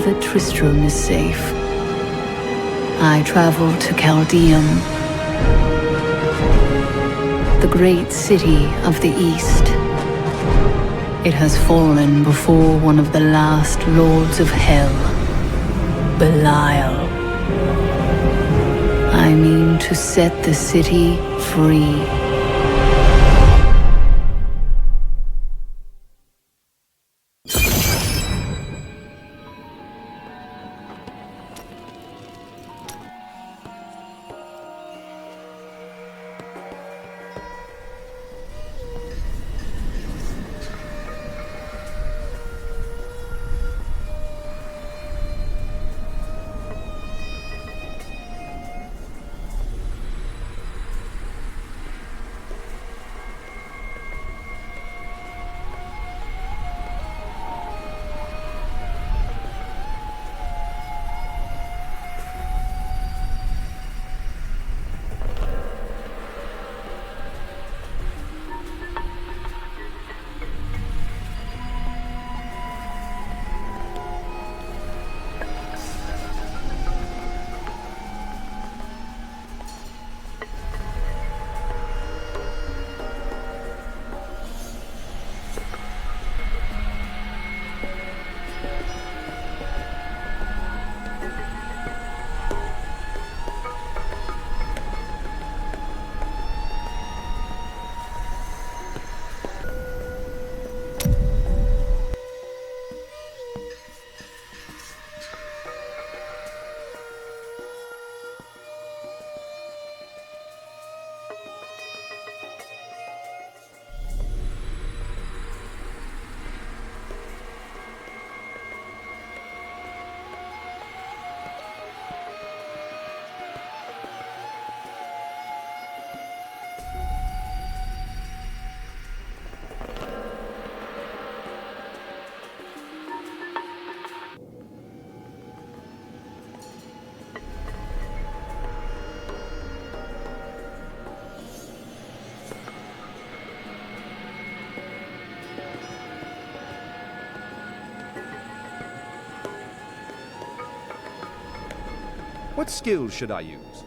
that Tristram is safe, I travel to Chaldeum, the great city of the East. It has fallen before one of the last lords of hell, Belial. I mean to set the city free. What skills should I use?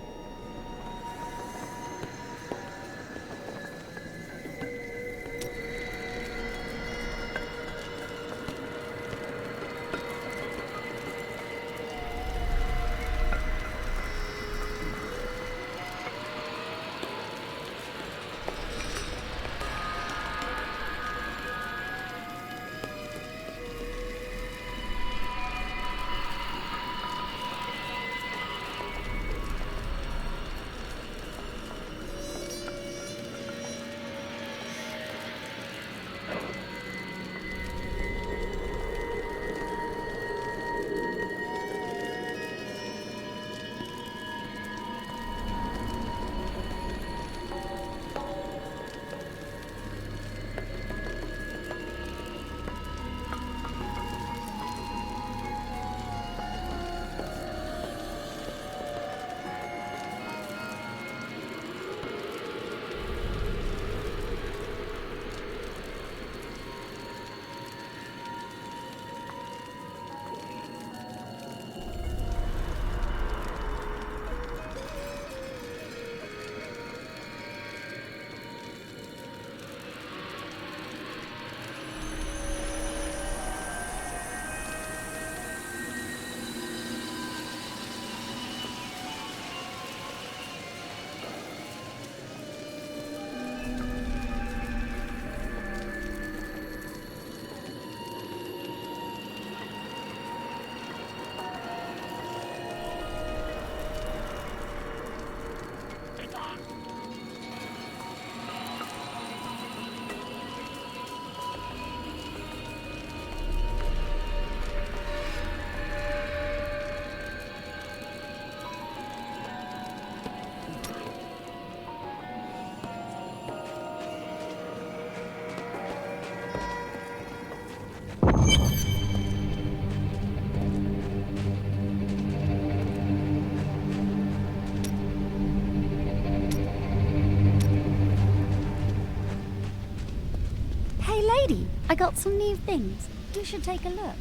Hey lady, I got some new things. You should take a look.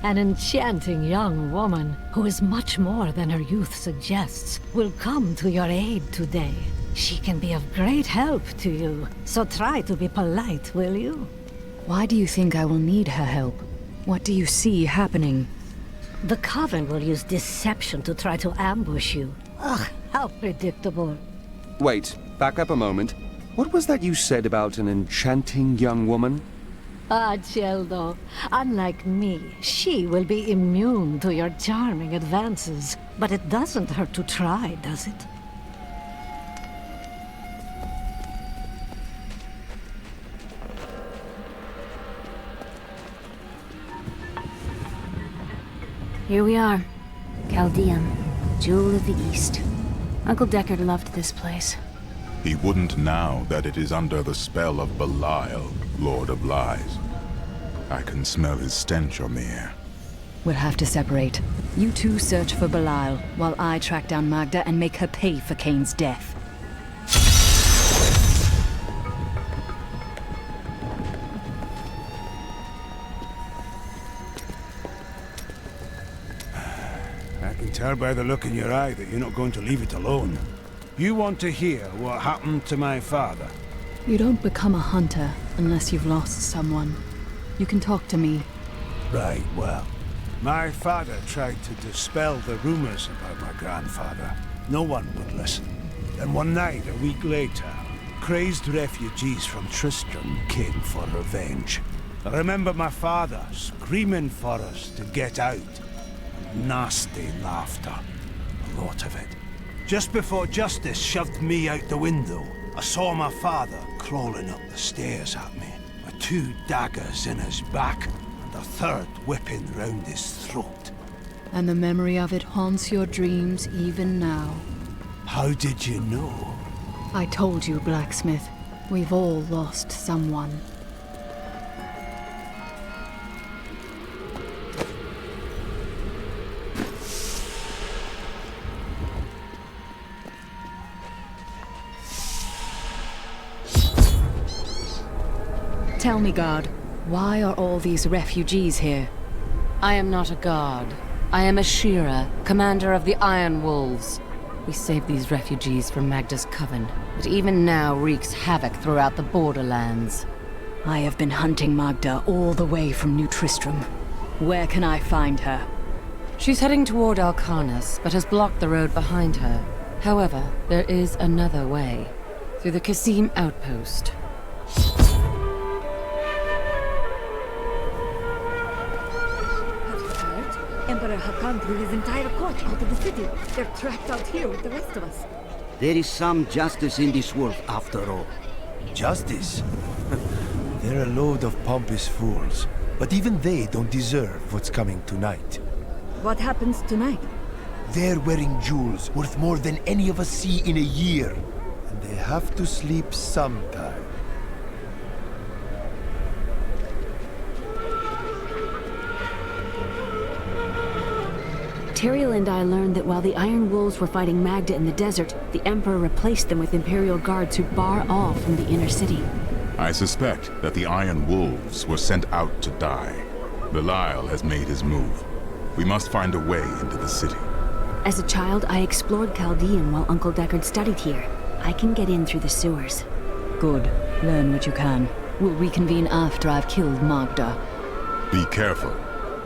An enchanting young woman who is much more than her youth suggests will come to your aid today. She can be of great help to you, so try to be polite, will you? Why do you think I will need her help? What do you see happening? The Coven will use deception to try to ambush you. Ugh, how predictable. Wait, back up a moment. What was that you said about an enchanting young woman? Ah, Celdo, unlike me, she will be immune to your charming advances. But it doesn't hurt to try, does it? Here we are. Chaldean, Jewel of the East. Uncle Deckard loved this place. He wouldn't now that it is under the spell of Belial, Lord of Lies. I can smell his stench on the air. We'll have to separate. You two search for Belial, while I track down Magda and make her pay for Kane's death. I can tell by the look in your eye that you're not going to leave it alone. You want to hear what happened to my father? You don't become a hunter unless you've lost someone. You can talk to me. Right, well, my father tried to dispel the rumors about my grandfather. No one would listen. Then one night, a week later, crazed refugees from Tristram came for revenge. I remember my father screaming for us to get out. Nasty laughter. A lot of it. Just before justice shoved me out the window, I saw my father crawling up the stairs at me, with 2 daggers in his back, and a third whipping round his throat. And the memory of it haunts your dreams even now. How did you know? I told you, Blacksmith. We've all lost someone. Tell me, guard, why are all these refugees here? I am not a guard. I am a Shira, commander of the Iron Wolves. We saved these refugees from Magda's coven. It even now wreaks havoc throughout the borderlands. I have been hunting Magda all the way from New Tristram. Where can I find her? She's heading toward Alcarnus, but has blocked the road behind her. However, there is another way. Through the Kasim outpost. Emperor Hakan threw his entire court out of the city. They're trapped out here with the rest of us. There is some justice in this world, after all. Justice? They're a load of pompous fools. But even they don't deserve what's coming tonight. What happens tonight? They're wearing jewels worth more than any of us see in a year. And they have to sleep sometime. Tyrael and I learned that while the Iron Wolves were fighting Magda in the desert, the Emperor replaced them with Imperial guards who bar all from the inner city. I suspect that the Iron Wolves were sent out to die. Belial has made his move. We must find a way into the city. As a child, I explored Chaldean while Uncle Deckard studied here. I can get in through the sewers. Good. Learn what you can. We'll reconvene after I've killed Magda. Be careful.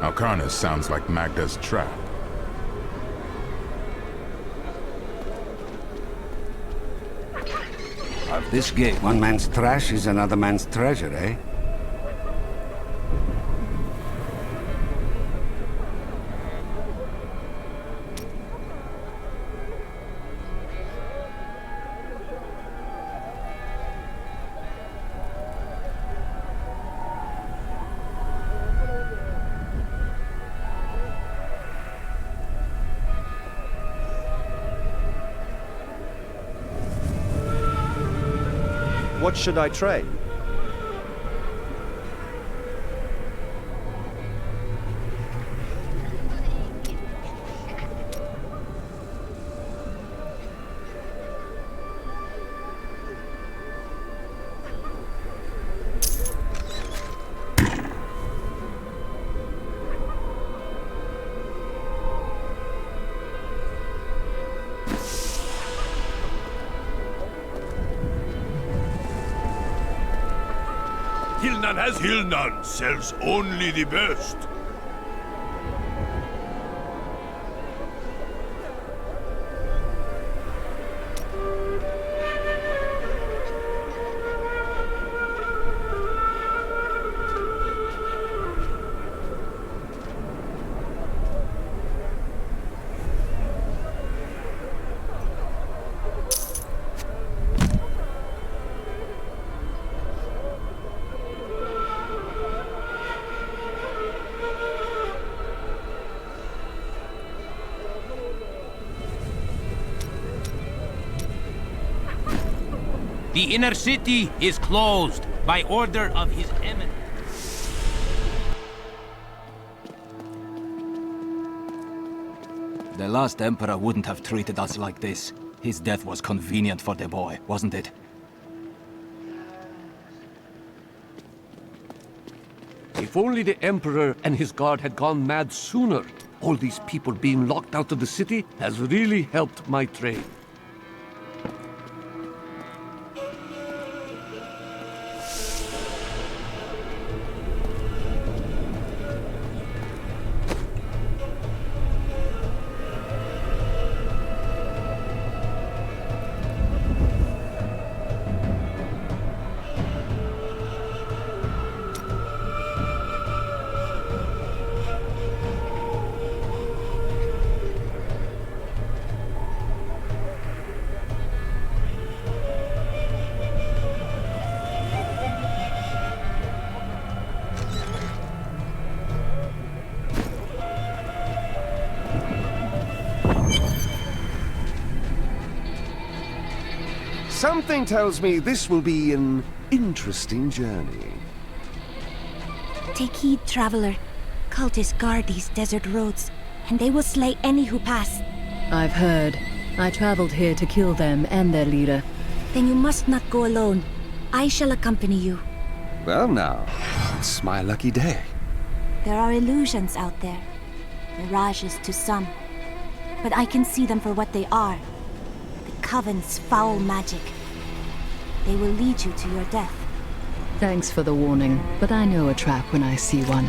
Alcarnus sounds like Magda's trap. Of this gate, one man's trash is another man's treasure, eh? What should I trade? and has Hilnan sells only the best. The inner city is closed by order of His Eminence. The last Emperor wouldn't have treated us like this. His death was convenient for the boy, wasn't it? If only the Emperor and his guard had gone mad sooner. All these people being locked out of the city has really helped my trade. Something tells me this will be an interesting journey. Take heed, traveler. Cultists guard these desert roads, and they will slay any who pass. I've heard. I traveled here to kill them and their leader. Then you must not go alone. I shall accompany you. Well now, it's my lucky day. There are illusions out there. Mirages to some. But I can see them for what they are. The Coven's foul magic. They will lead you to your death. Thanks for the warning, but I know a trap when I see one.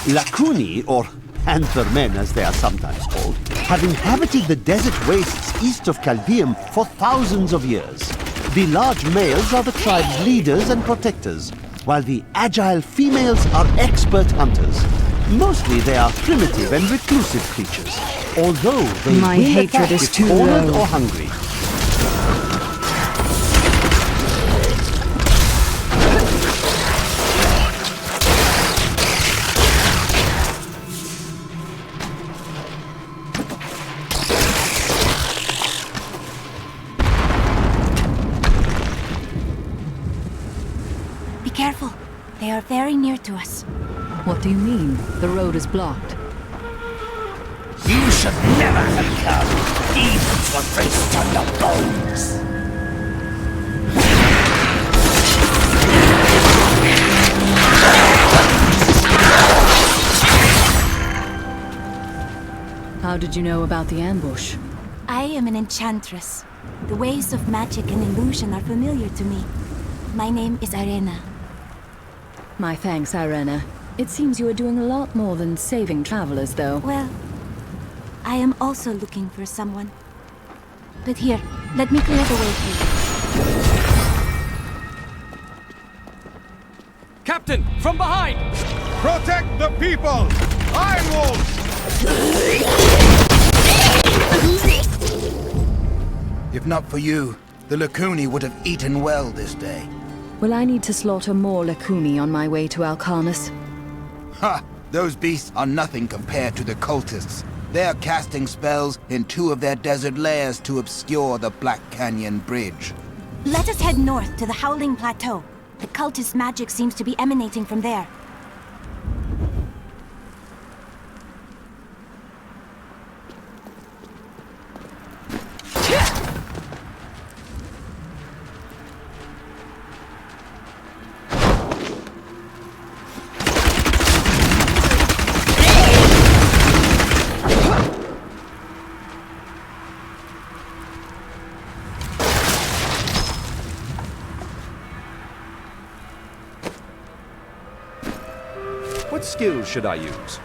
The Lacuni, or Panther Men as they are sometimes called, have inhabited the desert wastes east of Caldeum for thousands of years. The large males are the tribe's leaders and protectors, while the agile females are expert hunters. Mostly they are primitive and reclusive creatures, although they My will hatred attack is if too cornered low. or hungry. Be careful. They are very near to us. What do you mean? The road is blocked. You should never have come, even for feast on the bones. How did you know about the ambush? I am an enchantress. The ways of magic and illusion are familiar to me. My name is Arena. My thanks, Irena. It seems you are doing a lot more than saving travelers, though. Well, I am also looking for someone. But here, let me clear the way for you. Captain, from behind! Protect the people! Iron Wolves! If not for you, the Lacuni would have eaten well this day. Will I need to slaughter more Lacuni on my way to Alcarnus? Ha! Those beasts are nothing compared to the cultists. They are casting spells in two of their desert lairs to obscure the Black Canyon Bridge. Let us head north to the Howling Plateau. The cultist magic seems to be emanating from there. skills should I use?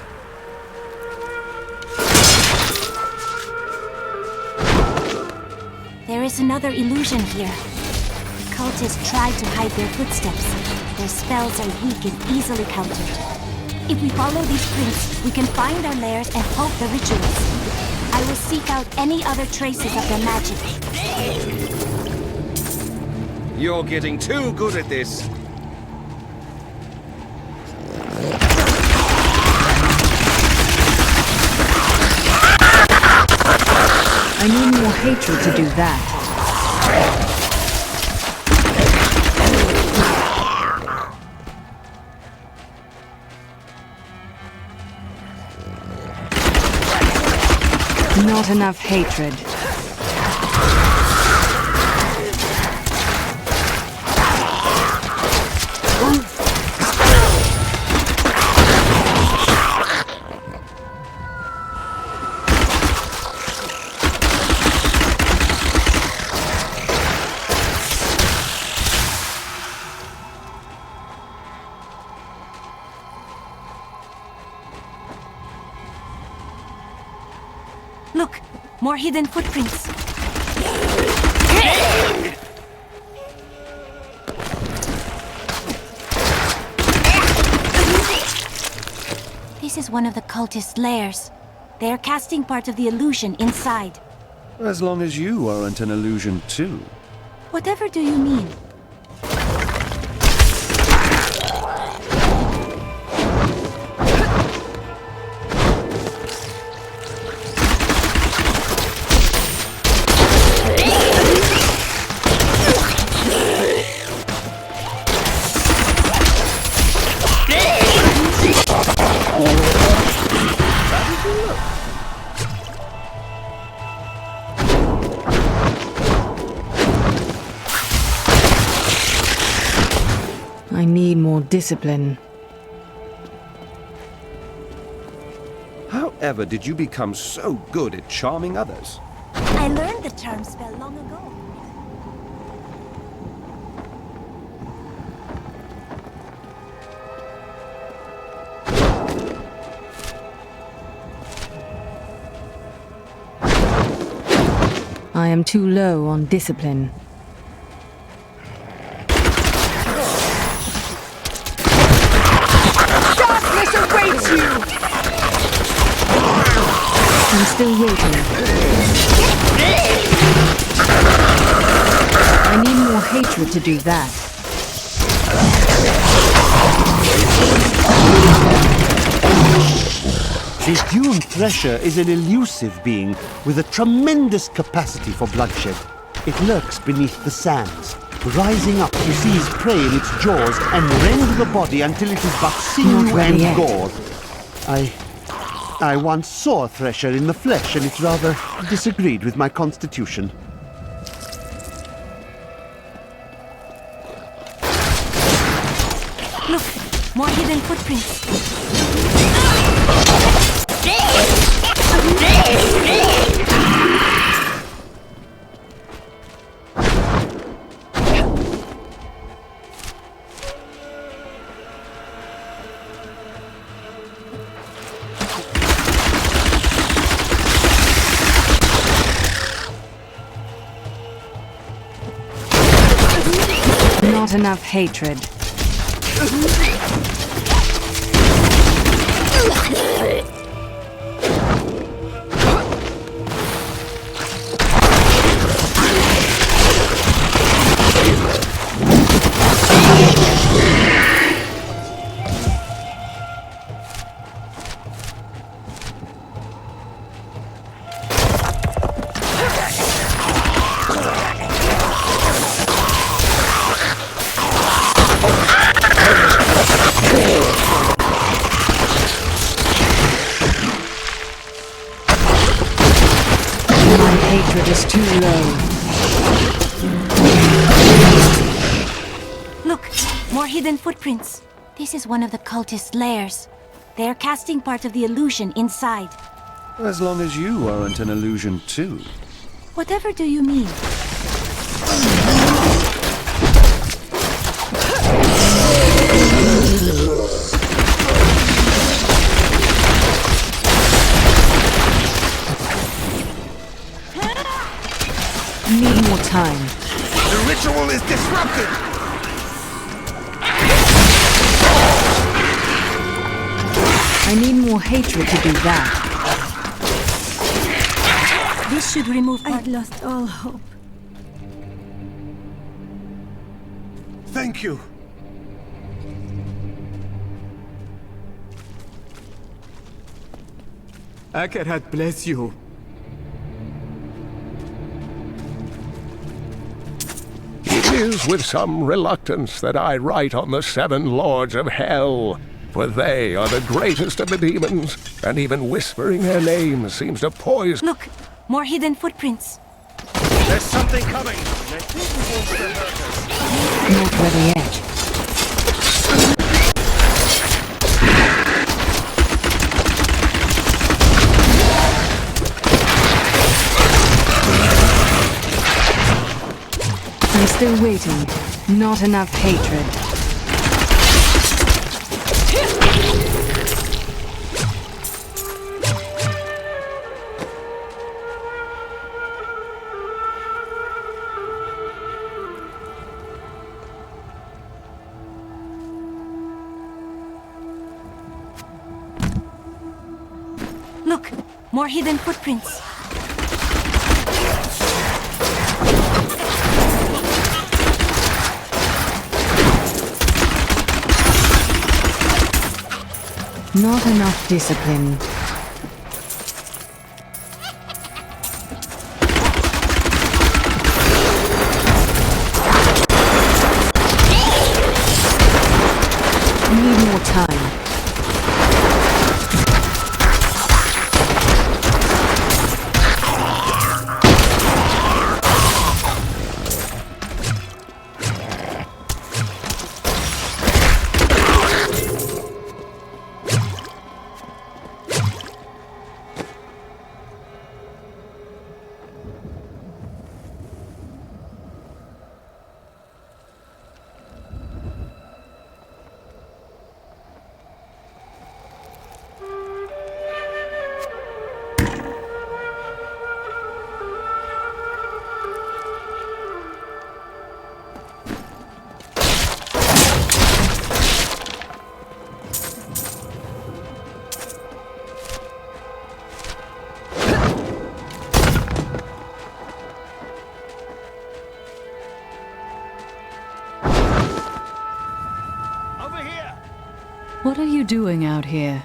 There is another illusion here. The cultists try to hide their footsteps. Their spells are weak and easily countered. If we follow these prints, we can find our lairs and halt the rituals. I will seek out any other traces of their magic. You're getting too good at this. I need more hatred to do that. Not enough hatred. Look, more hidden footprints. This is one of the cultists' lairs. They are casting part of the illusion inside. As long as you aren't an illusion too. Whatever do you mean? I need more discipline. However did you become so good at charming others? I learned the charm spell long ago. I am too low on discipline. Darkness awaits you! I'm still waiting. I need more hatred to do that. The Dune Thresher is an elusive being with a tremendous capacity for bloodshed. It lurks beneath the sands, rising up to seize prey in its jaws and rend the body until it is but sinew and gore. I once saw a Thresher in the flesh, and it rather disagreed with my constitution. Look, more hidden footprints. Not enough hatred. Hatred is too low. Look, more hidden footprints. This is one of the cultists' lairs. They are casting part of the illusion inside. As long as you aren't an illusion too. Whatever do you mean? time. The ritual is disrupted! I need more hatred to do that. This should remove... I'd lost all hope. Thank you. Akarat bless you. It is with some reluctance that I write on the 7 lords of hell, for they are the greatest of the demons, and even whispering their names seems to poison... Look! More hidden footprints. There's something coming! I think he wants to hurt us. Not ready yet. I'm still waiting. Not enough hatred. Look! More hidden footprints. Not enough discipline. Need more time. What are you doing out here?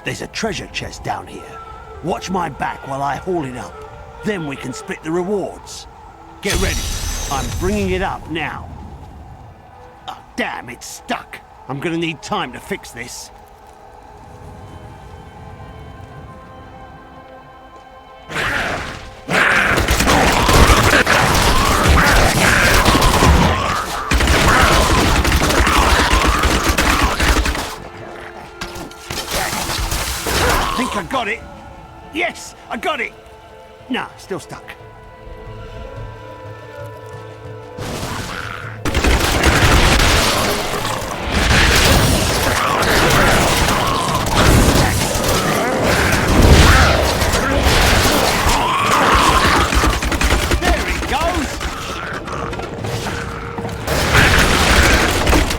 There's a treasure chest down here. Watch my back while I haul it up. Then we can split the rewards. Get ready. I'm bringing it up now. Oh, damn, it's stuck. I'm gonna need time to fix this. I got it! Yes, I got it! Nah, still stuck. There it goes!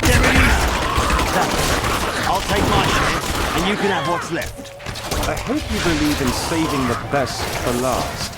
There it is! I'll take my share, and you can have what's left. I hope you believe in saving the best for last.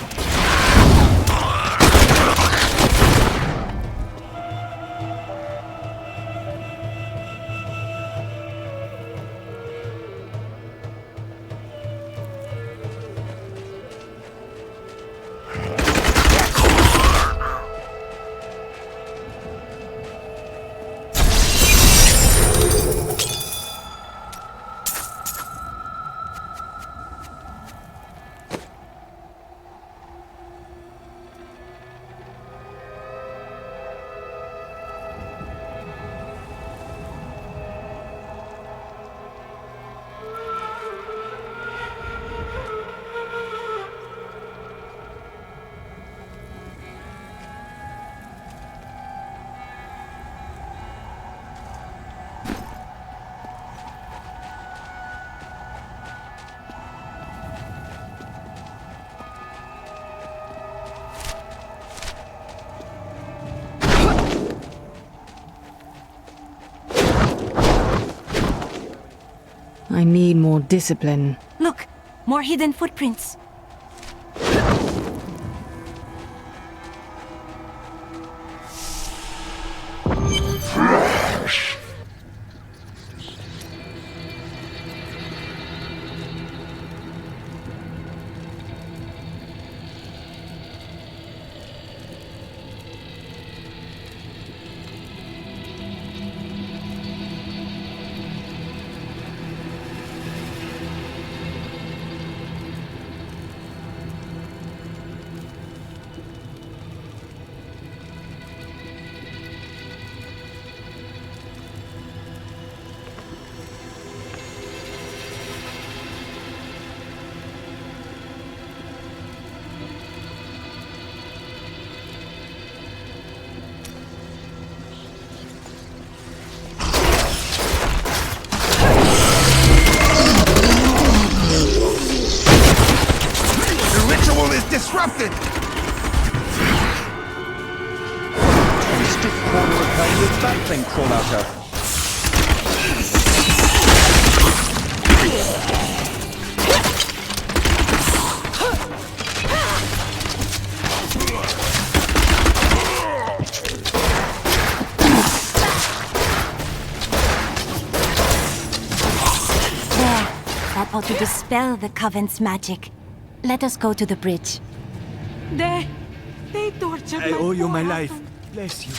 I need more discipline. Look, more hidden footprints. Disrupted! Stiff corner of pain with that thing crawl out of. There. That ought to dispel the Coven's magic. Let us go to the bridge. They tortured I my owe you poor my husband. life. Bless you.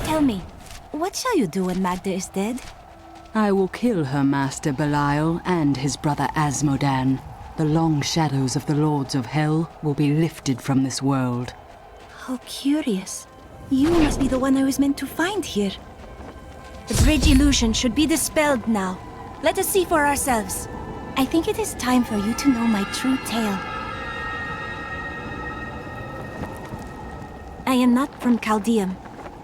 Tell me, what shall you do when Magda is dead? I will kill her master Belial and his brother Asmodan. The long shadows of the Lords of Hell will be lifted from this world. How curious. You must be the one I was meant to find here. The bridge illusion should be dispelled now. Let us see for ourselves. I think it is time for you to know my true tale. I am not from Chaldeum.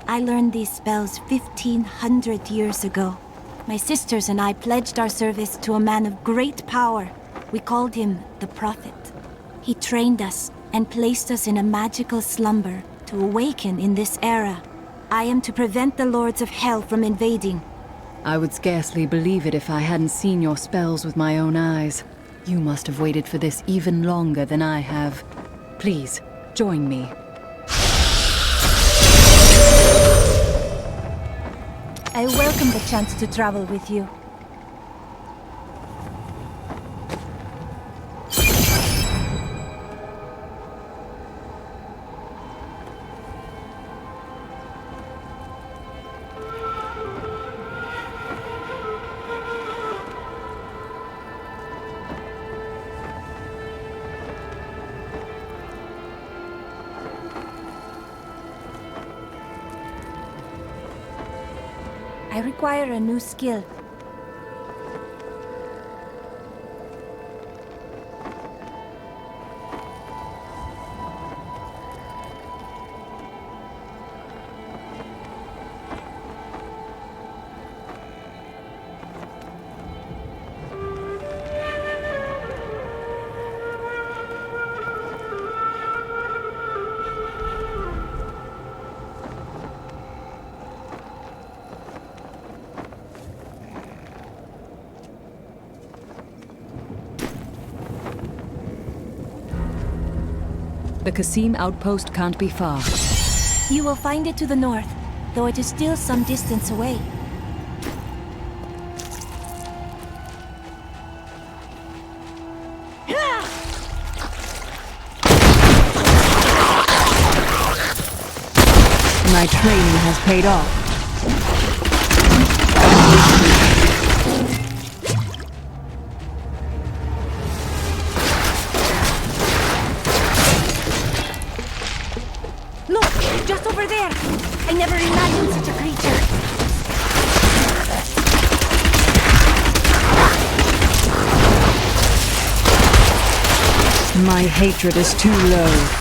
I learned these spells 1,500 years ago. My sisters and I pledged our service to a man of great power. We called him the Prophet. He trained us and placed us in a magical slumber to awaken in this era. I am to prevent the Lords of Hell from invading. I would scarcely believe it if I hadn't seen your spells with my own eyes. You must have waited for this even longer than I have. Please, join me. I welcome the chance to travel with you. I require a new skill. The Qasim outpost can't be far. You will find it to the north, though it is still some distance away. My training has paid off. Look! Just over there! I never imagined such a creature! My hatred is too low.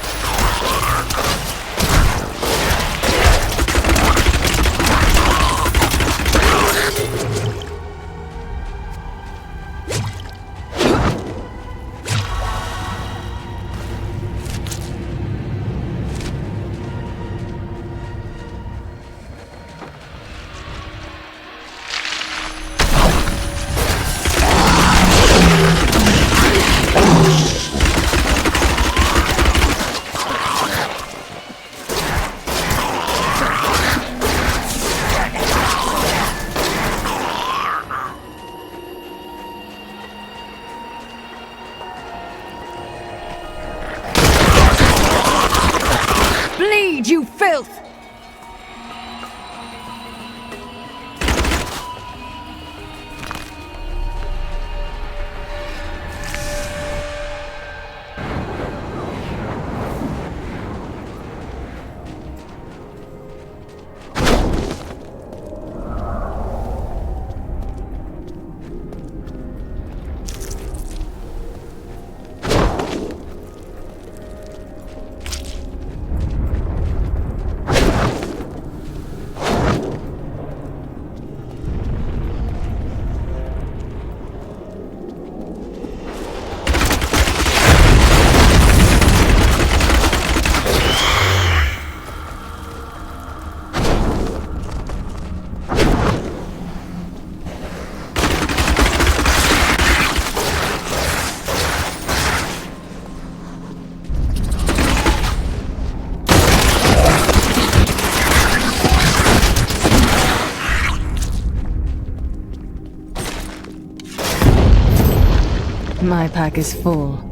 My pack is full.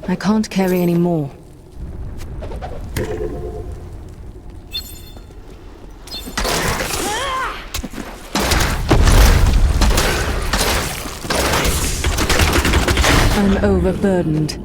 I can't carry any more. I'm overburdened.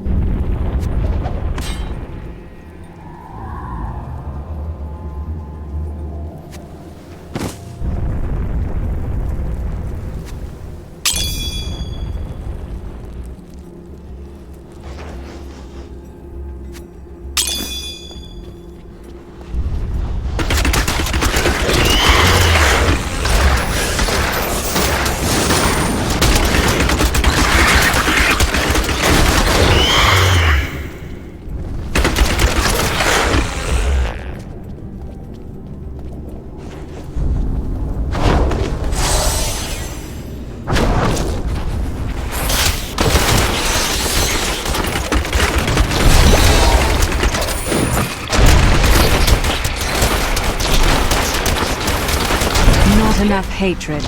Enough hatred.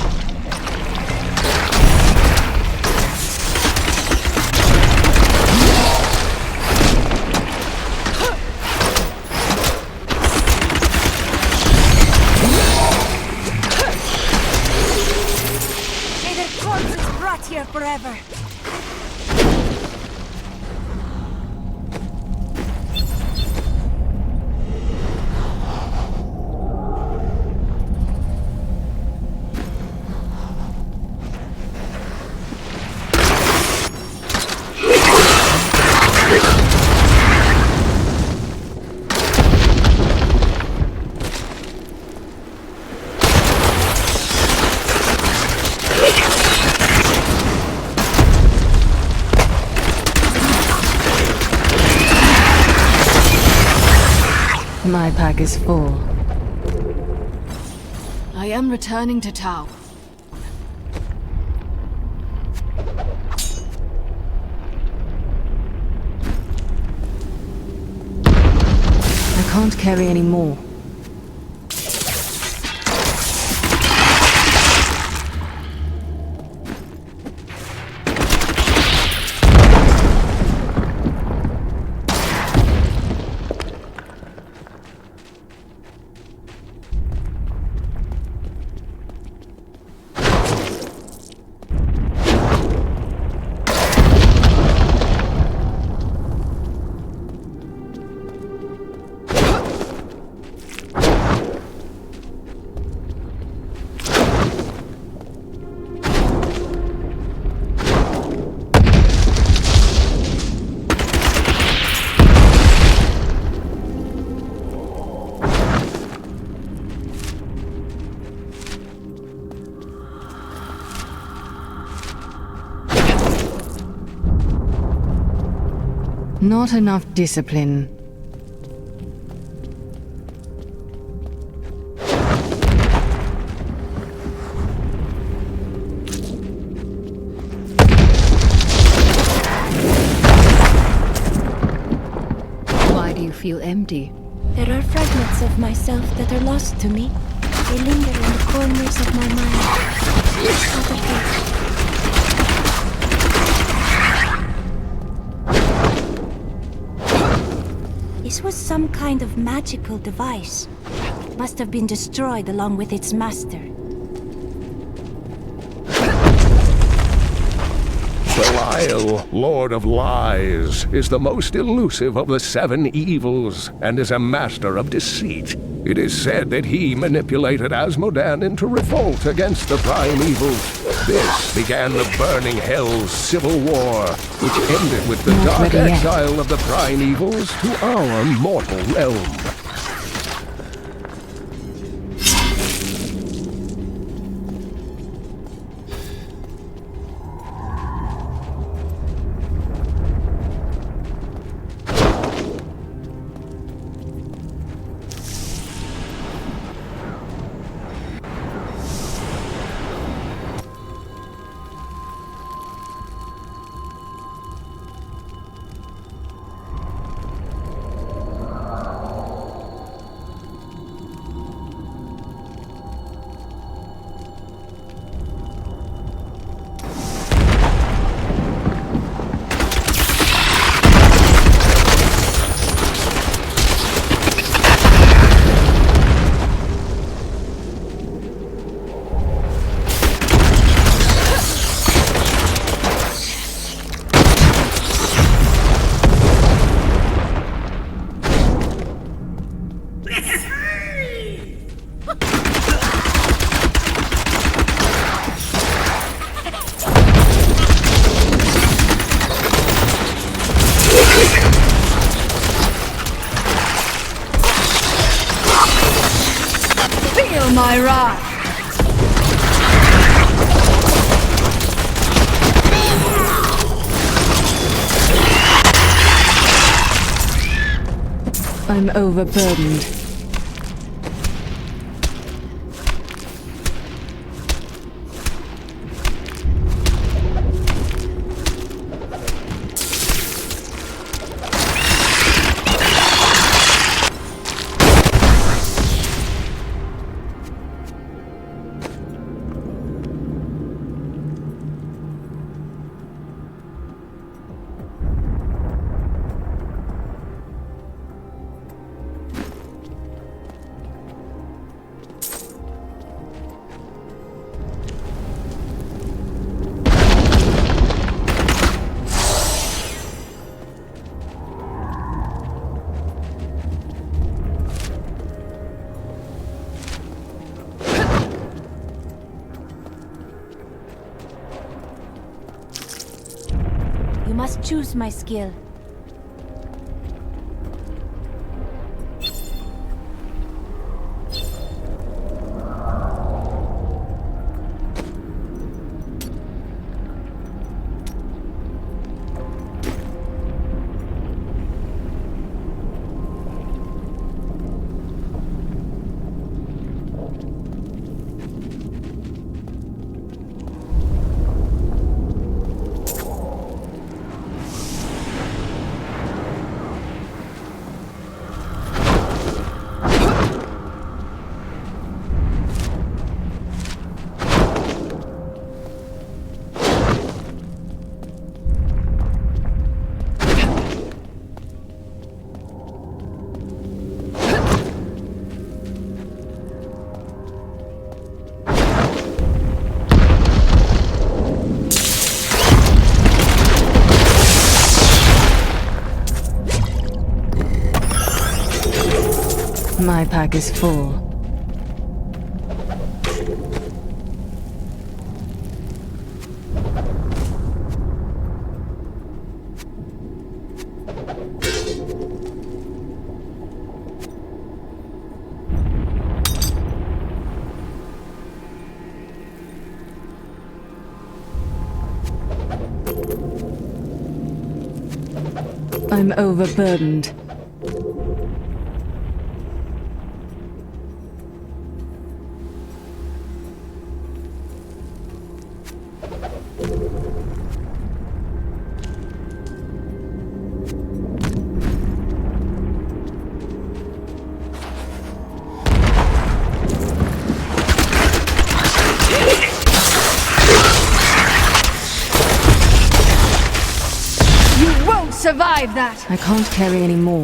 May their corpses rot here forever. My pack is full. I am returning to Tau. I can't carry any more. Not enough discipline. Why do you feel empty? There are fragments of myself that are lost to me. They linger in the corners of my mind. This was some kind of magical device. It must have been destroyed along with its master. Belial, Lord of Lies, is the most elusive of the 7 evils, and is a master of deceit. It is said that he manipulated Asmodan into revolt against the primeval. This began the Burning Hell's civil war, which ended with the dark exile of the primevals to our mortal realm. Feel my wrath! I'm overburdened. You must choose my skill. My pack is full. I'm overburdened. Survive that! I can't carry any more.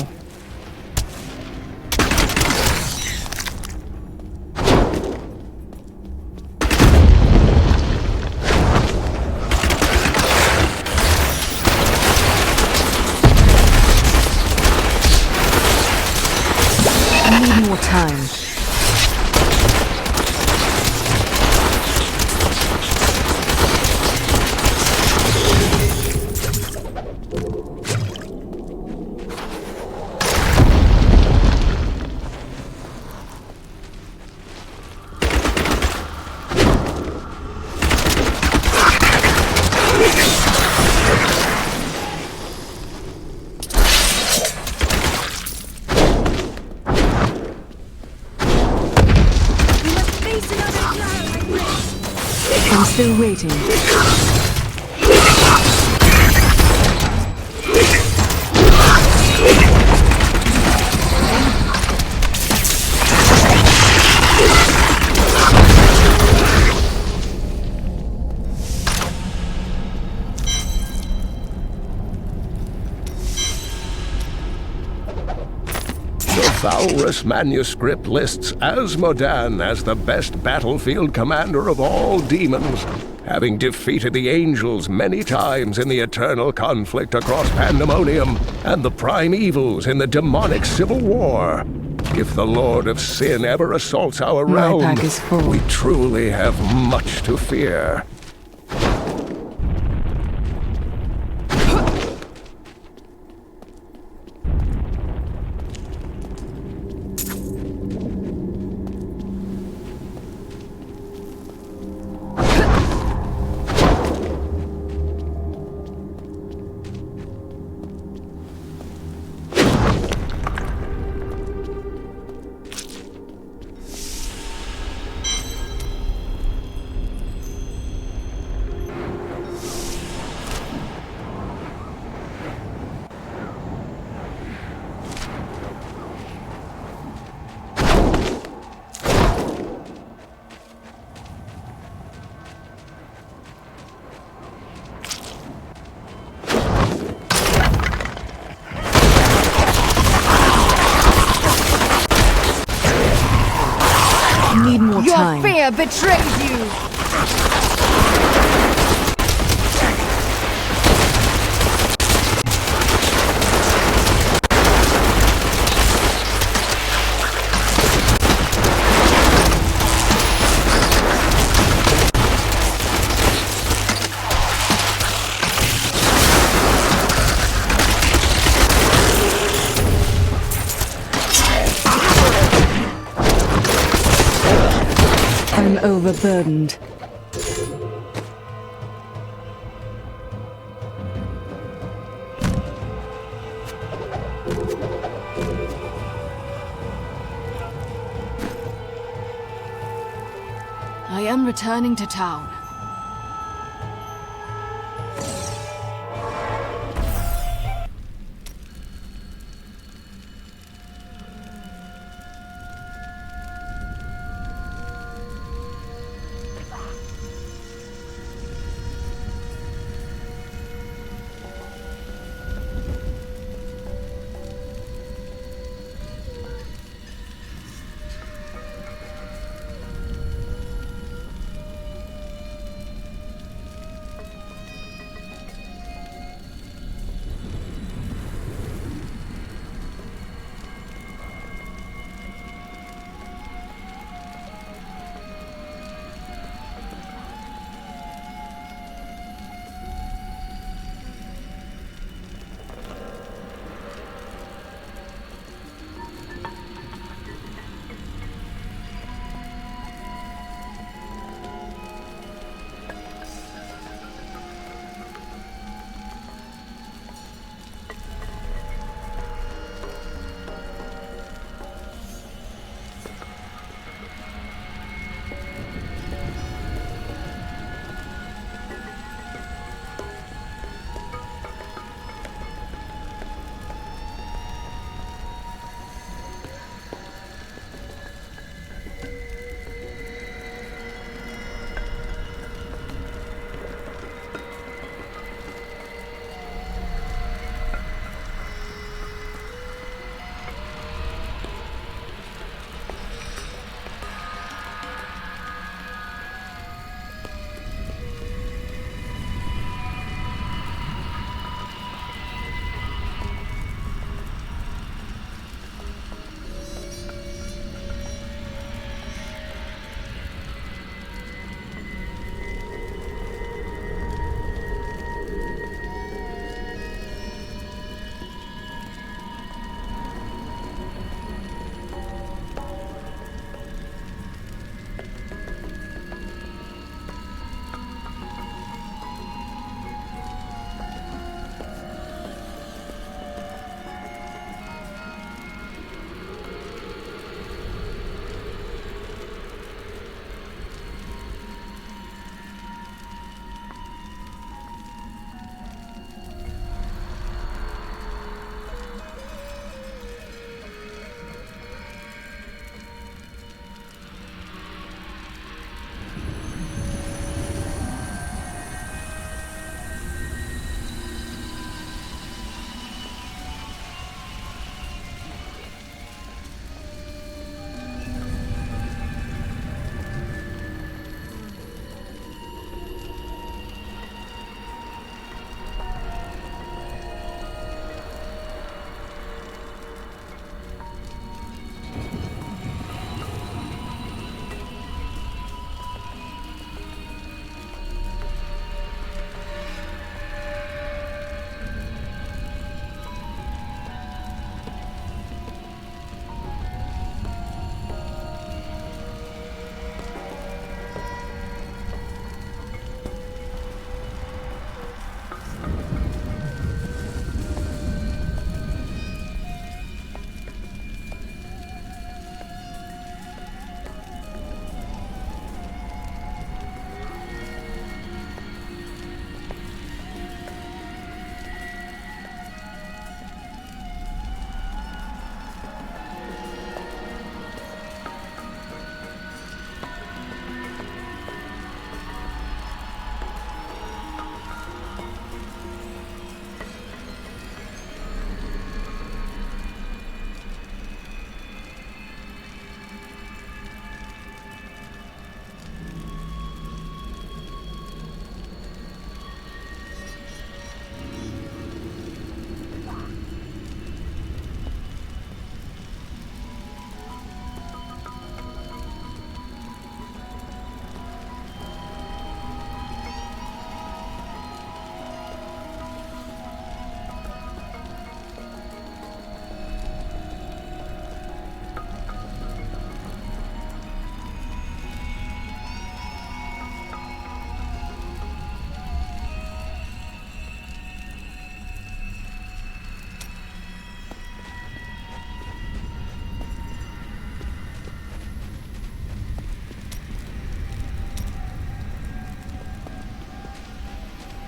I need more time. I'm still waiting. The Valrus manuscript lists Asmodan as the best battlefield commander of all demons, having defeated the angels many times in the eternal conflict across Pandemonium and the prime evils in the demonic civil war. If the Lord of Sin ever assaults our realm, pack is full. we truly have much to fear. I need more time. Your fear betrays you! I'm overburdened. I am returning to town.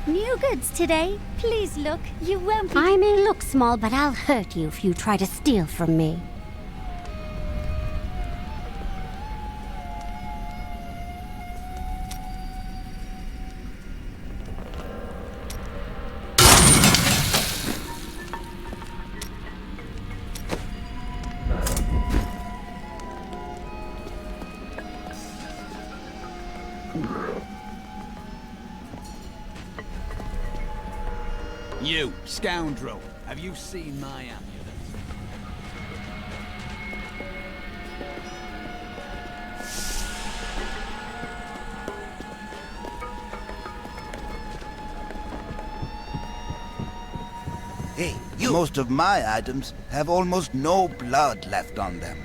New goods today. Please look. You won't be... I may look small, but I'll hurt you if you try to steal from me. You, scoundrel, have you seen my amulet? Hey, you! Most of my items have almost no blood left on them.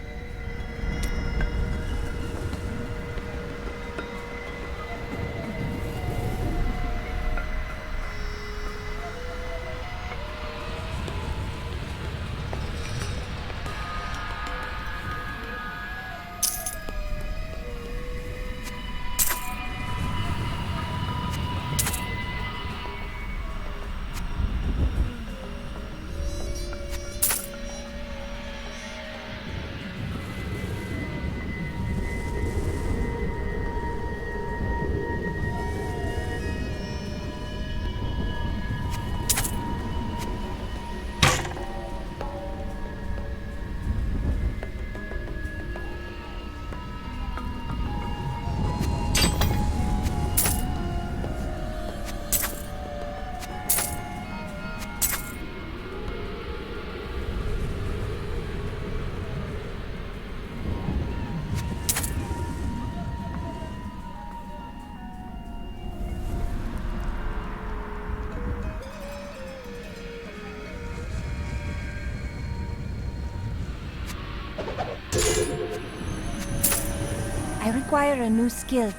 I require a new skill.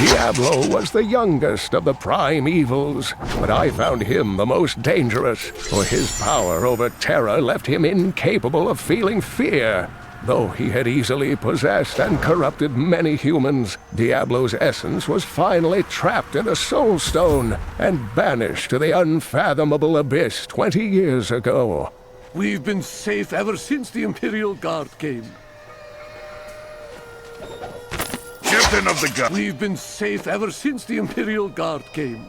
Diablo was the youngest of the prime evils, but I found him the most dangerous, for his power over terror left him incapable of feeling fear. Though he had easily possessed and corrupted many humans, Diablo's essence was finally trapped in a soul stone and banished to the unfathomable abyss 20 years ago. We've been safe ever since the Imperial Guard came. Captain of the Guard! We've been safe ever since the Imperial Guard came.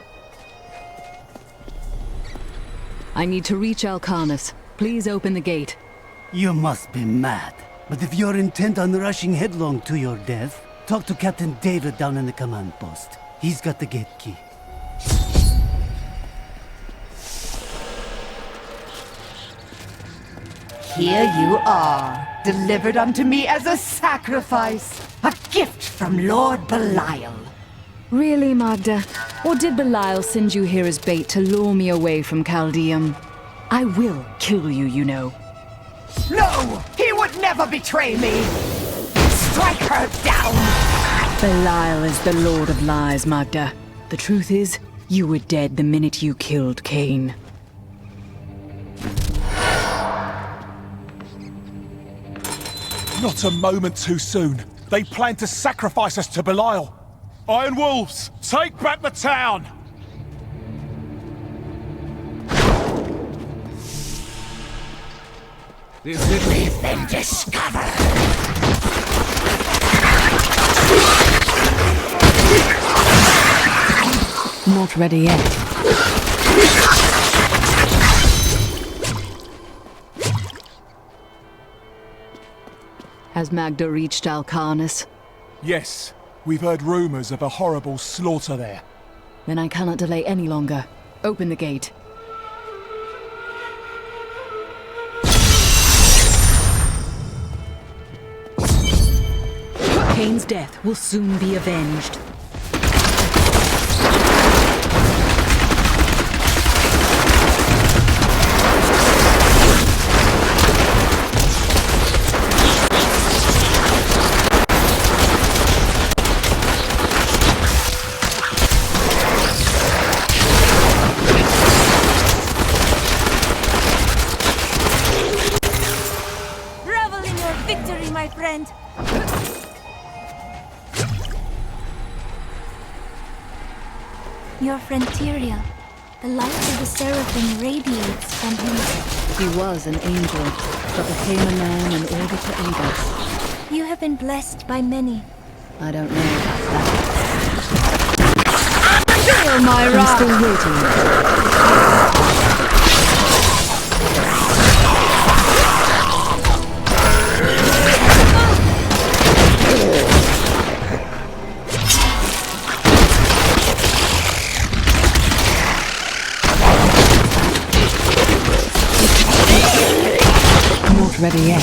I need to reach Alcanus. Please open the gate. You must be mad. But if you're intent on rushing headlong to your death, talk to Captain David down in the command post. He's got the gate key. Here you are, delivered unto me as a sacrifice, a gift from Lord Belial. Really, Magda? Or did Belial send you here as bait to lure me away from Chaldeum? I will kill you, you know. No! He would never betray me! Strike her down! Belial is the Lord of Lies, Magda. The truth is, you were dead the minute you killed Cain. Not a moment too soon. They plan to sacrifice us to Belial. Iron Wolves, take back the town! We've been discovered! Not ready yet. Has Magda reached Alcarnus? Yes, we've heard rumors of a horrible slaughter there. Then I cannot delay any longer. Open the gate. Cain's death will soon be avenged. Revel in your victory, my friend! Your friend Tyrael. The light of the Seraphim radiates from him. He was an angel, but became a man in order to aid us. You have been blessed by many. I don't know about that. Feel my wrath! I'm still waiting. Not ready yet.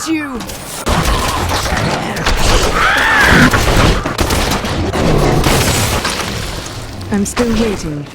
You! I'm still waiting.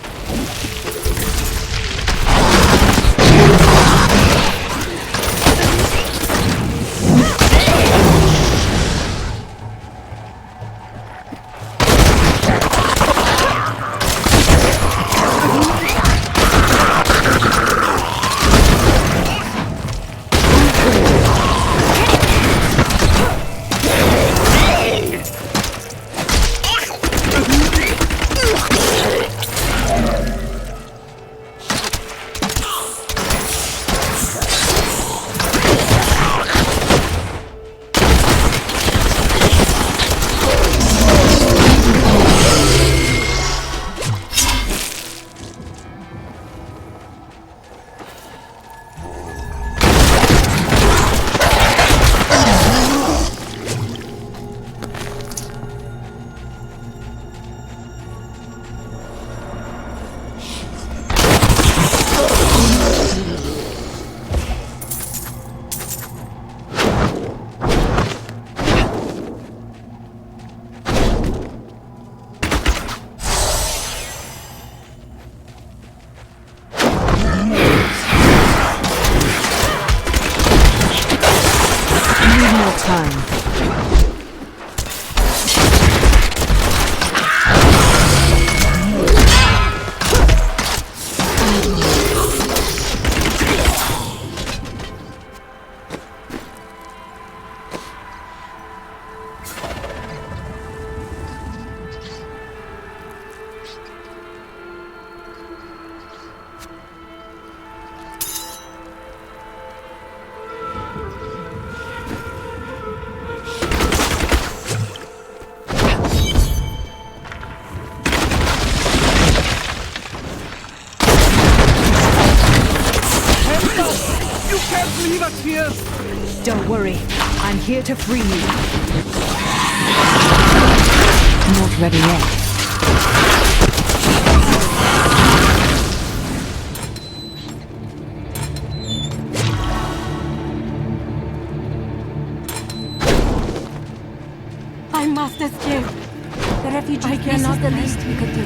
can't leave us here! Don't worry. I'm here to free you. Not ready yet. I must escape. The refugees, this is the least we could do.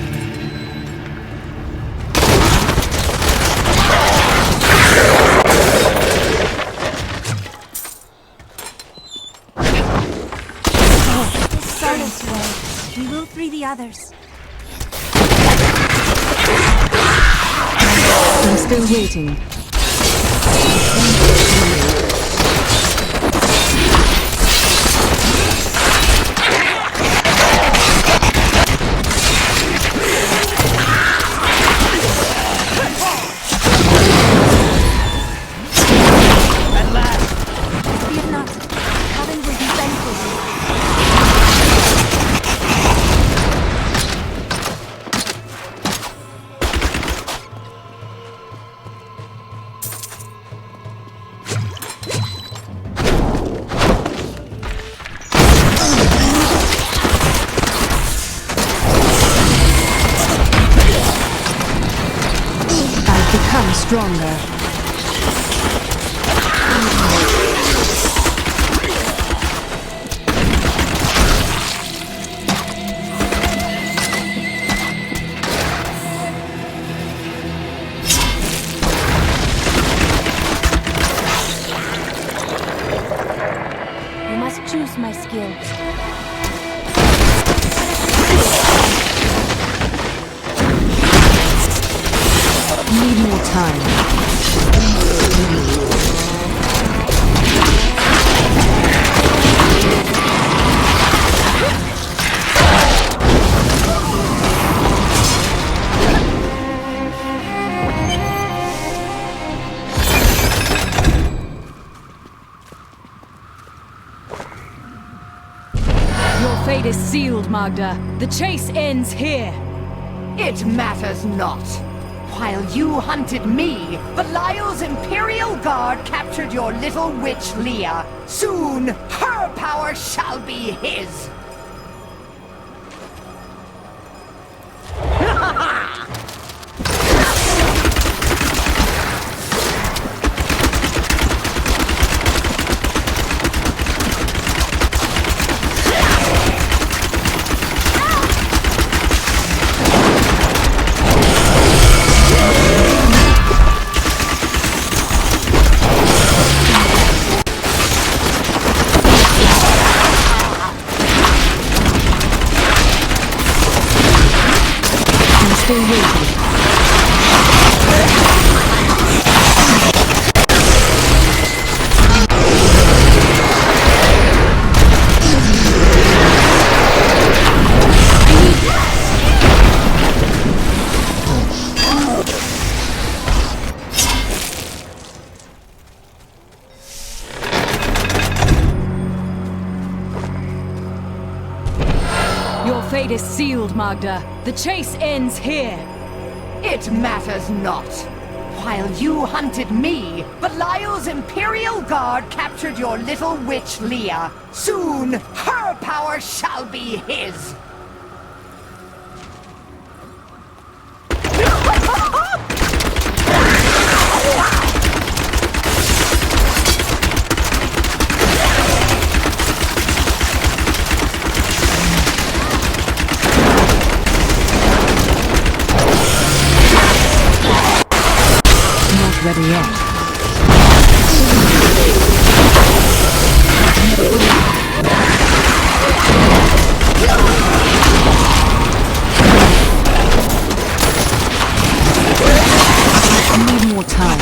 This way. We will free the others. I'm still waiting. At last! Fear not. Heaven will be thankful. Become stronger. You must choose my skills. Need more time. Your fate is sealed, Magda. The chase ends here. It matters not. While you hunted me, Belial's Imperial Guard captured your little witch Leah. Soon, her power shall be his. Still waiting. Your fate is sealed, Magda. The chase ends here. It matters not. While you hunted me, Belial's Imperial Guard captured your little witch Leah. Soon, her power shall be his. Ready yet. I need more time.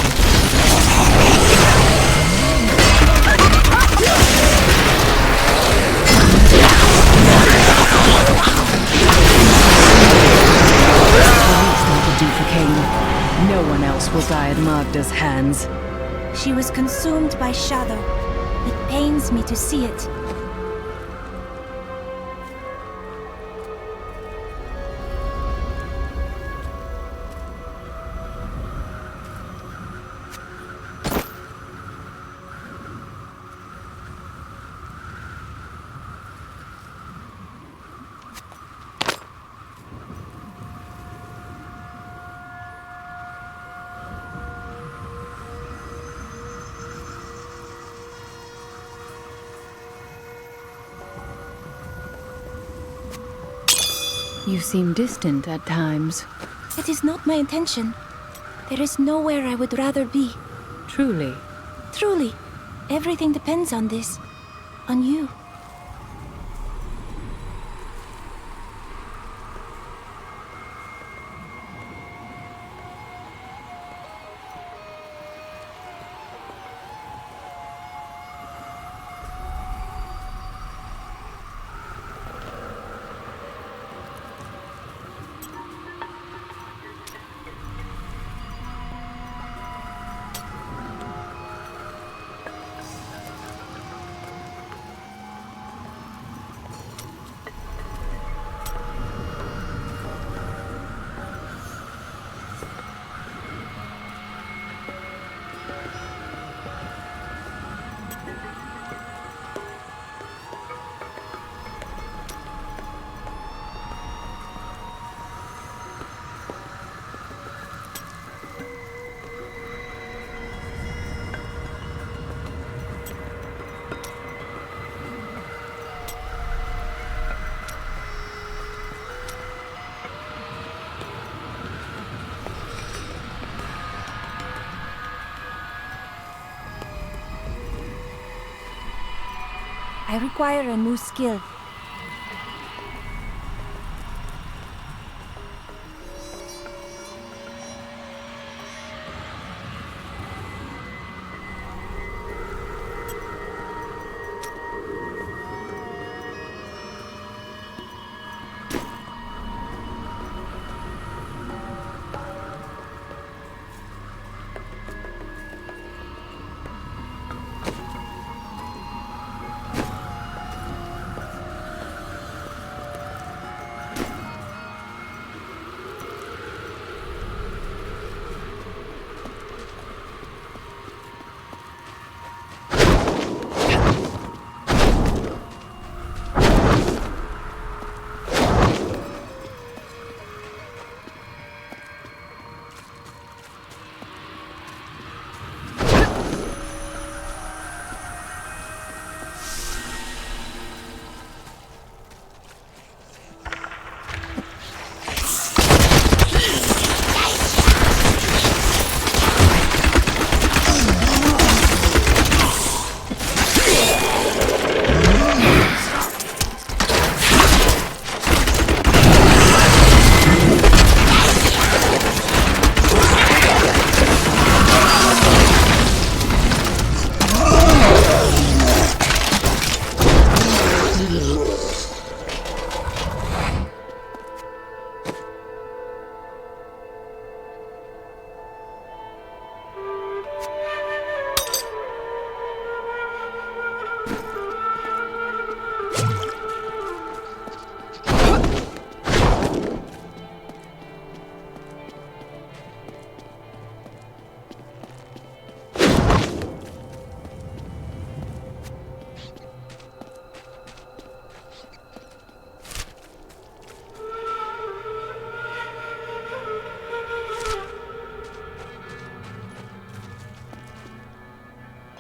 No one else will die at Magda's hands. She was consumed by shadow. It pains me to see it. You seem distant at times. It is not my intention. There is nowhere I would rather be. Truly? Truly. Everything depends on this. On you. I require a new skill.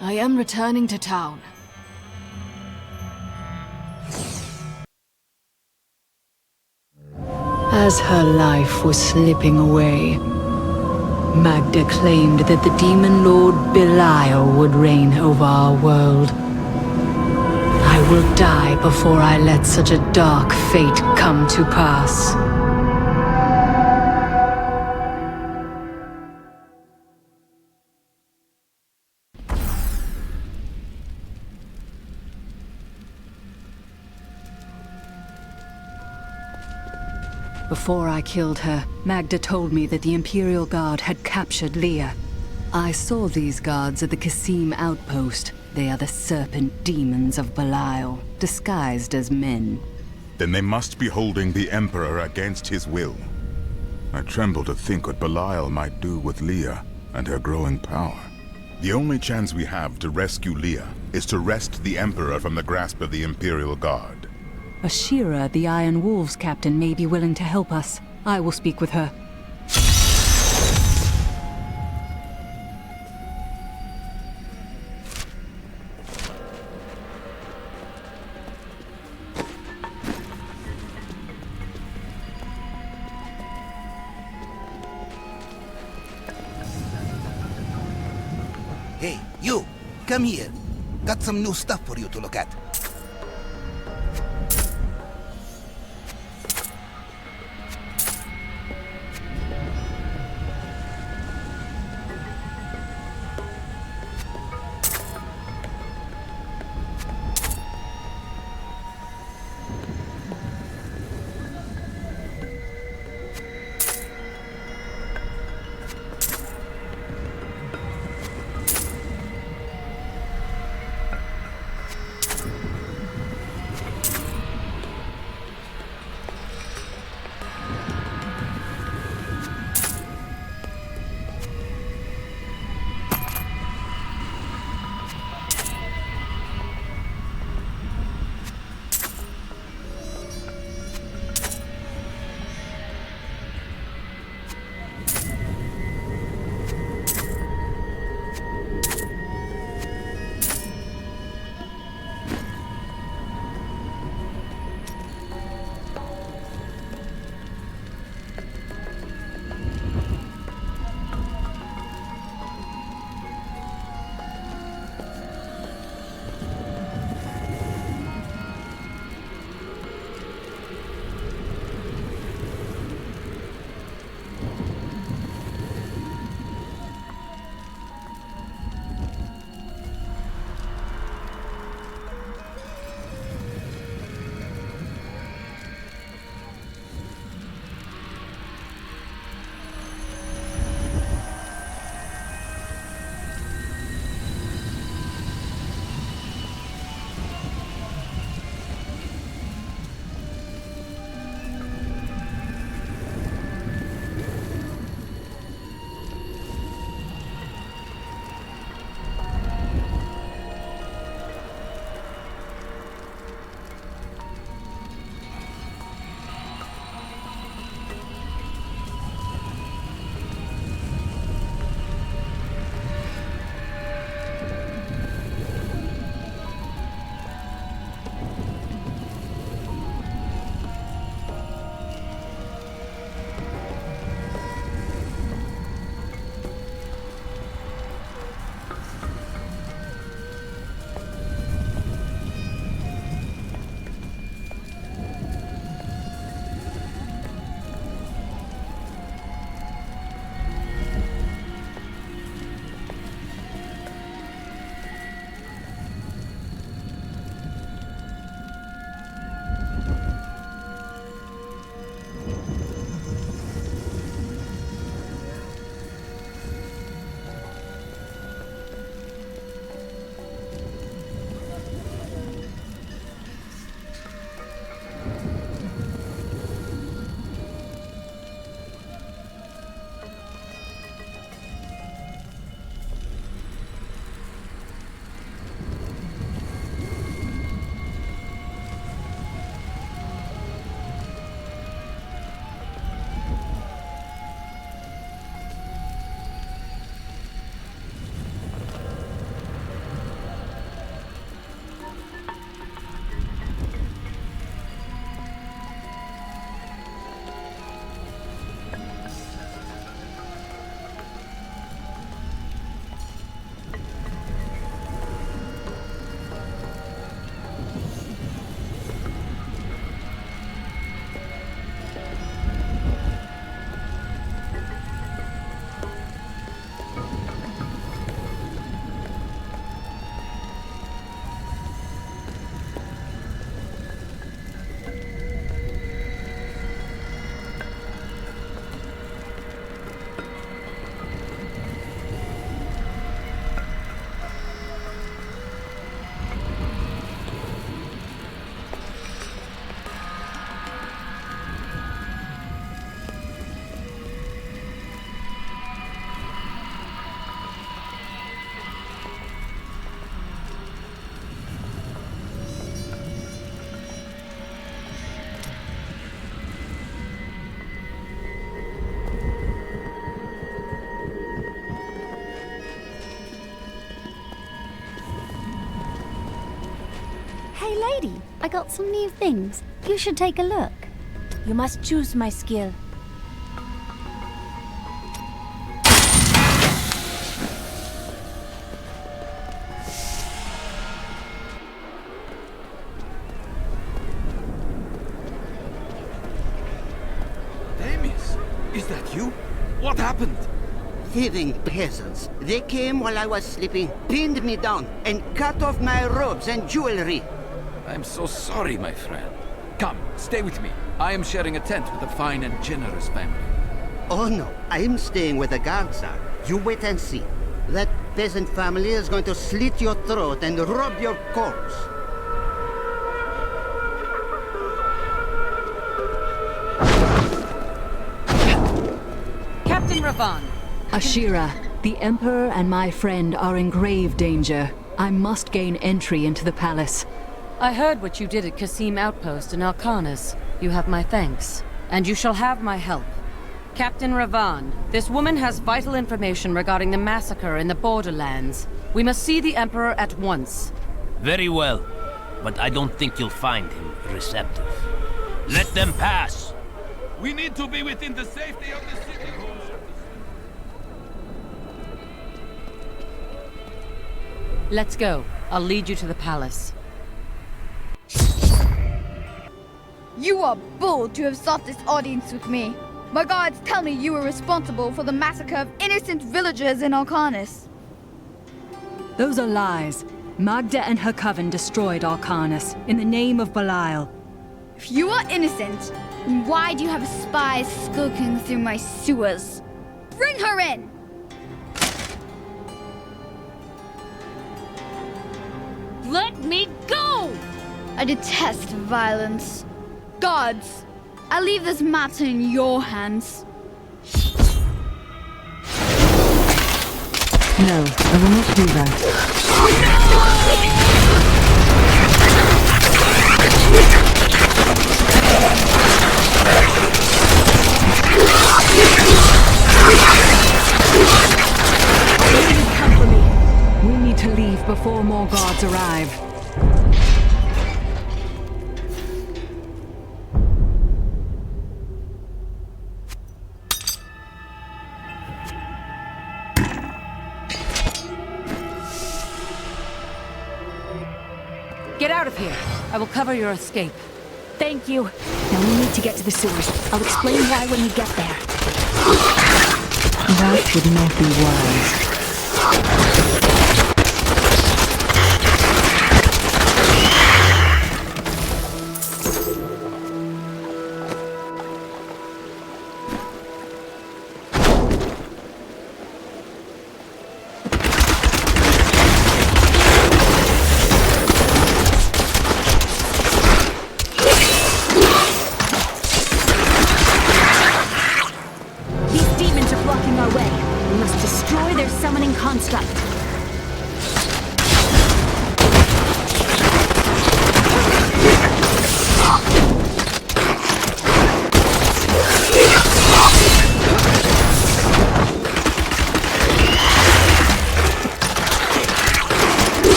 I am returning to town. As her life was slipping away, Magda claimed that the demon lord Belial would reign over our world. I will die before I let such a dark fate come to pass. Before I killed her, Magda told me that the Imperial Guard had captured Leah. I saw these guards at the Kasim outpost. They are the serpent demons of Belial, disguised as men. Then they must be holding the Emperor against his will. I tremble to think what Belial might do with Leah and her growing power. The only chance we have to rescue Leah is to wrest the Emperor from the grasp of the Imperial Guard. Ashira, the Iron Wolves captain, may be willing to help us. I will speak with her. Come here. Got some new stuff for you to look at. Hey lady, I got some new things. You should take a look. You must choose my skill. Is that you? What happened? Thieving peasants. They came while I was sleeping, pinned me down, and cut off my robes and jewelry. I'm so sorry, my friend. Come, stay with me. I am sharing a tent with a fine and generous family. Oh no, I'm staying where the guards are. You wait and see. That peasant family is going to slit your throat and rob your corpse. Captain Ravan. Ashira, the Emperor and my friend are in grave danger. I must gain entry into the palace. I heard what you did at Qasim Outpost in Alcanis. You have my thanks. And you shall have my help. Captain Ravan, this woman has vital information regarding the massacre in the borderlands. We must see the Emperor at once. Very well, but I don't think you'll find him receptive. Let them pass! We need to be within the safety of the city. Let's go. I'll lead you to the palace. You are bold to have sought this audience with me. My guards tell me you were responsible for the massacre of innocent villagers in Alcanis. Those are lies. Magda and her coven destroyed Alcanis in the name of Belial. If you are innocent, then why do you have spies skulking through my sewers? Bring her in! Let me go! I detest violence. Guards, I leave this matter in your hands. No, I will not do that. Come for me. We need to leave before more guards arrive. Get out of here. I will cover your escape. Thank you. Now we need to get to the sewers. I'll explain why when we get there. That would not be wise.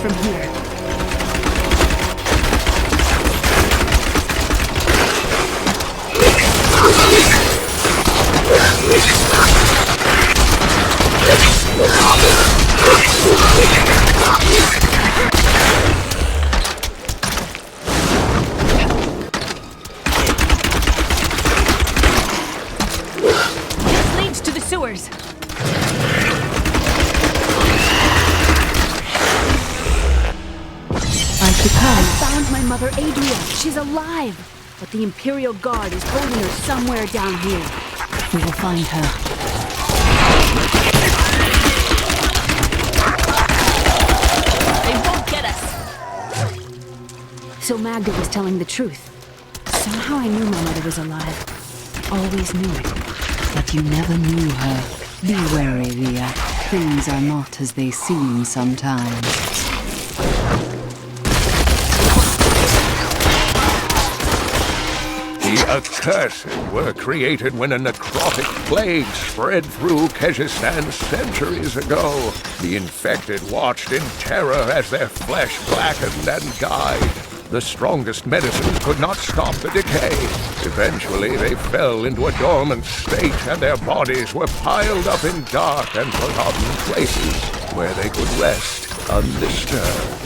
From here. This leads to the sewers. I found my mother Adria. She's alive. But the Imperial Guard is holding her somewhere down here. We will find her. They won't get us. So Magda was telling the truth. Somehow I knew my mother was alive. Always knew it. But you never knew her. Be wary, Leah. Things are not as they seem sometimes. The Accursed were created when a necrotic plague spread through Kyrgyzstan centuries ago. The infected watched in terror as their flesh blackened and died. The strongest medicines could not stop the decay. Eventually, they fell into a dormant state, and their bodies were piled up in dark and forgotten places where they could rest undisturbed.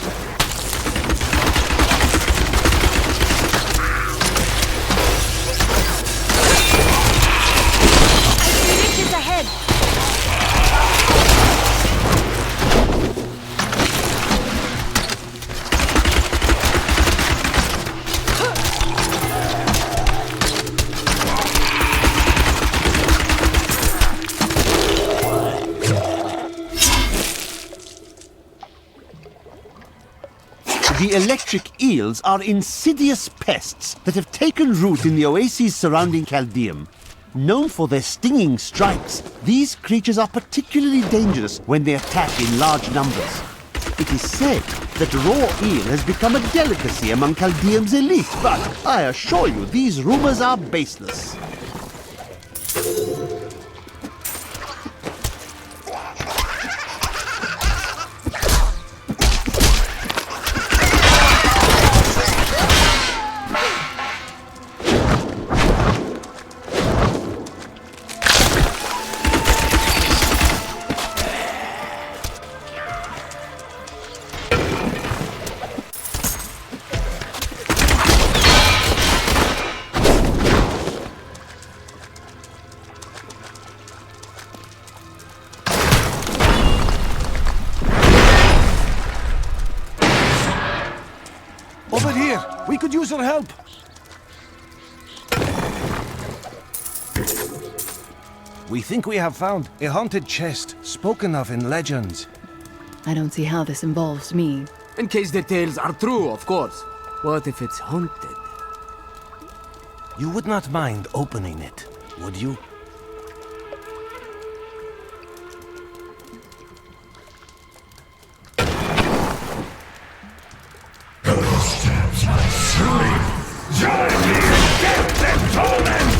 Ahead! The electric eels are insidious pests that have taken root in the oases surrounding Caldeum. Known for their stinging strikes, these creatures are particularly dangerous when they attack in large numbers. It is said that raw eel has become a delicacy among Caldeum's elite, but I assure you these rumors are baseless. Over here! We could use your help! We think we have found a haunted chest, spoken of in legends. I don't see how this involves me. In case the tales are true, of course. What if it's haunted? You would not mind opening it, would you? Disturbs my sleep. Join me in death and torment!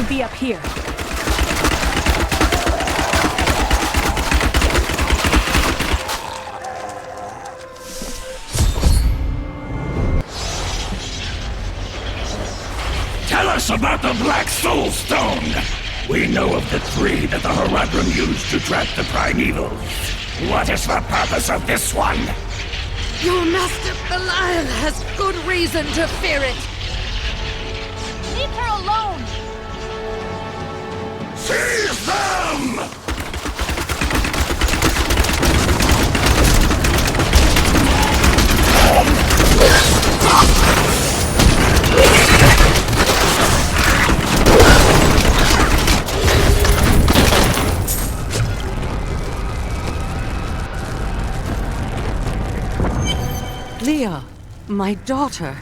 Be up here. Tell us about the Black Soul Stone! We know of the three that the Horadrim used to trap the Primevals. What is the purpose of this one? Your master Belial has good reason to fear it. Leave her alone! Seize them! Leah, my daughter.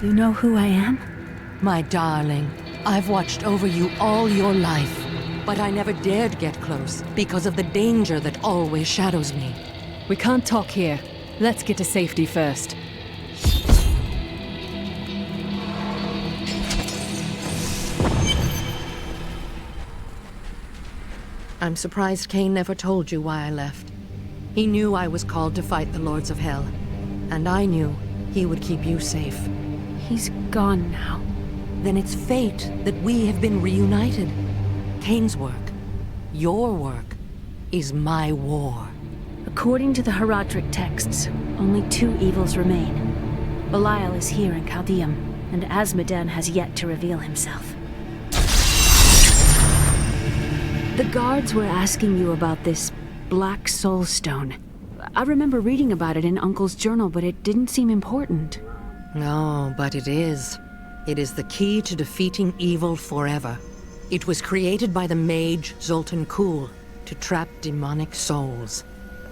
You know who I am? My darling, I've watched over you all your life. But I never dared get close because of the danger that always shadows me. We can't talk here. Let's get to safety first. I'm surprised Cain never told you why I left. He knew I was called to fight the Lords of Hell, and I knew he would keep you safe. He's gone now. Then it's fate that we have been reunited. Cain's work, your work, is my war. According to the Horadric texts, only two evils remain. Belial is here in Caldeum, and Azmodan has yet to reveal himself. The guards were asking you about this Black Soul Stone. I remember reading about it in Uncle's journal, but it didn't seem important. No, but it is. It is the key to defeating evil forever. It was created by the mage Zoltan Kuhl to trap demonic souls.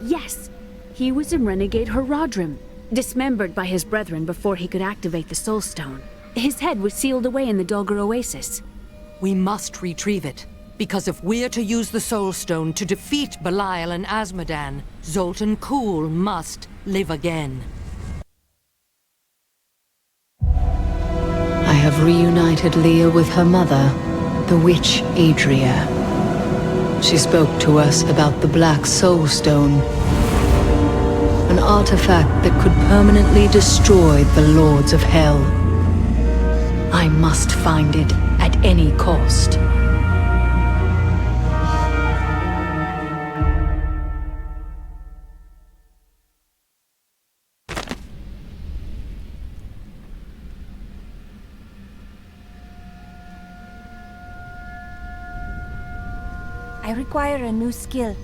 Yes! He was a renegade Horadrim, dismembered by his brethren before he could activate the Soul Stone. His head was sealed away in the Dogger Oasis. We must retrieve it, because if we're to use the Soul Stone to defeat Belial and Azmodan, Zoltan Kuhl must live again. I have reunited Leah with her mother, the witch Adria. She spoke to us about the Black Soul Stone, an artifact that could permanently destroy the Lords of Hell. I must find it at any cost. I require a new skill.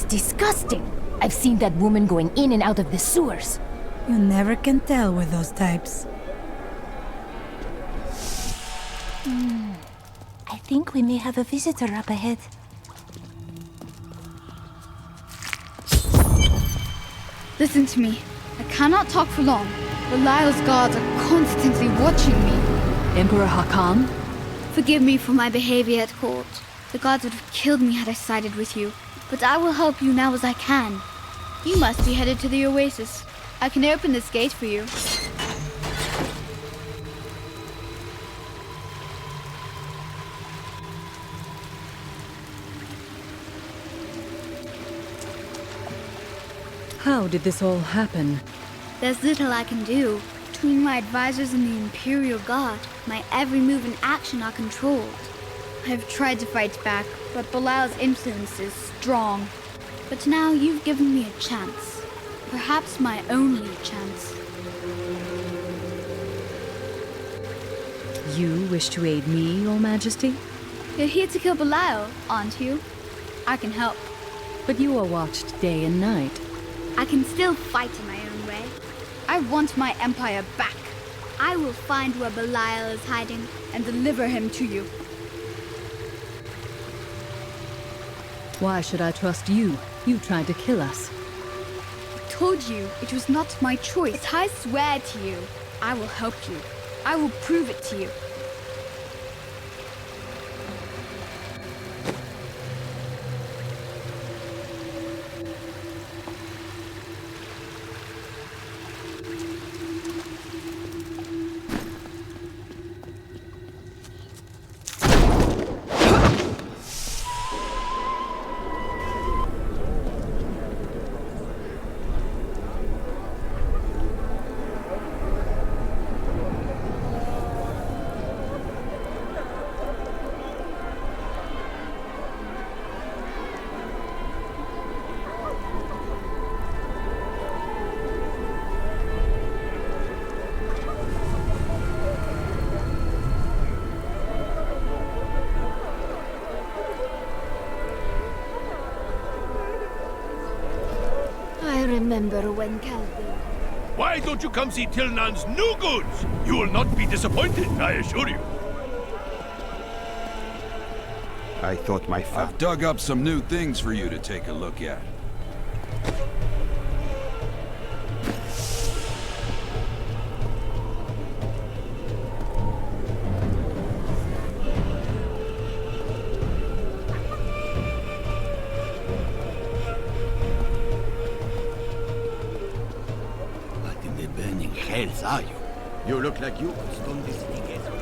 Disgusting! I've seen that woman going in and out of the sewers. You never can tell with those types. I think we may have a visitor up ahead. Listen to me. I cannot talk for long. Belial's guards are constantly watching me. Emperor Hakan? Forgive me for my behavior at court. The gods would have killed me had I sided with you. But I will help you now as I can. You must be headed to the oasis. I can open this gate for you. How did this all happen? There's little I can do. Between my advisors and the Imperial Guard, my every move and action are controlled. I have tried to fight back, but Belial's influence is strong. But now you've given me a chance. Perhaps my only chance. You wish to aid me, Your Majesty? You're here to kill Belial, aren't you? I can help. But you are watched day and night. I can still fight in my own way. I want my empire back. I will find where Belial is hiding and deliver him to you. Why should I trust you? You tried to kill us. I told you it was not my choice. I swear to you, I will help you. I will prove it to you. I remember when Calvin... Why don't you come see Tilnan's new goods? You will not be disappointed, I assure you. I thought my I've dug up some new things for you to take a look at. Hells are you? You look like you could stone this thing as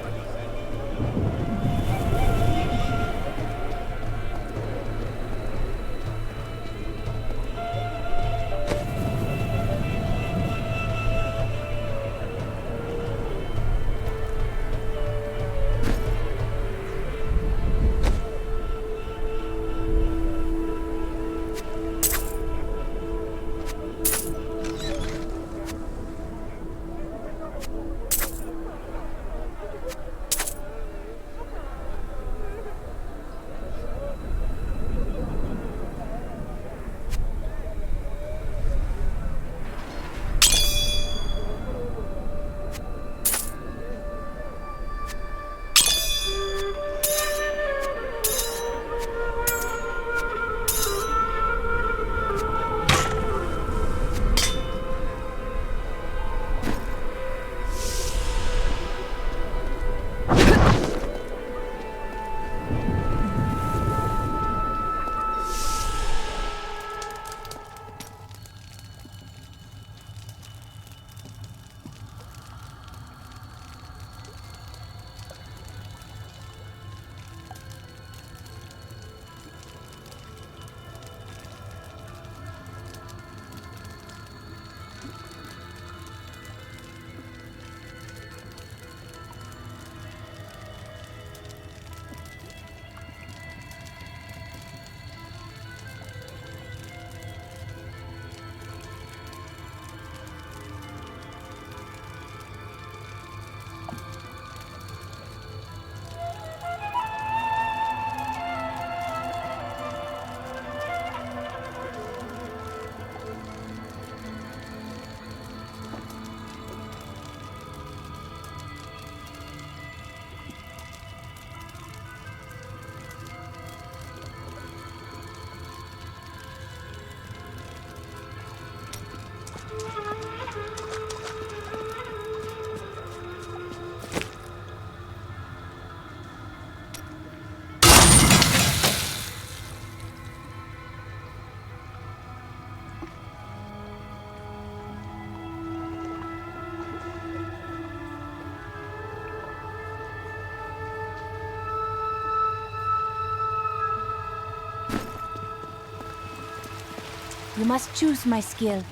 You must choose my skill.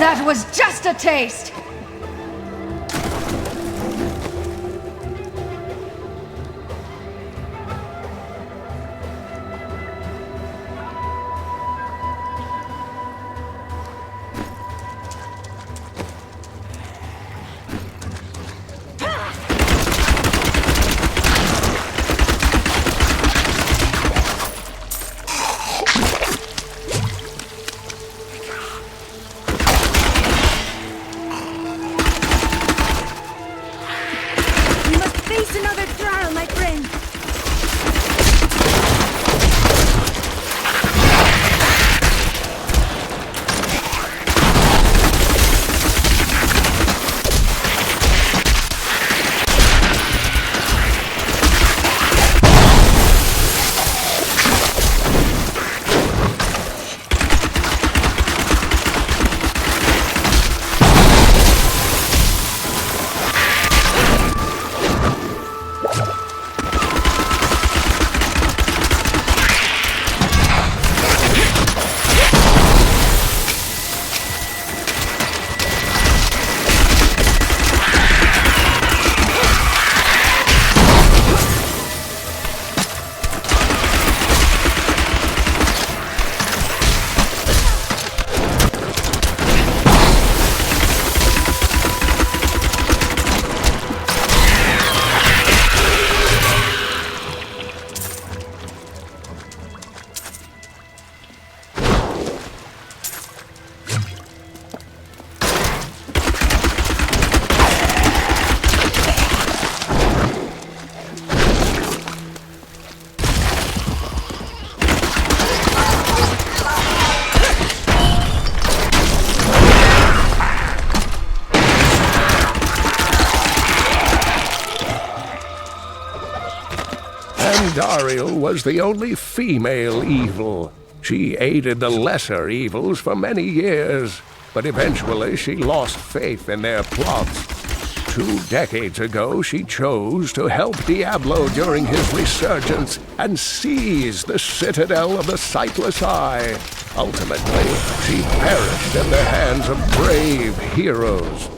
That was just a taste! Dariel was the only female evil. She aided the lesser evils for many years, but eventually she lost faith in their plots. 2 decades ago, she chose to help Diablo during his resurgence and seize the citadel of the Sightless Eye. Ultimately, she perished in the hands of brave heroes.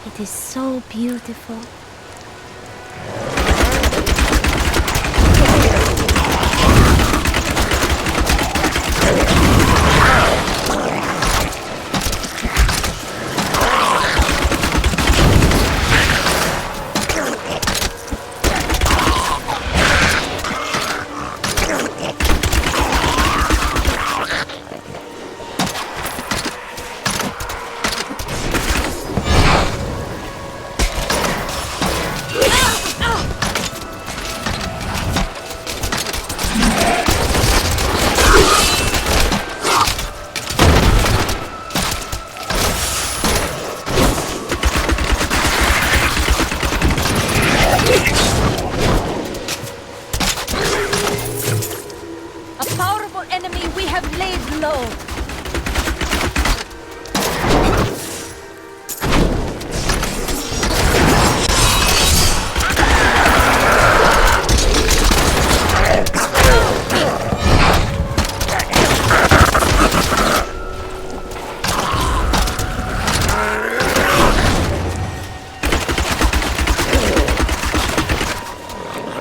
It is so beautiful. horrible enemy we have laid low.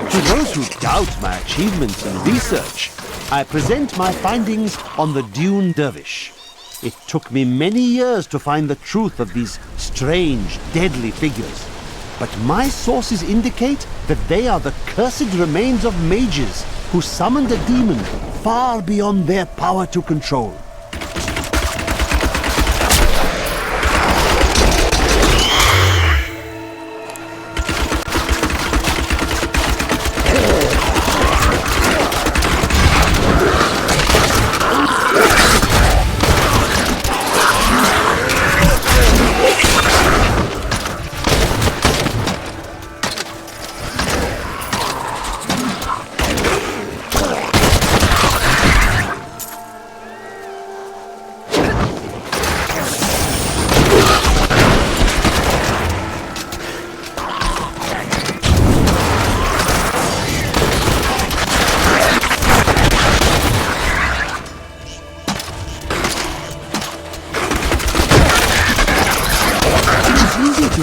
To those who doubt my achievements in research, I present my findings on the Dune Dervish. It took me many years to find the truth of these strange, deadly figures. But my sources indicate that they are the cursed remains of mages who summoned a demon far beyond their power to control.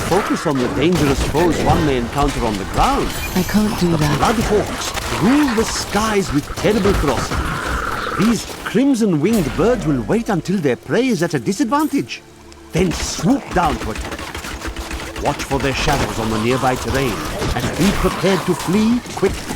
Focus on the dangerous foes one may encounter on the ground. I can't do that. Bloodhawks rule the skies with terrible ferocity. These crimson-winged birds will wait until their prey is at a disadvantage, then swoop down to attack. Watch for their shadows on the nearby terrain, and be prepared to flee quickly.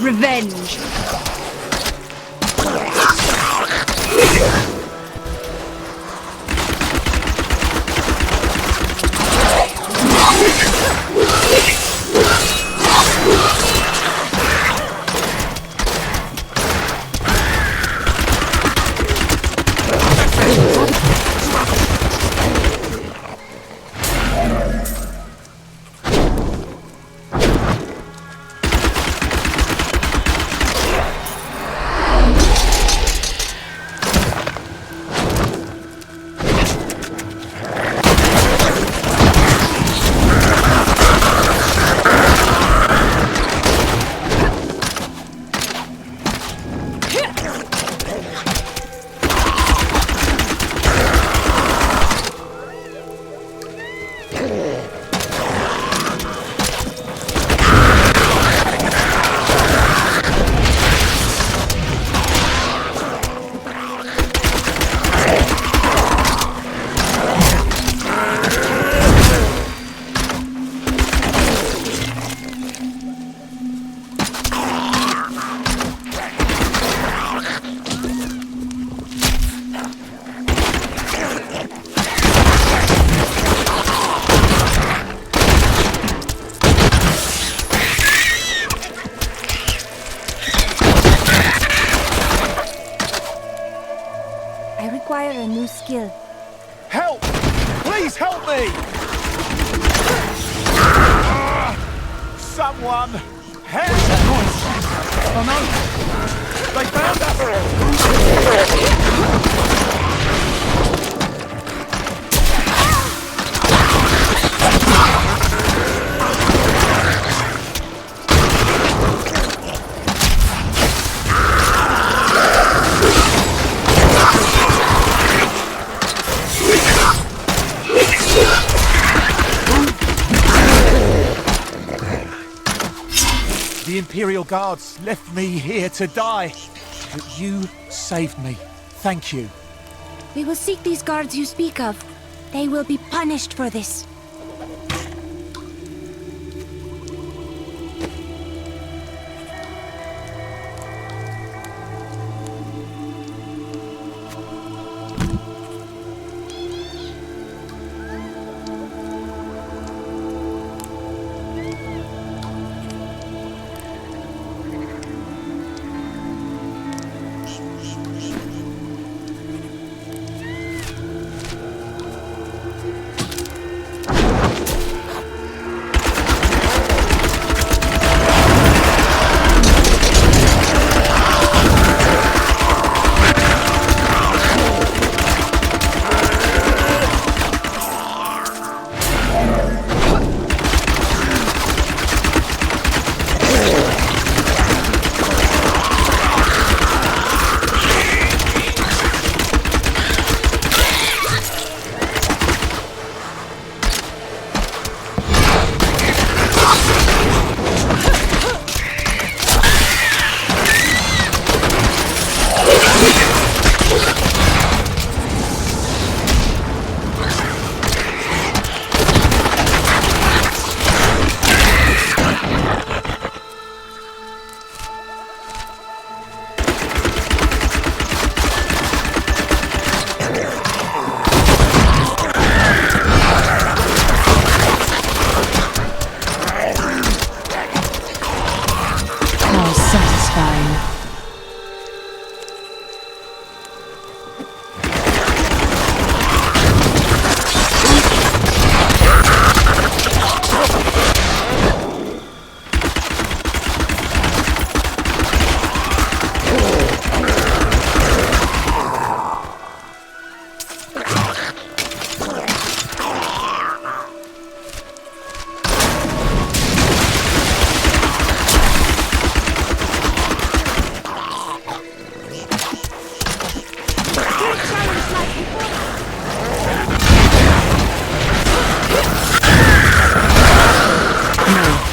revenge. A new skill. Help! Please help me! Someone help! Oh no! They found The Imperial Guards left me here to die, but you saved me. Thank you. We will seek these guards you speak of. They will be punished for this.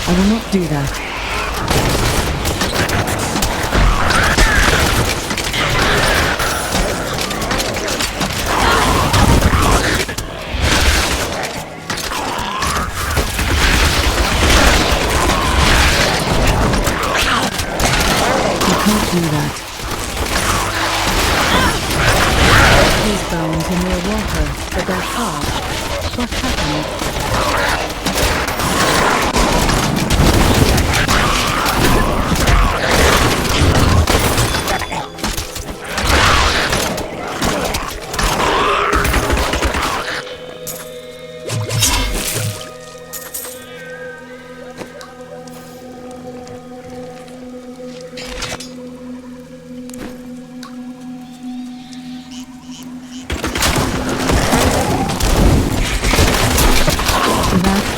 I will not do that. do that. These bones are near water, but they're hard. What happened?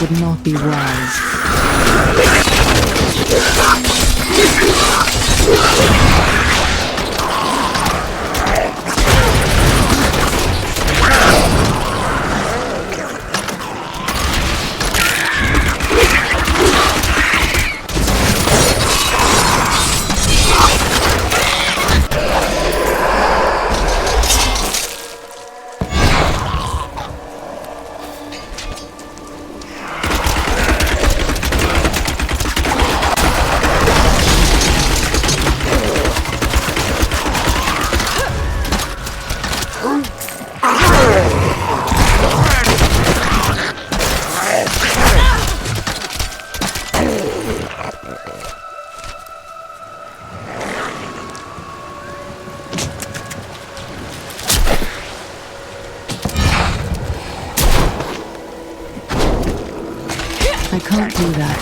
Would not be wise. I can't do that.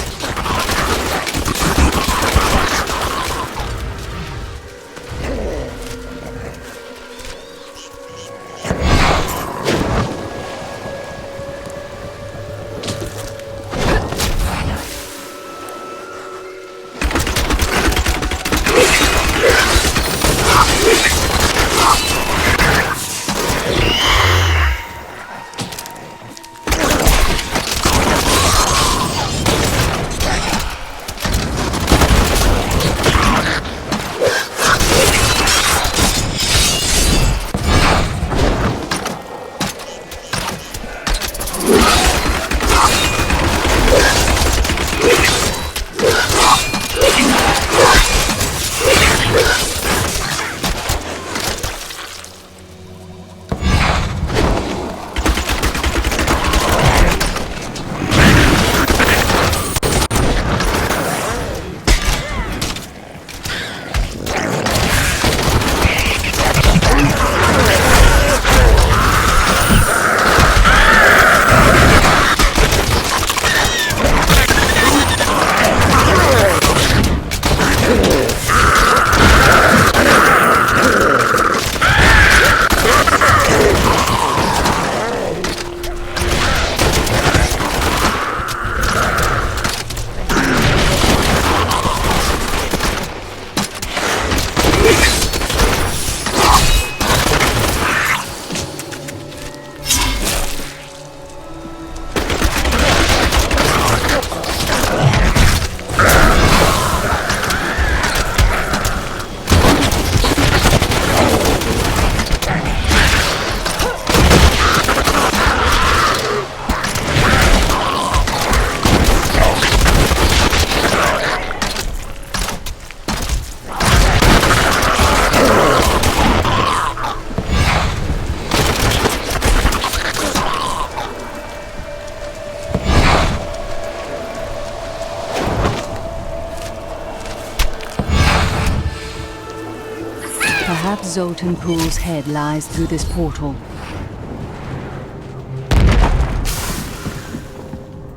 Perhaps Zoltanpool's head lies through this portal.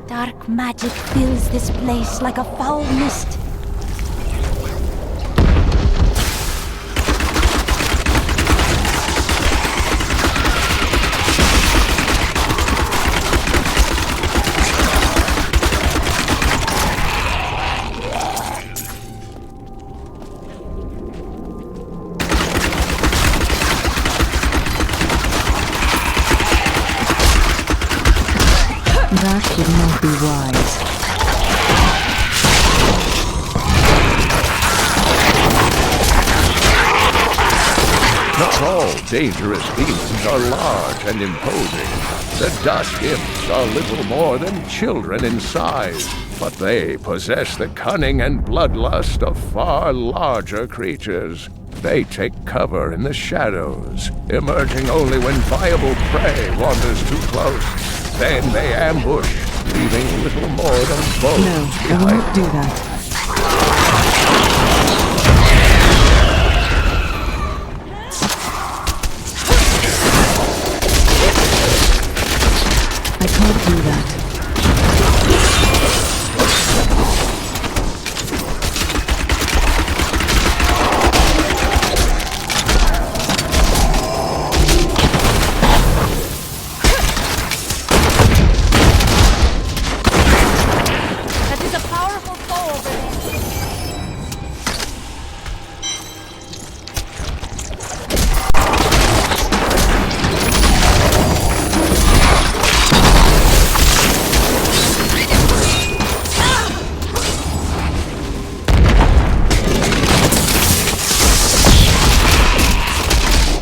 Dark magic fills this place like a foul mist. That would not be wise. Not all dangerous beings are large and imposing. The dust imps are little more than children in size. but they possess the cunning and bloodlust of far larger creatures. They take cover in the shadows, emerging only when viable prey wanders too close. Then they ambush, leaving little more than bones behind. I will not do that. I can't do that.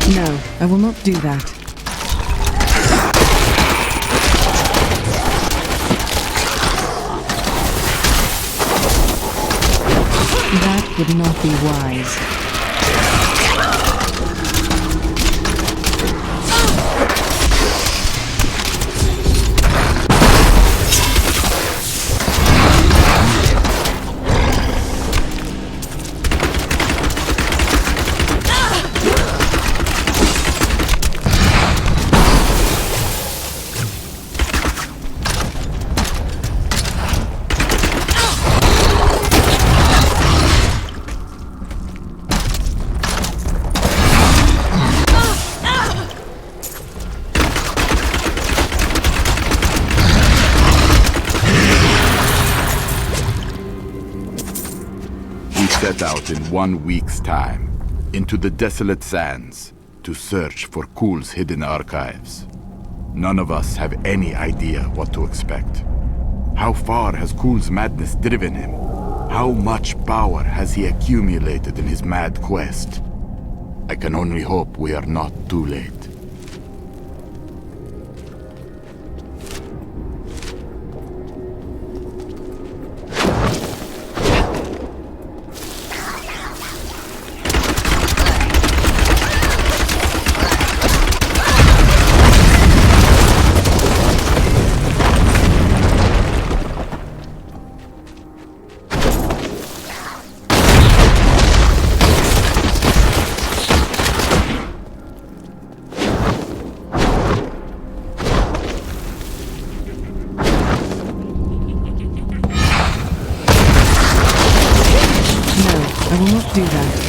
No, I will not do that. That would not be wise. Set out in 1 week's time into the desolate sands to search for Kul's hidden archives. None of us have any idea what to expect. How far has Kul's madness driven him? How much power has he accumulated in his mad quest? I can only hope we are not too late. I will not do that.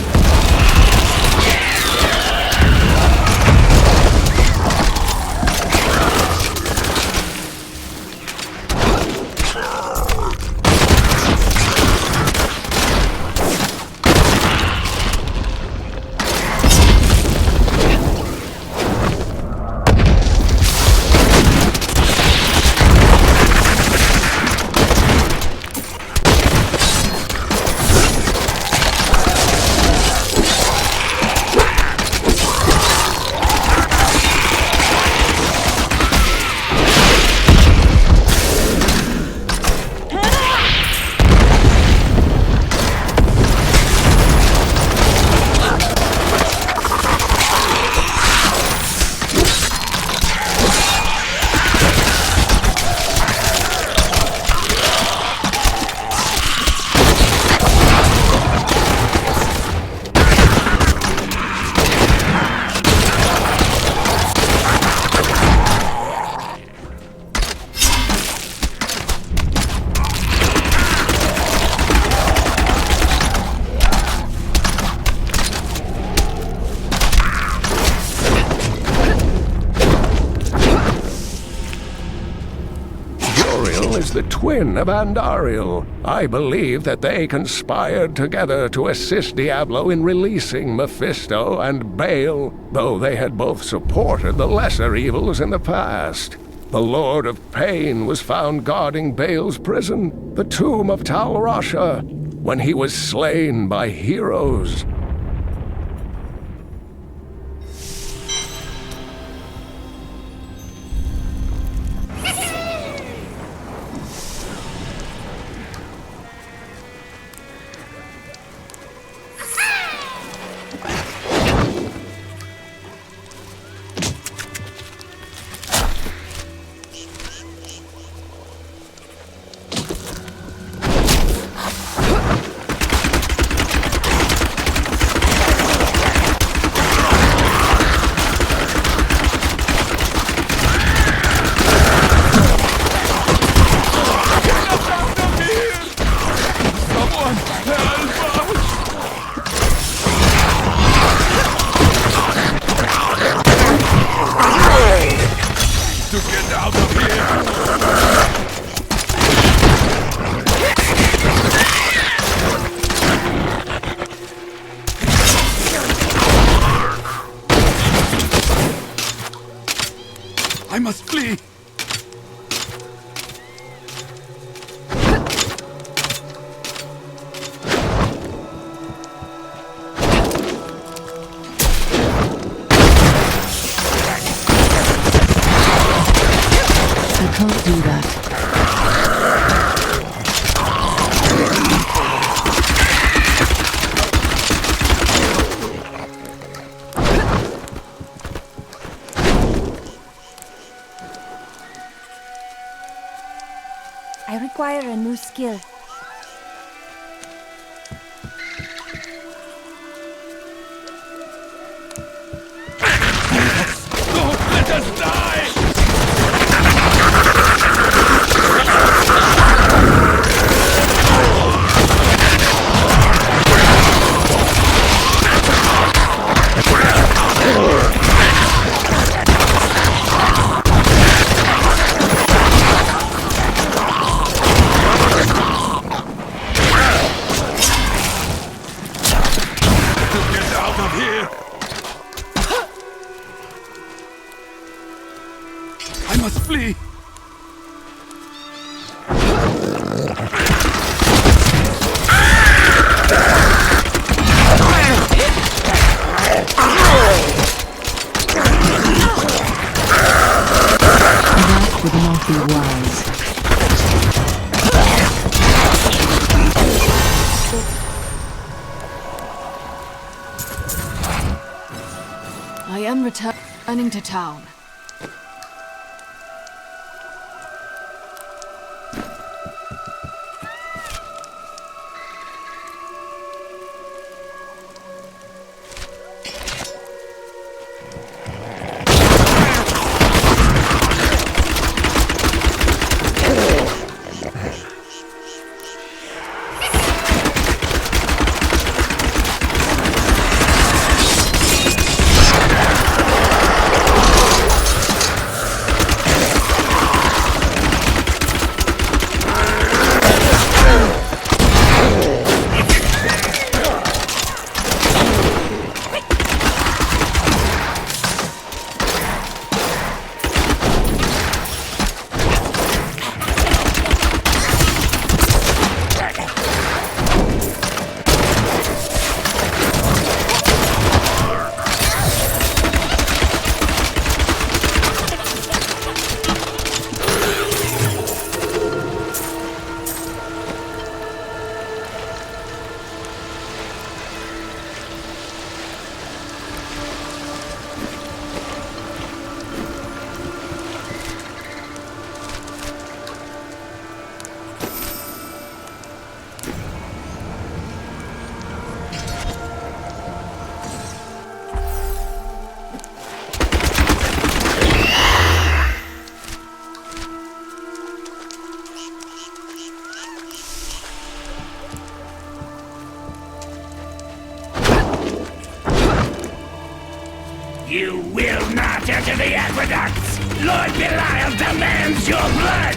The twin of Andariel. I believe that they conspired together to assist Diablo in releasing Mephisto and Baal, though they had both supported the lesser evils in the past. The Lord of Pain was found guarding Baal's prison, the tomb of Tal Rasha, when he was slain by heroes. require a new skill. Let us die! Get out of here! I must flee! That would not be wise. I am returning to town. You will not enter the aqueducts! Lord Belial demands your blood!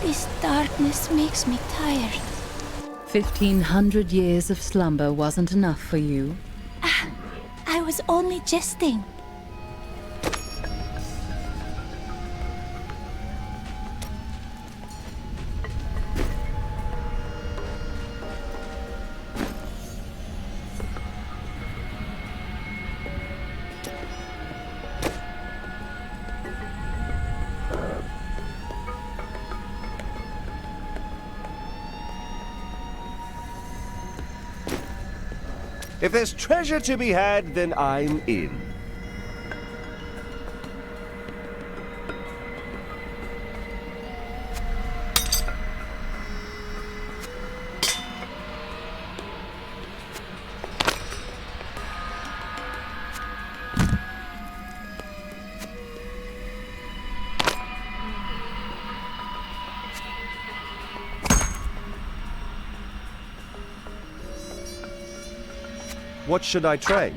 This darkness makes me tired. 1,500 years of slumber wasn't enough for you? I was only jesting. If there's treasure to be had, then I'm in. What should I train?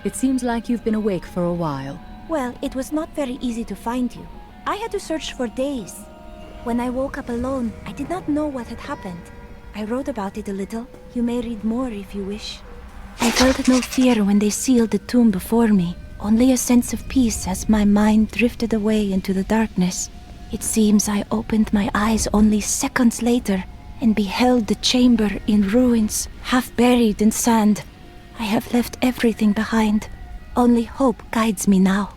It seems like you've been awake for a while. Well, it was not very easy to find you. I had to search for days. When I woke up alone, I did not know what had happened. I wrote about it a little. You may read more if you wish. I felt no fear when they sealed the tomb before me, only a sense of peace as my mind drifted away into the darkness. It seems I opened my eyes only seconds later and beheld the chamber in ruins, half buried in sand. I have left everything behind. Only hope guides me now.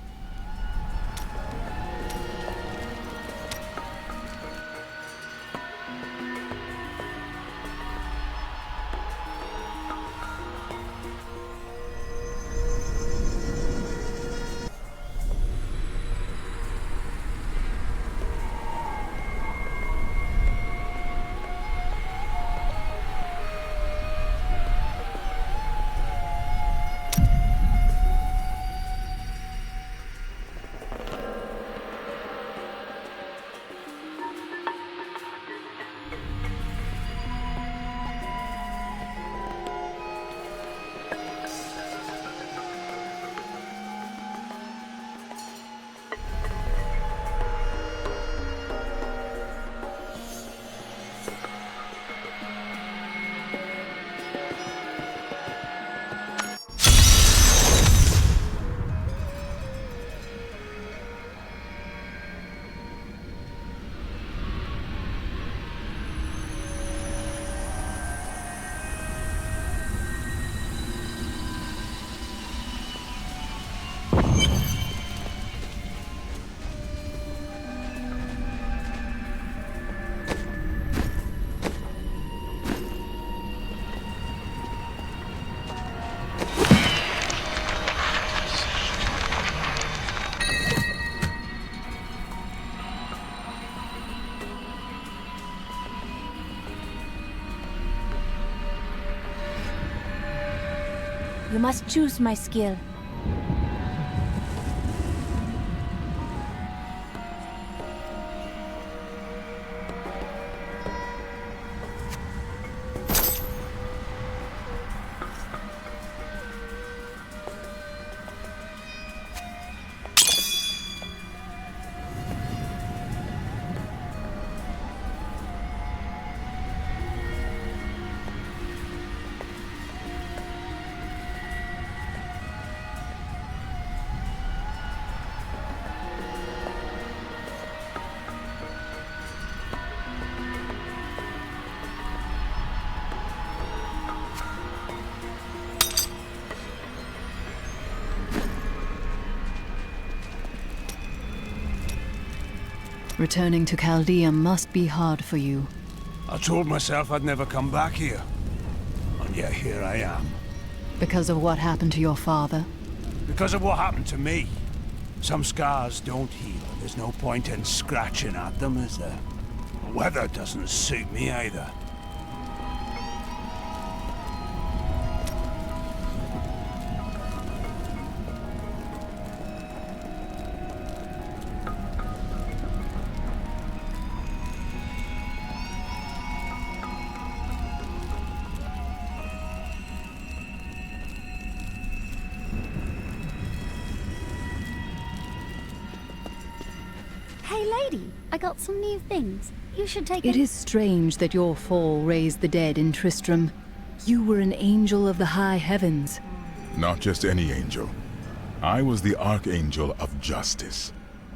You must choose my skill. Returning to Chaldea must be hard for you. I told myself I'd never come back here. And yet here I am. Because of what happened to your father? Because of what happened to me. Some scars don't heal. There's no point in scratching at them, is there? The weather doesn't suit me either. Hey lady, I got some new things. You should take It is strange that your fall raised the dead in Tristram. You were an angel of the high heavens. Not just any angel. I was the Archangel of Justice.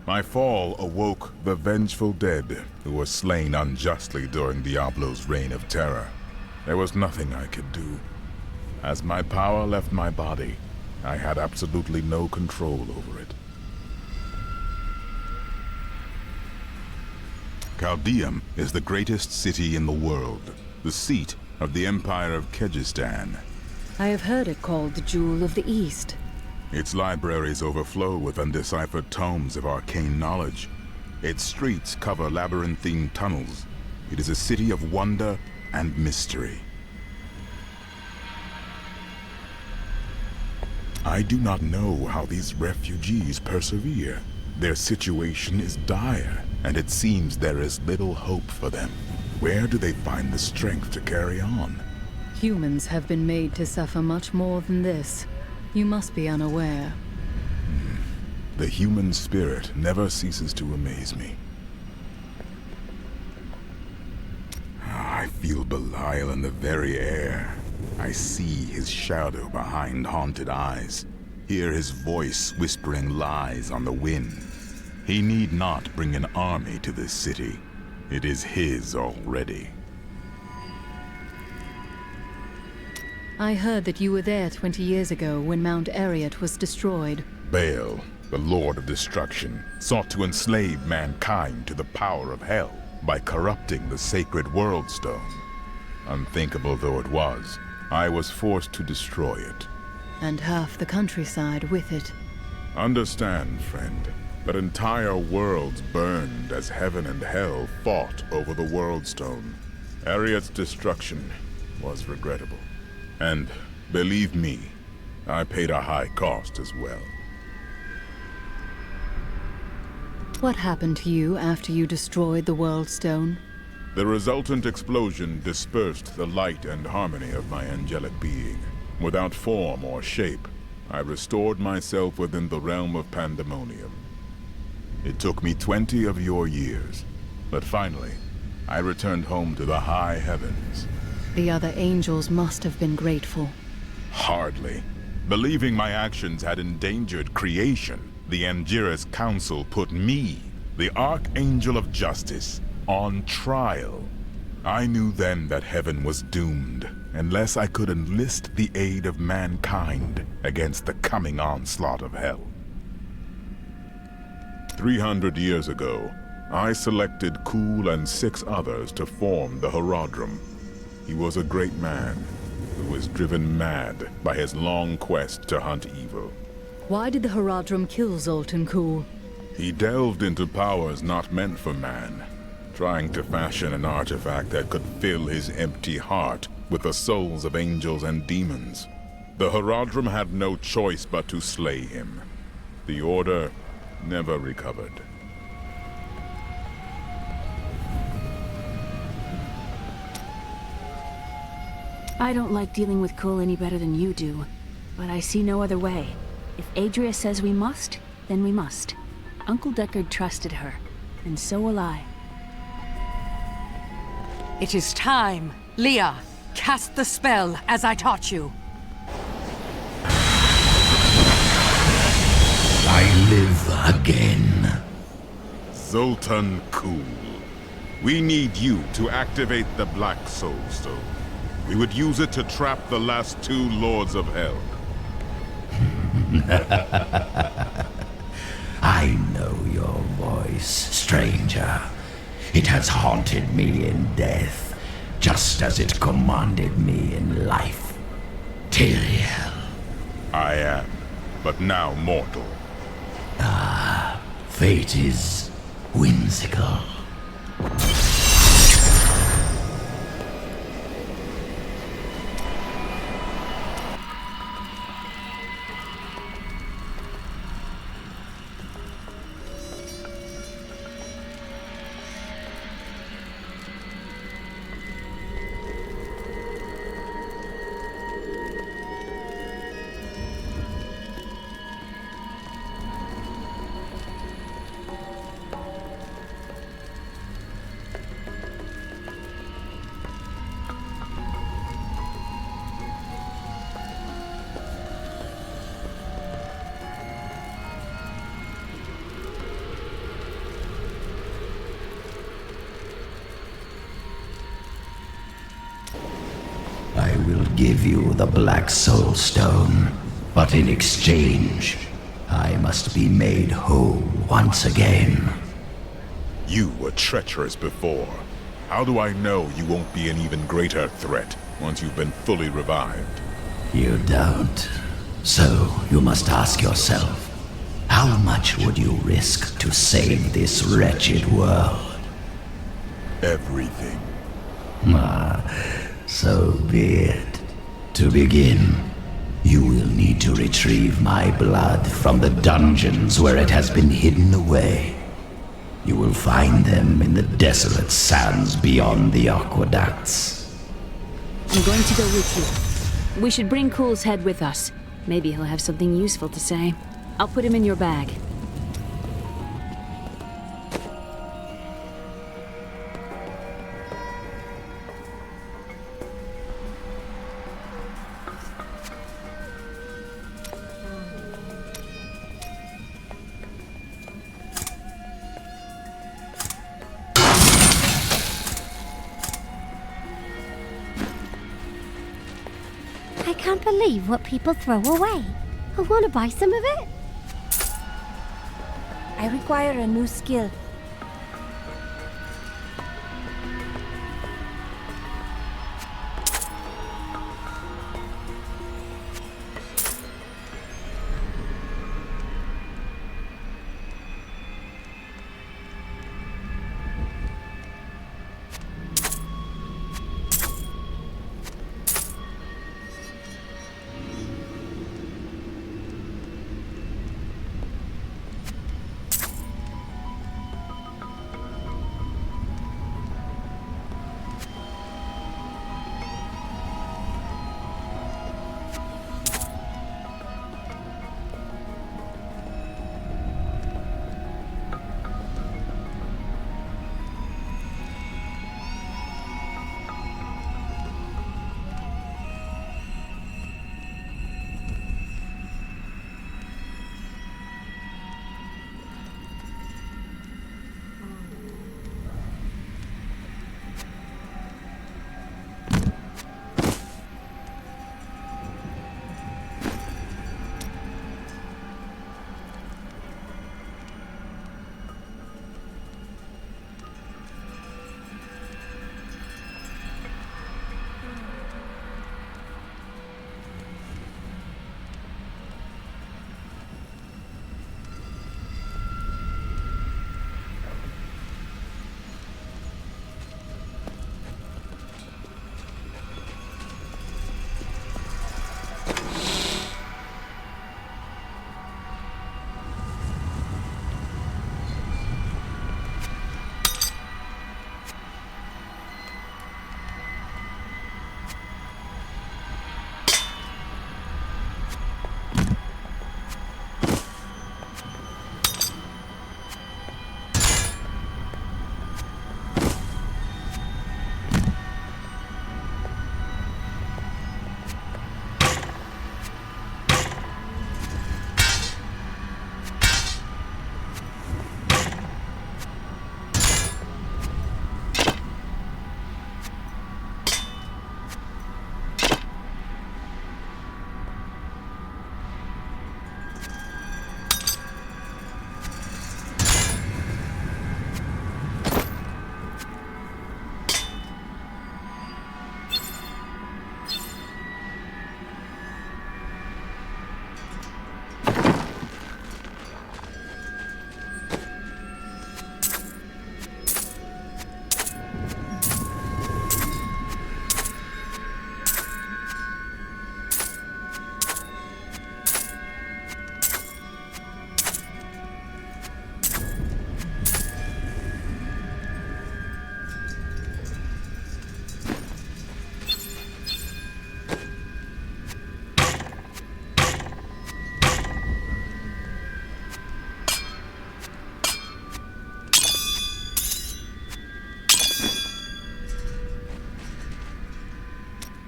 My fall awoke the vengeful dead who were slain unjustly during Diablo's reign of terror. There was nothing I could do. As my power left my body, I had absolutely no control over it. Caldeum is the greatest city in the world, the seat of the Empire of Kyrgyzstan. I have heard it called the Jewel of the East. Its libraries overflow with undeciphered tomes of arcane knowledge. Its streets cover labyrinthine tunnels. It is a city of wonder and mystery. I do not know how these refugees persevere. Their situation is dire, and it seems there is little hope for them. Where do they find the strength to carry on? Humans have been made to suffer much more than this. You must be unaware. The human spirit never ceases to amaze me. I feel Belial in the very air. I see his shadow behind haunted eyes, hear his voice whispering lies on the wind. He need not bring an army to this city. It is his already. I heard that you were there 20 years ago when Mount Arreat was destroyed. Baal, the Lord of Destruction, sought to enslave mankind to the power of hell by corrupting the sacred World Stone. Unthinkable though it was, I was forced to destroy it. And half the countryside with it. Understand, friend, that entire worlds burned as heaven and hell fought over the World Stone. Arreat's destruction was regrettable. And, believe me, I paid a high cost as well. What happened to you after you destroyed the World Stone? The resultant explosion dispersed the light and harmony of my angelic being. Without form or shape, I restored myself within the realm of pandemonium. It took me 20 of your years, but finally, I returned home to the high heavens. The other angels must have been grateful. Hardly. Believing my actions had endangered creation, the Angiras Council put me, the Archangel of Justice, on trial. I knew then that heaven was doomed, unless I could enlist the aid of mankind against the coming onslaught of hell. 300 years ago, I selected Kul and 6 others to form the Horadrim. He was a great man who was driven mad by his long quest to hunt evil. Why did the Horadrim kill Zoltan Kul? He delved into powers not meant for man, trying to fashion an artifact that could fill his empty heart with the souls of angels and demons. The Horadrim had no choice but to slay him. The Order never recovered. I don't like dealing with Cole any better than you do, but I see no other way. If Adria says we must, then we must. Uncle Deckard trusted her, and so will I. It is time. Leah, cast the spell as I taught you. I live again. Zoltan Kul. We need you to activate the Black Soul Stone. We would use it to trap the last 2 Lords of Hell. I know your voice, stranger. It has haunted me in death, just as it commanded me in life. Tyrael. I am, but now mortal. Ah, fate is whimsical. give you the Black Soul Stone, but in exchange, I must be made whole once again. You were treacherous before. How do I know you won't be an even greater threat once you've been fully revived? You don't. So you must ask yourself, how much would you risk to save this wretched world? Everything. So be it. To begin, you will need to retrieve my blood from the dungeons where it has been hidden away. You will find them in the desolate sands beyond the aqueducts. I'm going to go with you. We should bring Cool's head with us. Maybe he'll have something useful to say. I'll put him in your bag. I can't believe what people throw away. I want to buy some of it. I require a new skill.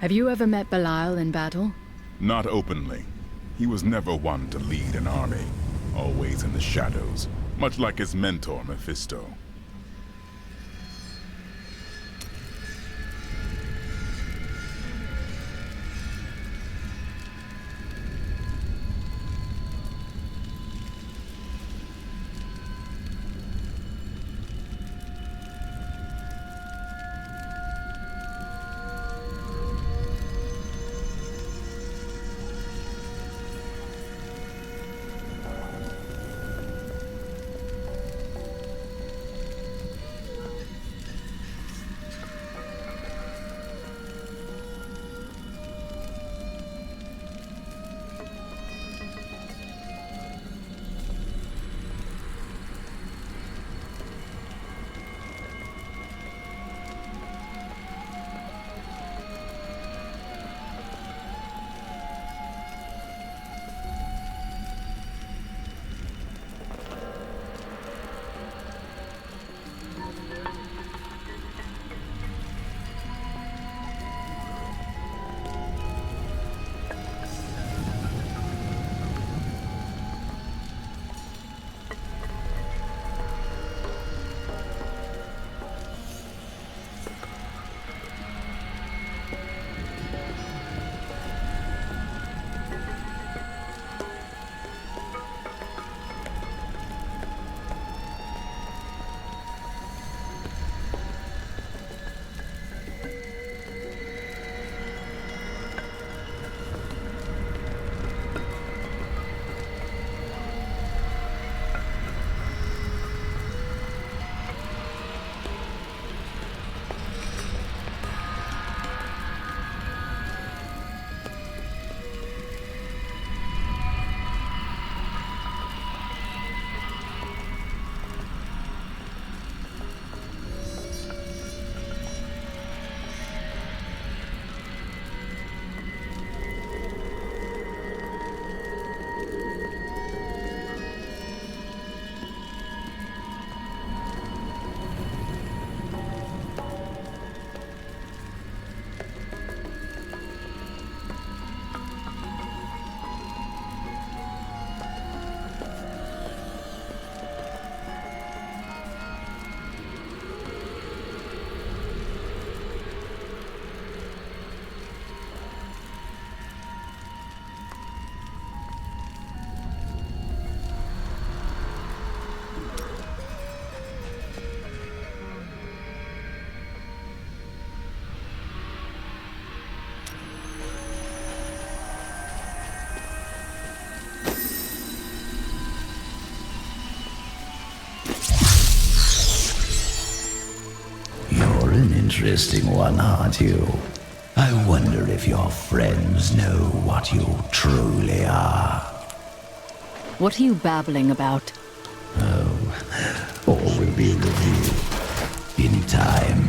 Have you ever met Belial in battle? Not openly. He was never one to lead an army, always in the shadows, much like his mentor, Mephisto. interesting one, aren't you? I wonder if your friends know what you truly are. What are you babbling about? Oh, all will be revealed in time.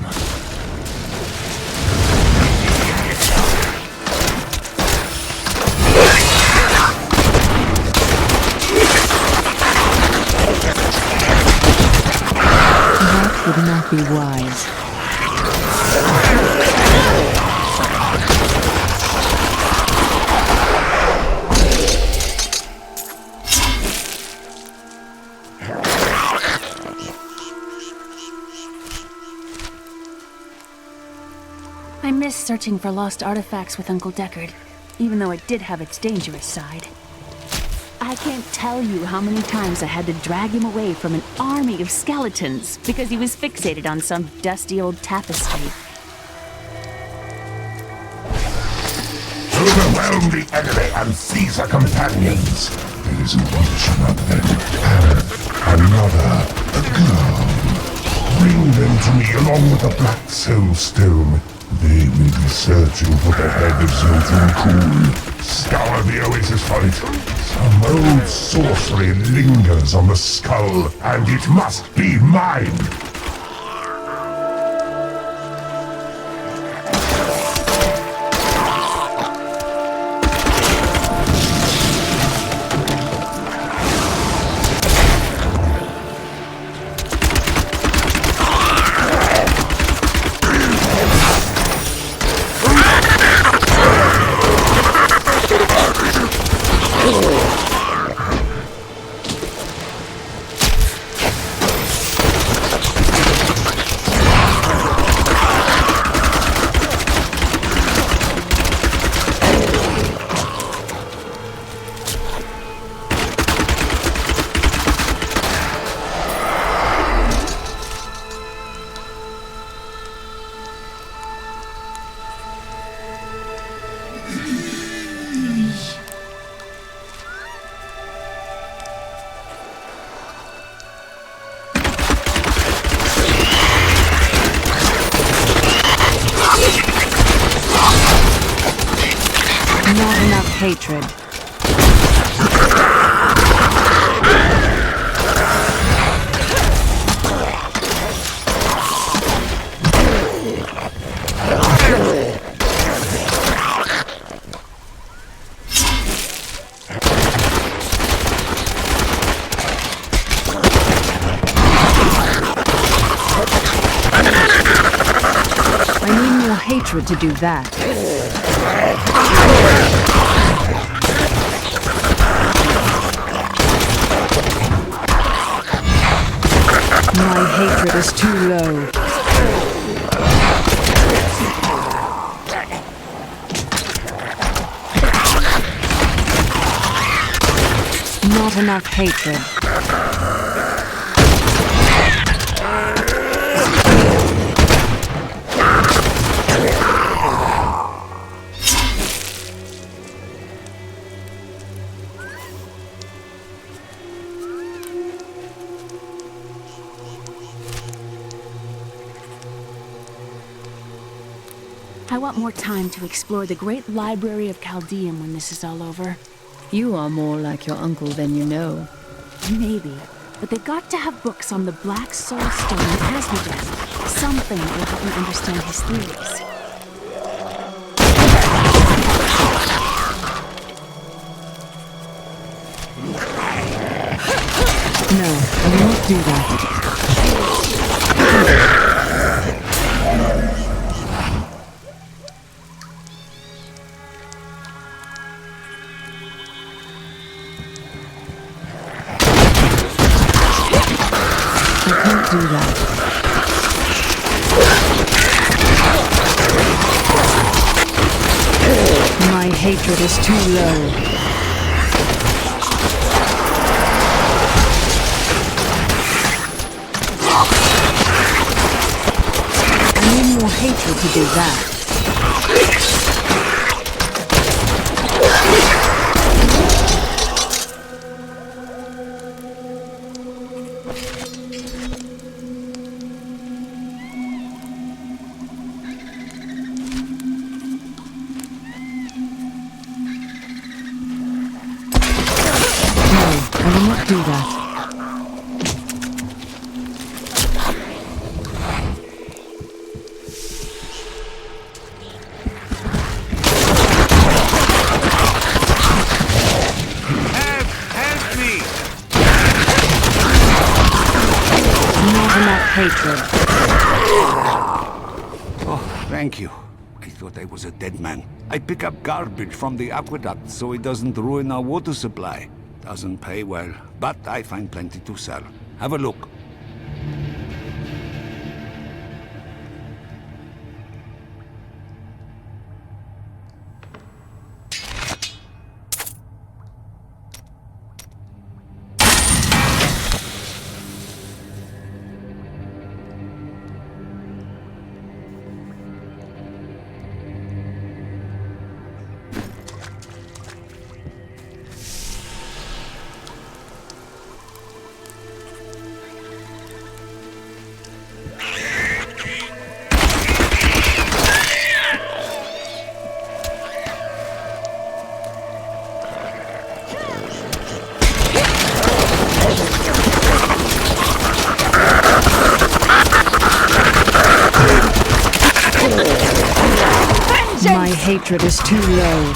That would not be wise. I miss searching for lost artifacts with Uncle Deckard, even though it did have its dangerous side. I can't tell you how many times I had to drag him away from an army of skeletons because he was fixated on some dusty old tapestry. Overwhelm the enemy and seize her companions. There is a witch among them, and another, a girl. Bring them to me along with the Black Soul Stone. They will be searching for the head of Zoltan Kuhl. Scour the oasis for it. Some old sorcery lingers on the skull, and it must be mine. Not enough hatred. I need more hatred to do that. My hatred is too low. Not enough hatred. I want more time to explore the great library of Chaldean when this is all over. You are more like your uncle than you know. Maybe, but they've got to have books on the Black Soul Stone and Asmodeath. Something that will help me understand his theories. No, I won't do that. I can't do that. My hatred is too low. I need more hatred to do that. I will not do that. Help me! Not enough hatred. Oh, thank you. I thought I was a dead man. I pick up garbage from the aqueduct so it doesn't ruin our water supply. Doesn't pay well, but I find plenty to sell. Have a look. My hatred is too low.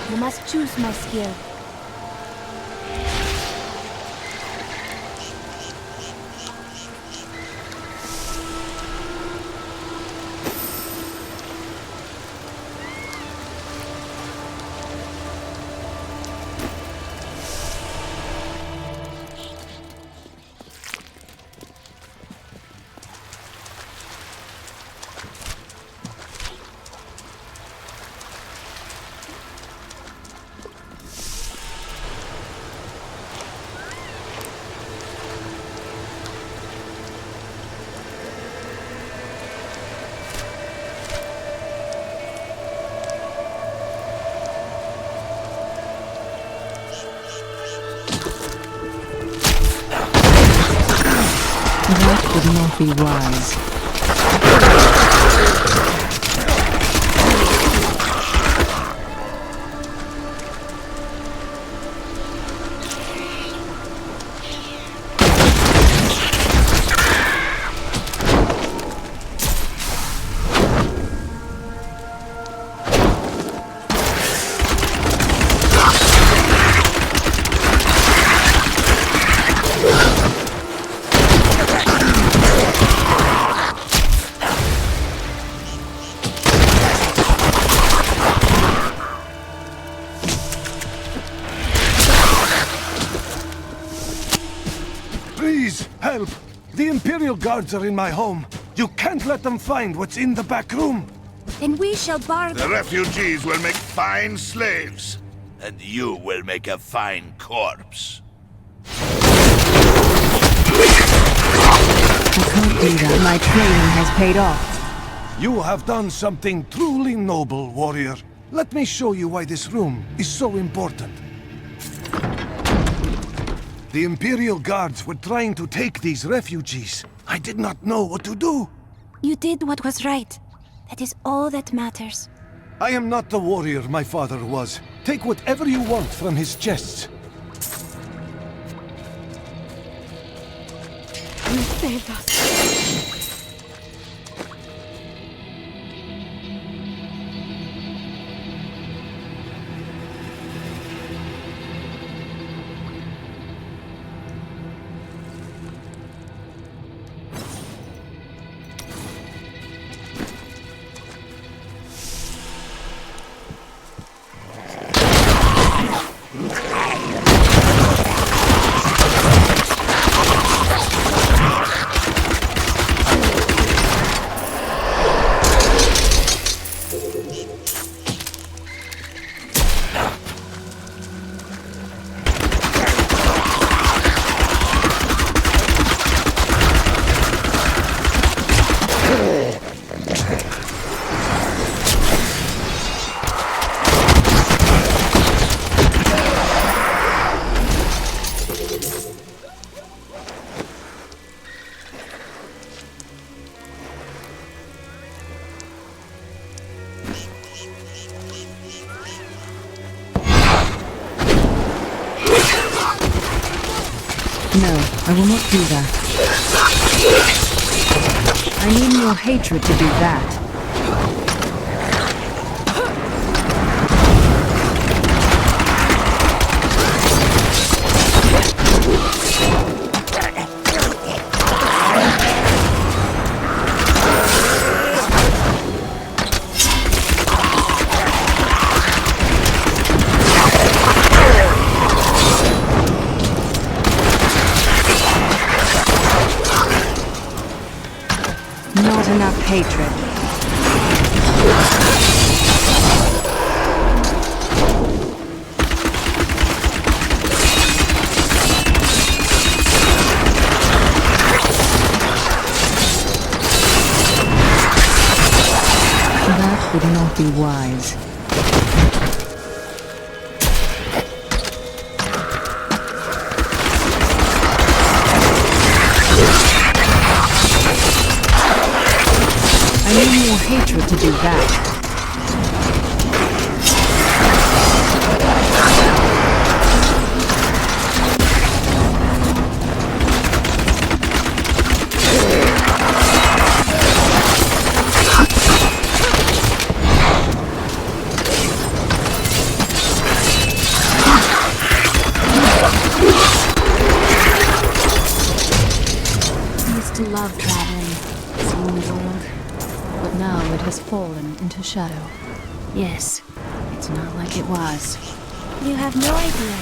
You must choose my skill. That would not be wise. Please, help! The Imperial Guards are in my home. You can't let them find what's in the back room. Then we shall bar The refugees will make fine slaves, and you will make a fine corpse. I can't do that. My training has paid off. You have done something truly noble, warrior. Let me show you why this room is so important. The Imperial Guards were trying to take these refugees. I did not know what to do. You did what was right. That is all that matters. I am not the warrior my father was. Take whatever you want from his chests. You saved us. I will not do that. I need your hatred to do that. Not enough hatred. That would not be wise. I need more hatred to do that. I used to love traveling, seeing the world. But now it has fallen into shadow. Yes, it's not like it was. You have no idea.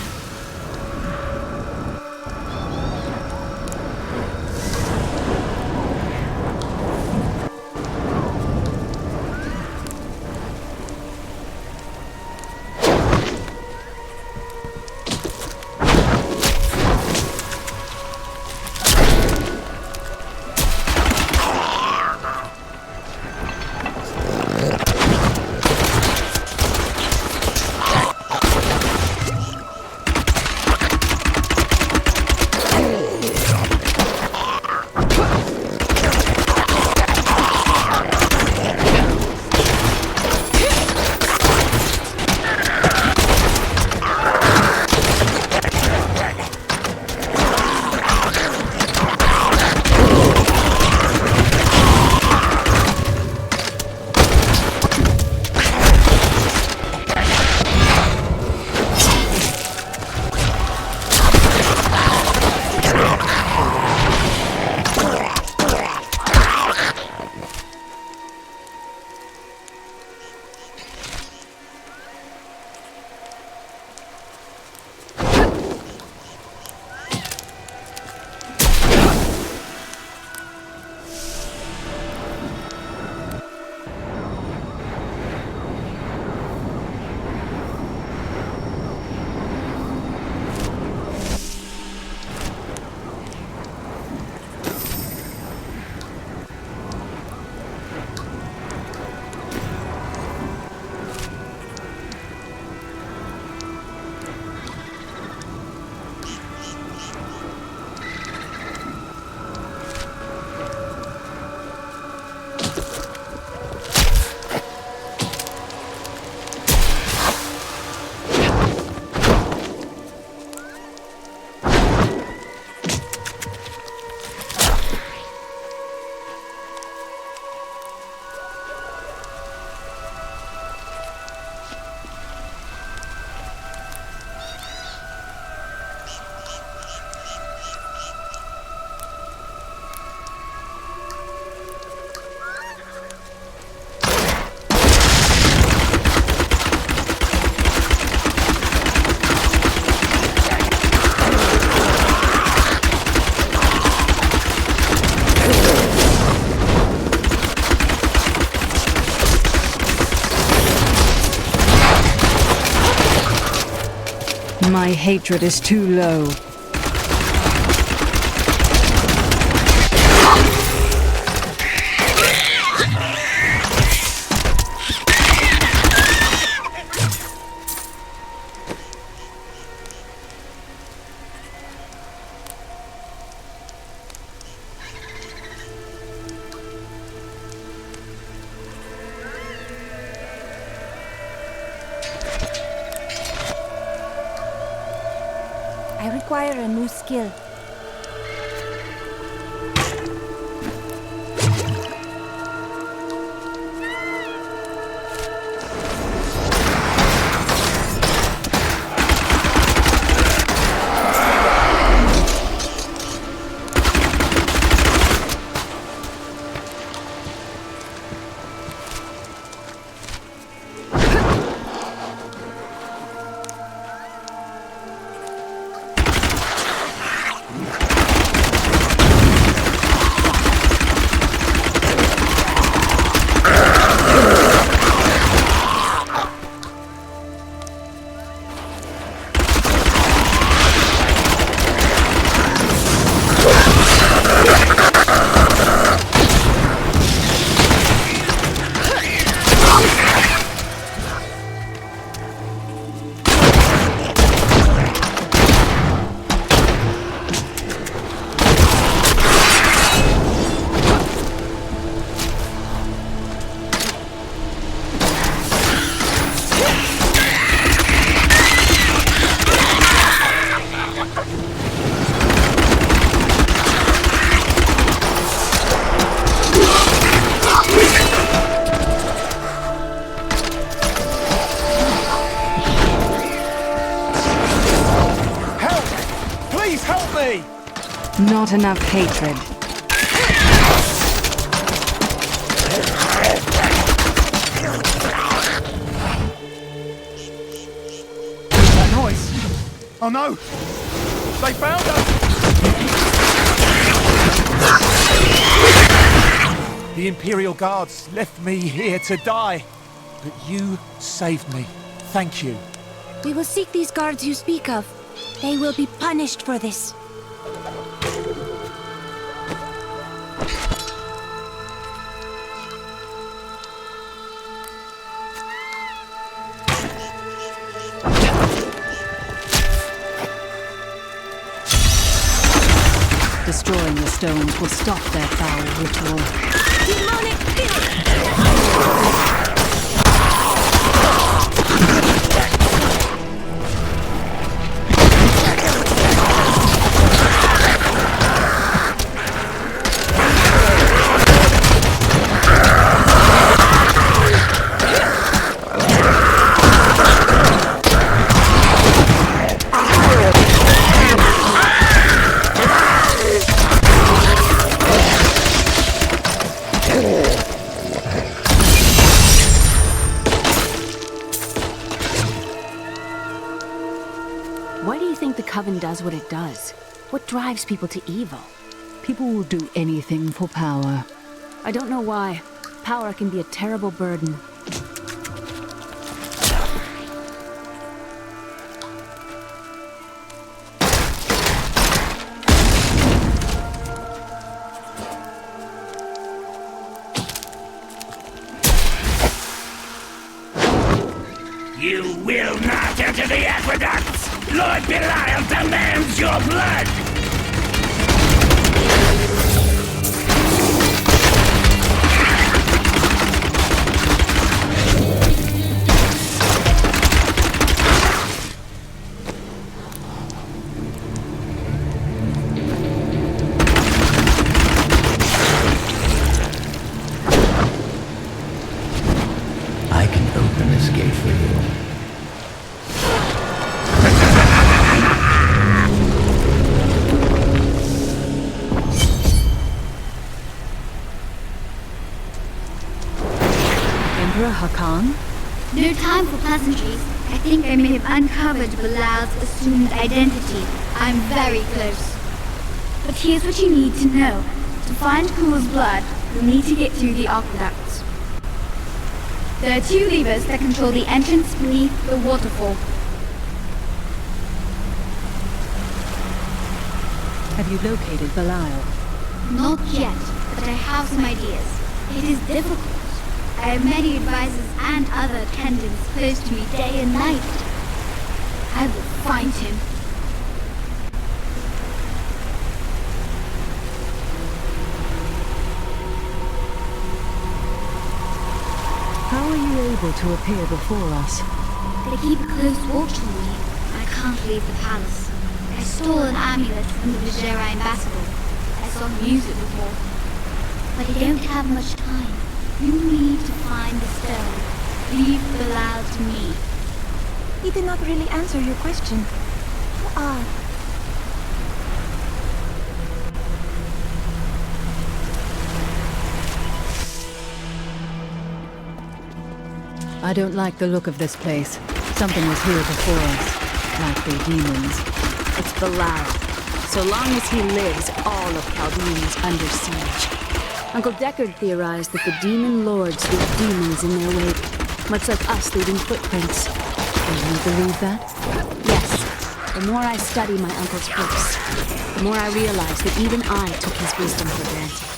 My hatred is too low. I require a new skill. Not enough hatred. That noise! Oh no! They found us! The Imperial Guards left me here to die, but you saved me. Thank you. We will seek these guards you speak of. They will be punished for this. Destroying the stones will stop their foul ritual. Demonic Why do you think the Coven does what it does? What drives people to evil? People will do anything for power. I don't know why. Power can be a terrible burden. You will not enter the aqueducts! Lord Belial demands your blood! I can open this gate for you. Emperor Hakan? No time for pleasantries. I think I may have uncovered Bilal's assumed identity. I'm very close. But here's what you need to know. To find Kul's blood, you'll need to get through the aqueducts. There are two levers that control the entrance beneath the waterfall. Have you located Belial? Not yet, but I have some ideas. It is difficult. I have many advisors and other attendants close to me day and night. I will find him. How are you able to appear before us? They keep a close watch on me. I can't leave the palace. I stole an amulet from the Vajera ambassador. I saw him use it before. But I don't have much time. You need to find the stone. Leave Bilal to me. He did not really answer your question. Who are? I don't like the look of this place. Something was here before us. Likely demons. It's Belial. So long as he lives, all of Chaldean is under siege. Uncle Deckard theorized that the demon lords leave demons in their wake, much like us leaving footprints. Do you believe that? Yes. The more I study my uncle's books, the more I realize that even I took his wisdom for granted.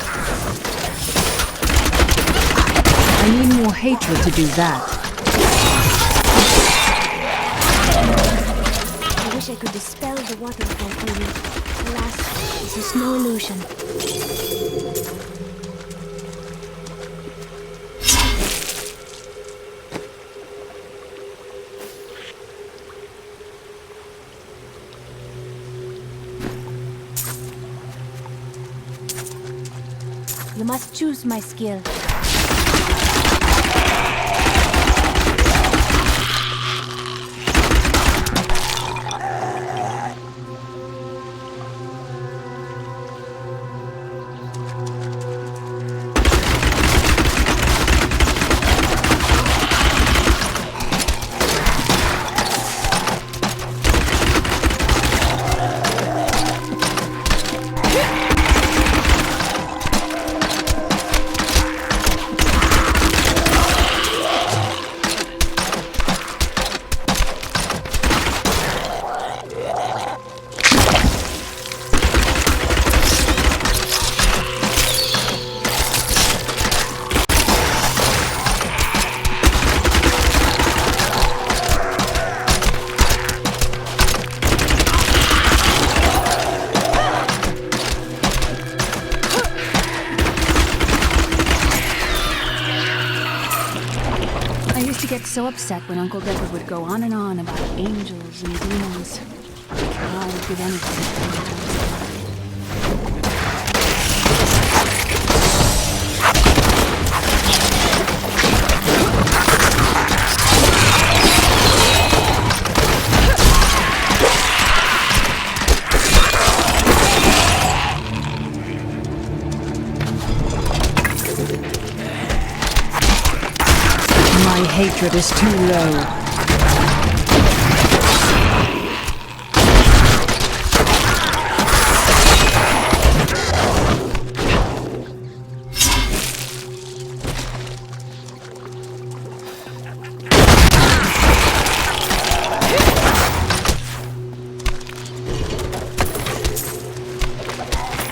I need more hatred to do that. I wish I could dispel the waterfall for you. Alas, this is no illusion. You must choose my skill. to get so upset when Uncle Decker would go on and on about angels and demons. I would give anything to have his My hatred is too low.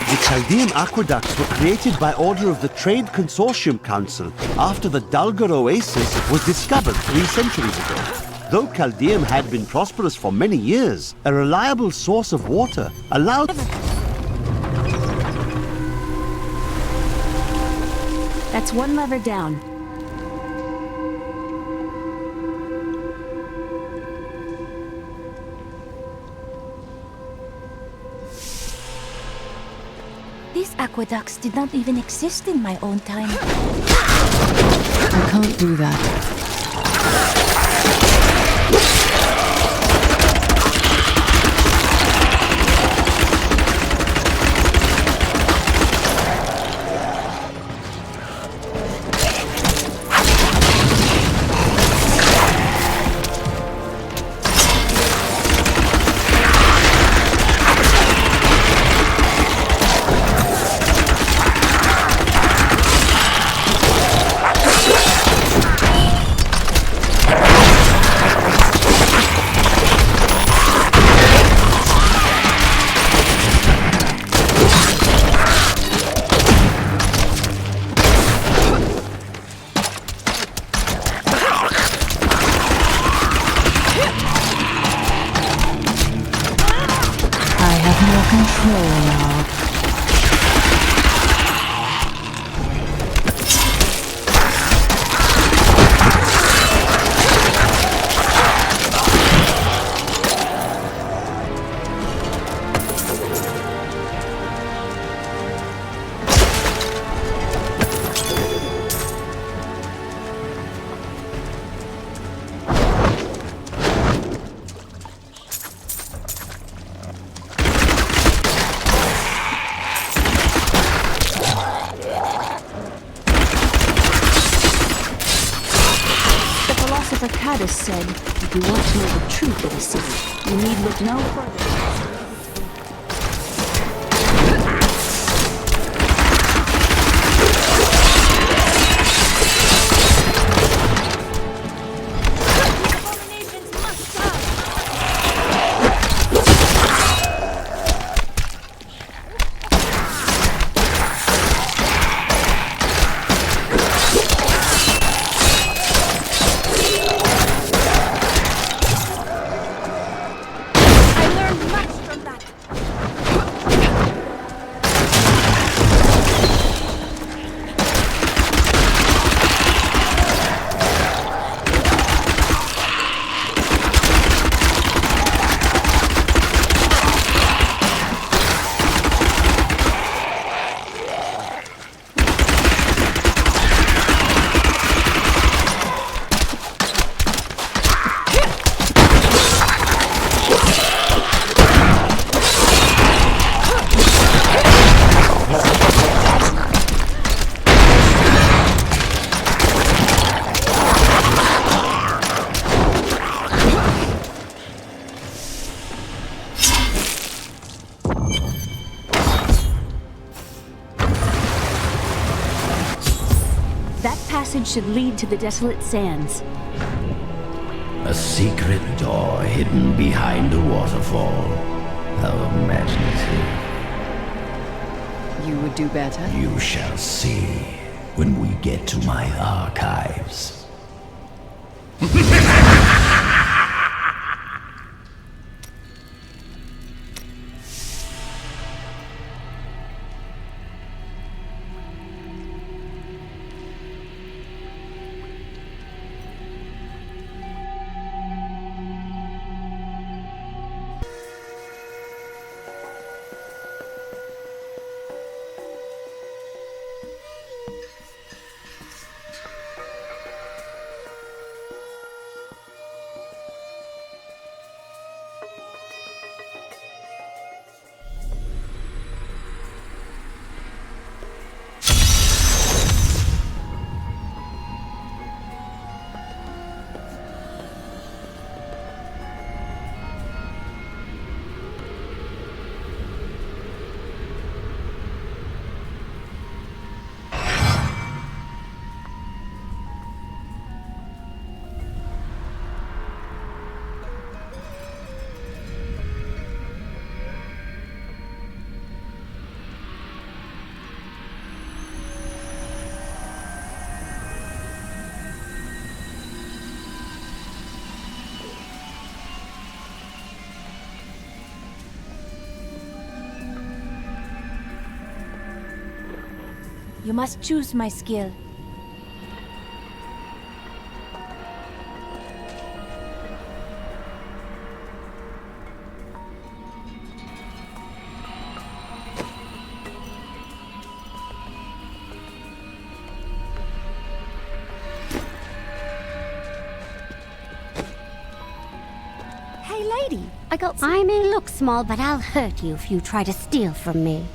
The Chaldean aqueducts were created by order of the Trade Consortium Council after the Dulgar Oasis was discovered 3 centuries ago. Though Chaldeum had been prosperous for many years, a reliable source of water allowed... That's one lever down. These aqueducts did not even exist in my own time. I can't do that. Said, if you want to know the truth of the city, you need look no further. Should lead to the desolate sands. A secret door hidden behind a waterfall. How imaginative. You would do better? You shall see when we get to my archives. You must choose my skill. Hey, lady, I may look small, but I'll hurt you if you try to steal from me.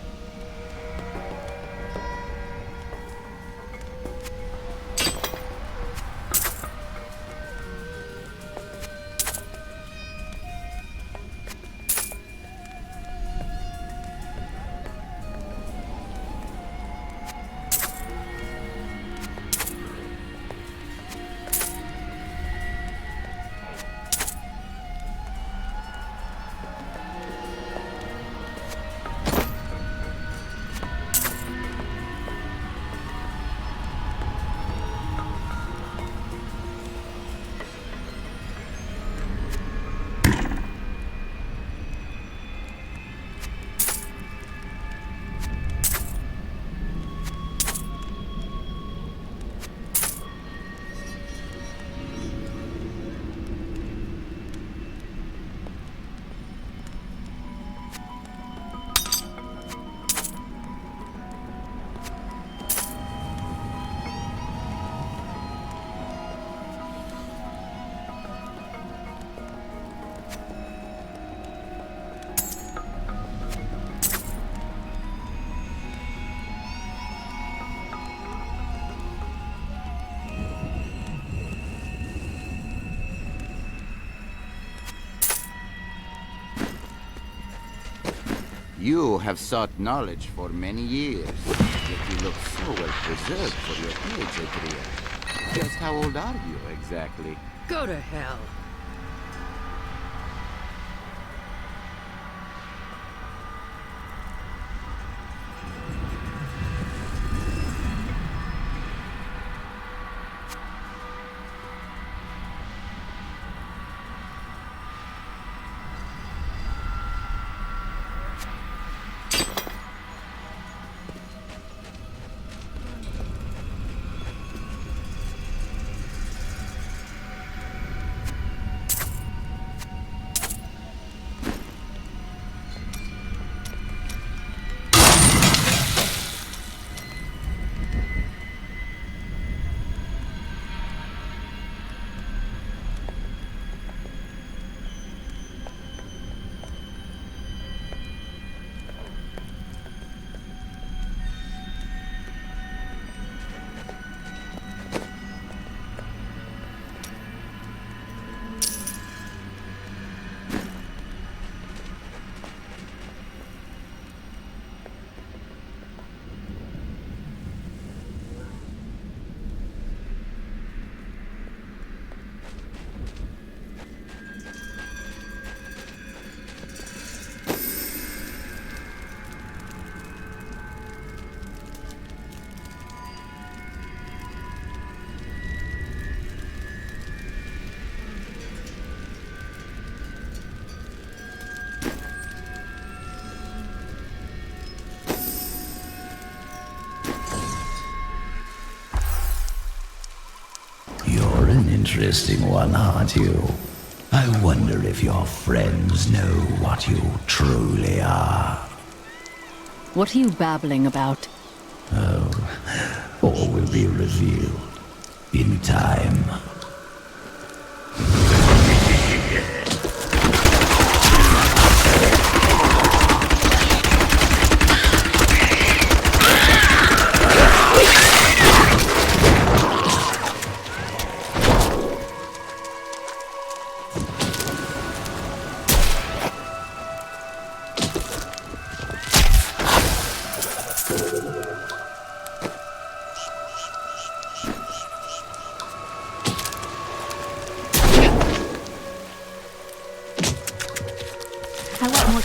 You have sought knowledge for many years, yet you look so well preserved for your age, Adria. Just how old are you, exactly? Go to hell. Interesting one, aren't you? I wonder if your friends know what you truly are. What are you babbling about? Oh, all will be revealed in time.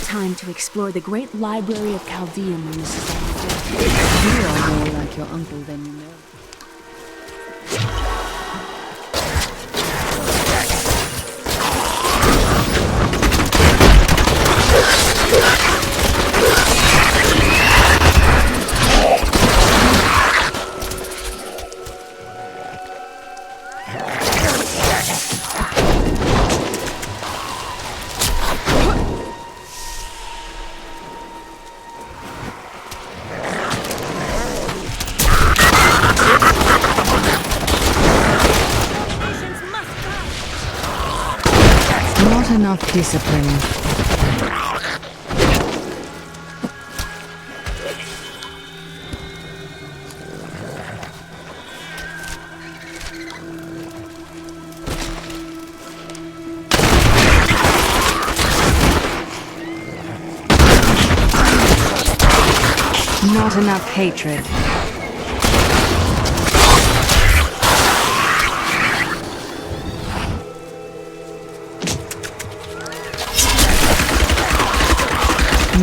Time to explore the great library of Chaldean when this is all done. You are more like your uncle than you know. enough discipline. Not enough hatred.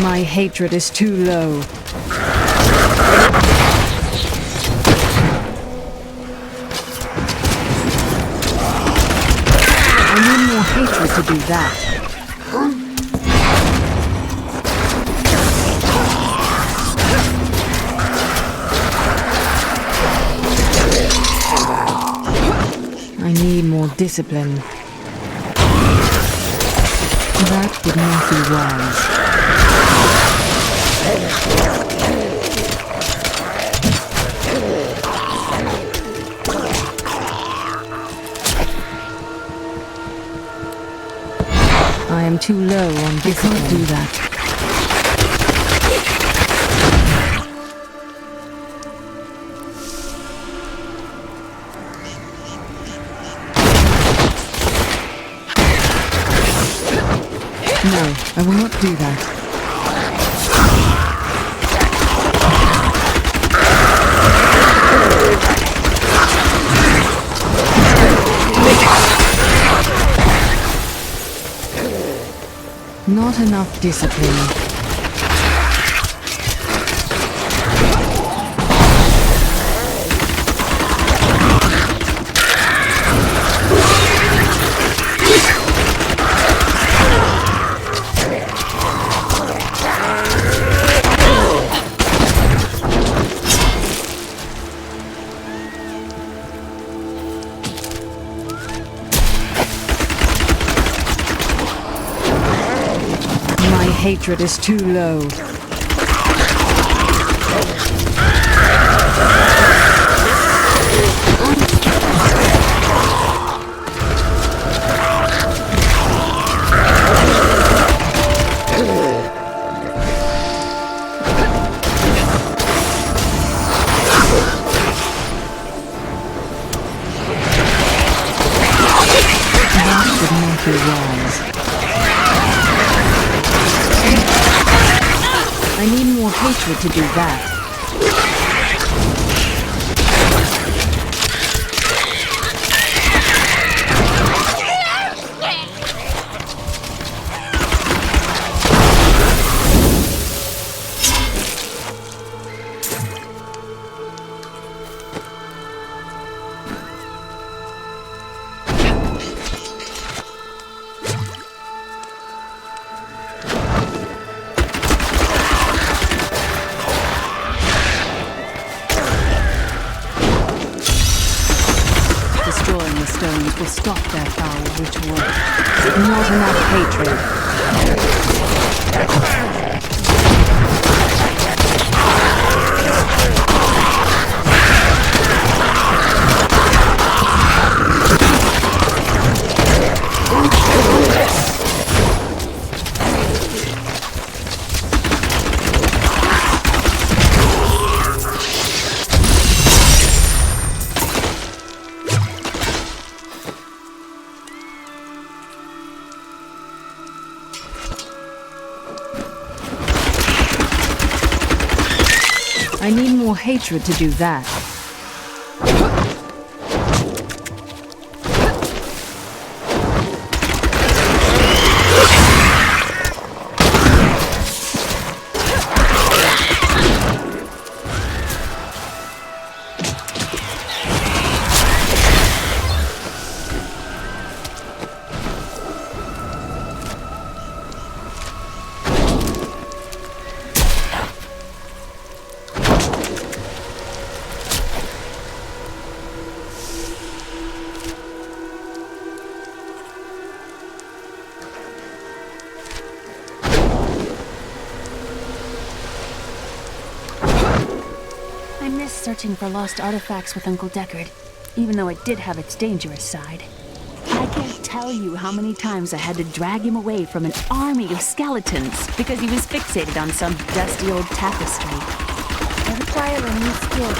My hatred is too low. I need more hatred to do that. I need more discipline. That would not be wise. I am too low on discipline. I can't do that. No, I will not do that. Not enough discipline. Hatred is too low. That would not be wise. I need more hatred to do that. Will stop their foul ritual. Not enough hatred. I need more hatred to do that. Searching for lost artifacts with Uncle Deckard, even though it did have its dangerous side. I can't tell you how many times I had to drag him away from an army of skeletons because he was fixated on some dusty old tapestry. I require a new skill.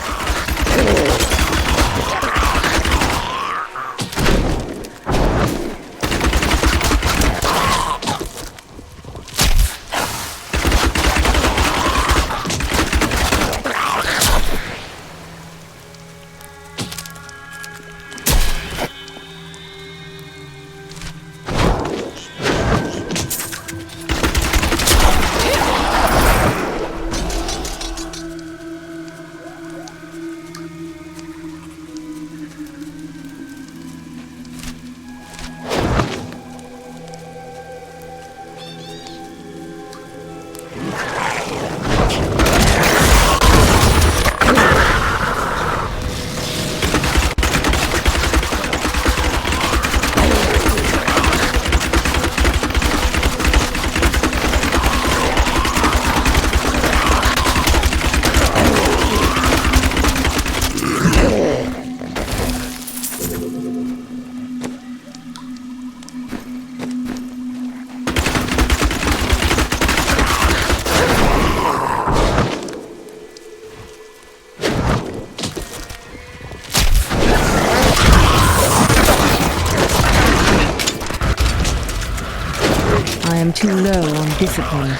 I am too low on discipline.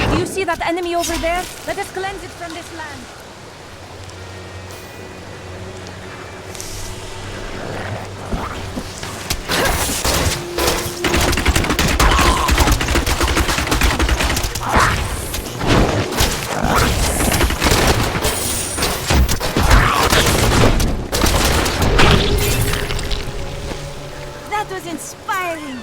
Do you see that enemy over there? Let us cleanse it from this land. That was inspiring.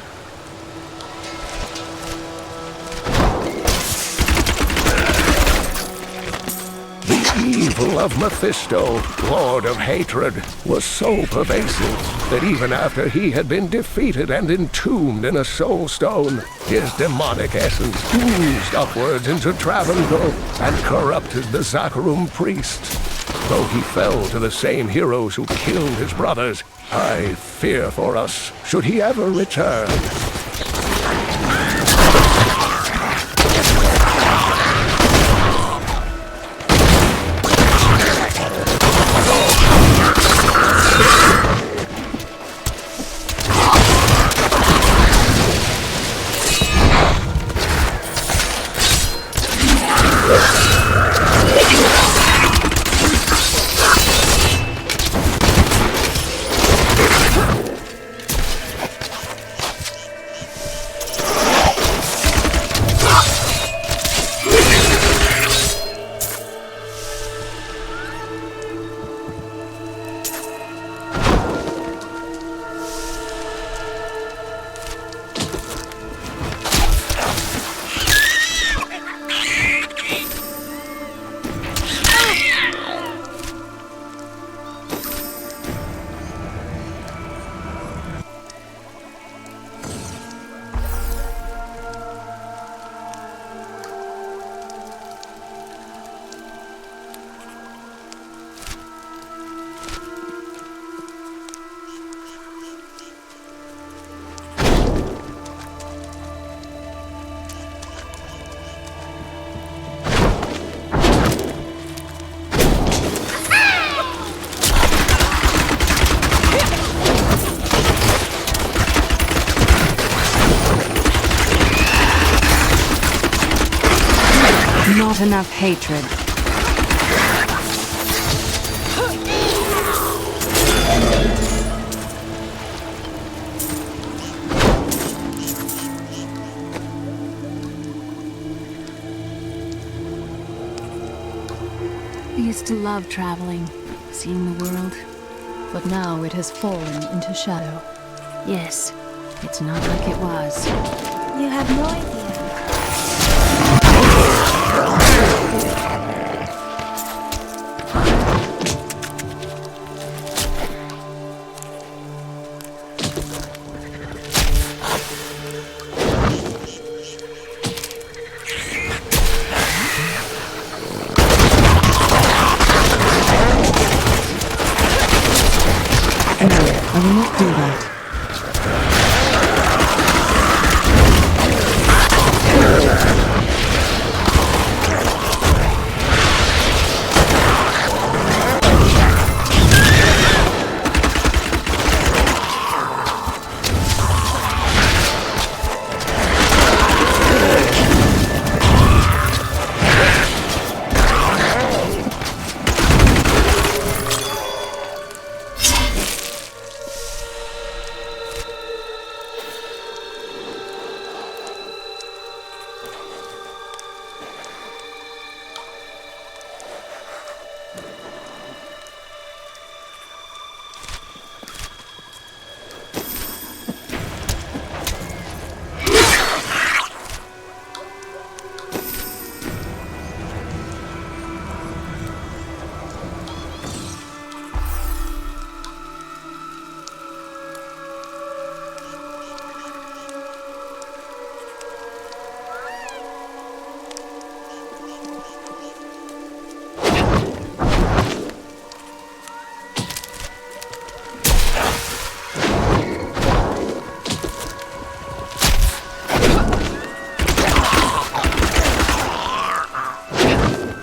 The evil of Mephisto, Lord of Hatred, was so pervasive that even after he had been defeated and entombed in a soul stone, his demonic essence oozed upwards into Travancore and corrupted the Zakharum priests. Though he fell to the same heroes who killed his brothers, I fear for us should he ever return. Not enough hatred. I used to love traveling, seeing the world. But now it has fallen into shadow. Yes, it's not like it was. You have no idea I will not do that.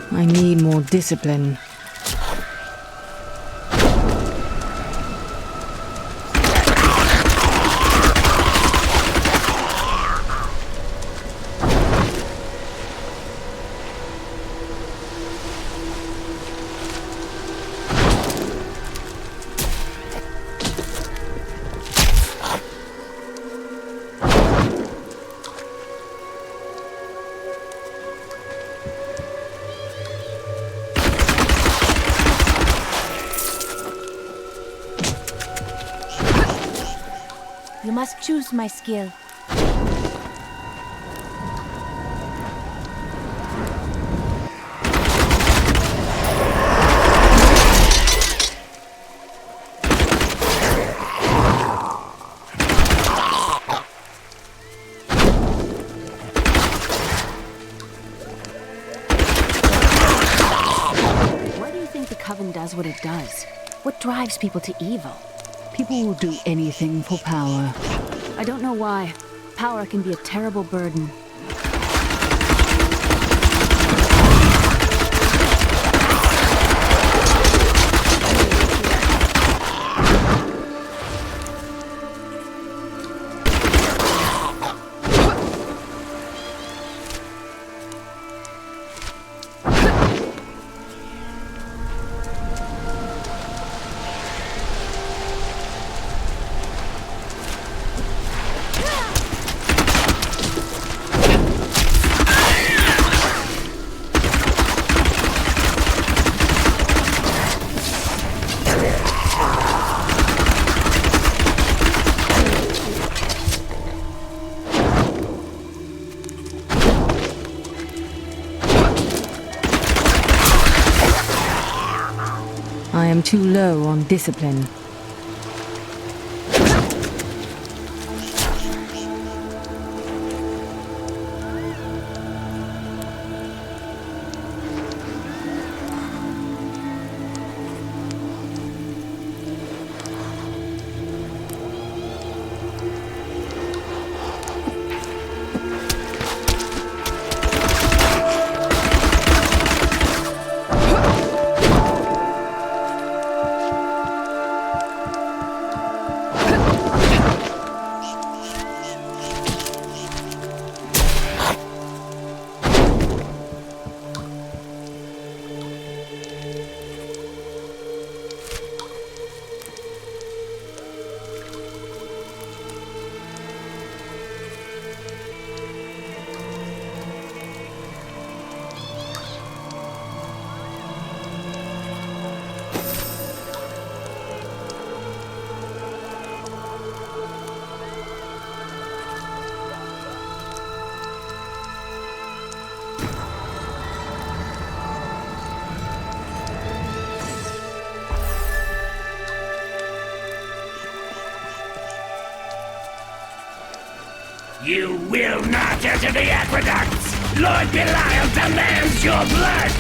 I need more discipline. You must choose my skill. Why do you think the Coven does what it does? What drives people to evil? People will do anything for power. I don't know why. Power can be a terrible burden. I am too low on discipline. You will not enter the aqueducts! Lord Belial demands your blood!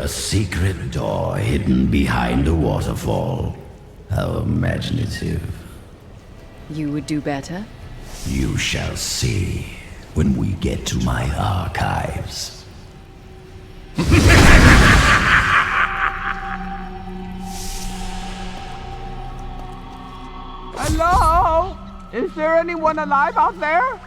A secret door hidden behind a waterfall. How imaginative. You would do better? You shall see when we get to my archives. Hello? Is there anyone alive out there?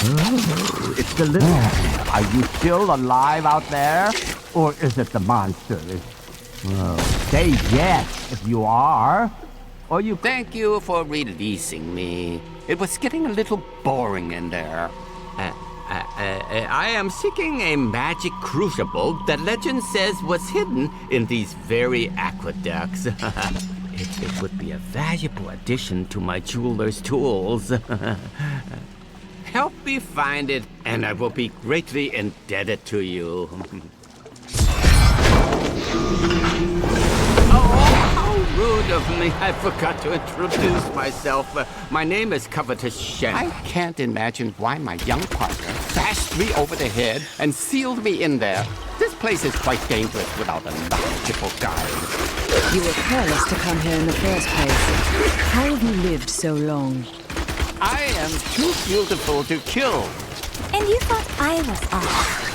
Oh, it's the little... Are you still alive out there? Or is it the monster? Well, say yes if you are. Or you... Thank you for releasing me. It was getting a little boring in there. I am seeking a magic crucible that legend says was hidden in these very aqueducts. It would be a valuable addition to my jeweler's tools. Help me find it, and I will be greatly indebted to you. Rude of me. I forgot to introduce myself. My name is Covetous Shen. I can't imagine why my young partner bashed me over the head and sealed me in there. This place is quite dangerous without a knowledgeable guide. You were careless to come here in the first place. How have you lived so long? I am too beautiful to kill. And you thought I was off.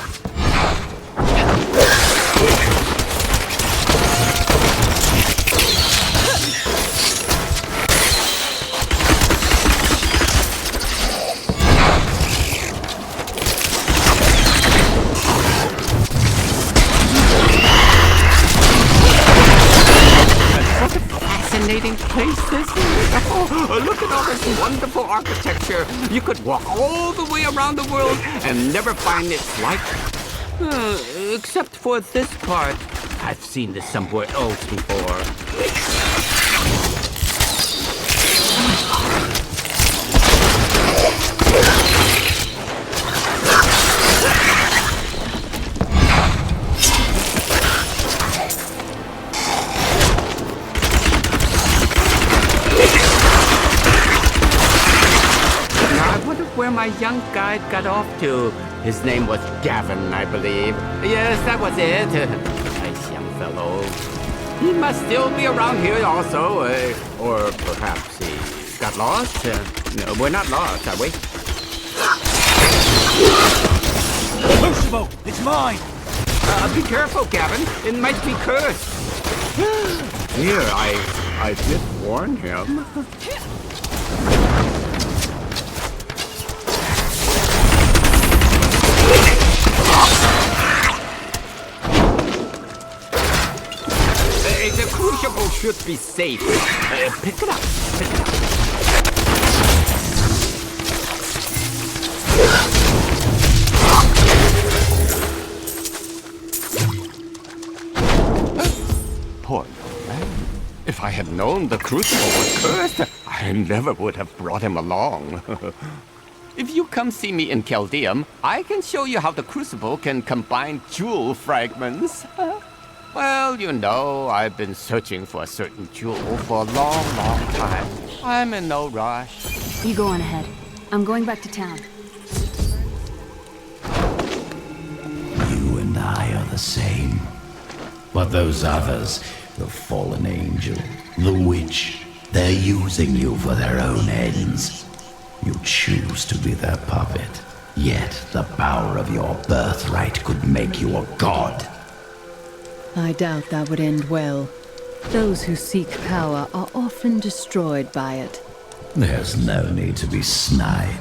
Fascinating place this is. Oh, look at all this wonderful architecture. You could walk all the way around the world and never find its like. Except for this part. I've seen this somewhere else before. Where my young guide got off to. His name was Gavin, I believe. Yes, that was it. Nice young fellow. He must still be around here also. Or perhaps he got lost. No, we're not lost, are we? Crucible! It's mine! Be careful, Gavin. It might be cursed. Here, I did warn him. The crucible should be safe. Pick it up. Pick it up. Poor man. If I had known the crucible was cursed, I never would have brought him along. If you come see me in Chaldeum, I can show you how the crucible can combine jewel fragments. Well, you know, I've been searching for a certain jewel for a long, long time. I'm in no rush. You go on ahead. I'm going back to town. You and I are the same. But those others, the fallen angel, the witch, they're using you for their own ends. You choose to be their puppet. Yet the power of your birthright could make you a god. I doubt that would end well. Those who seek power are often destroyed by it. There's no need to be snide.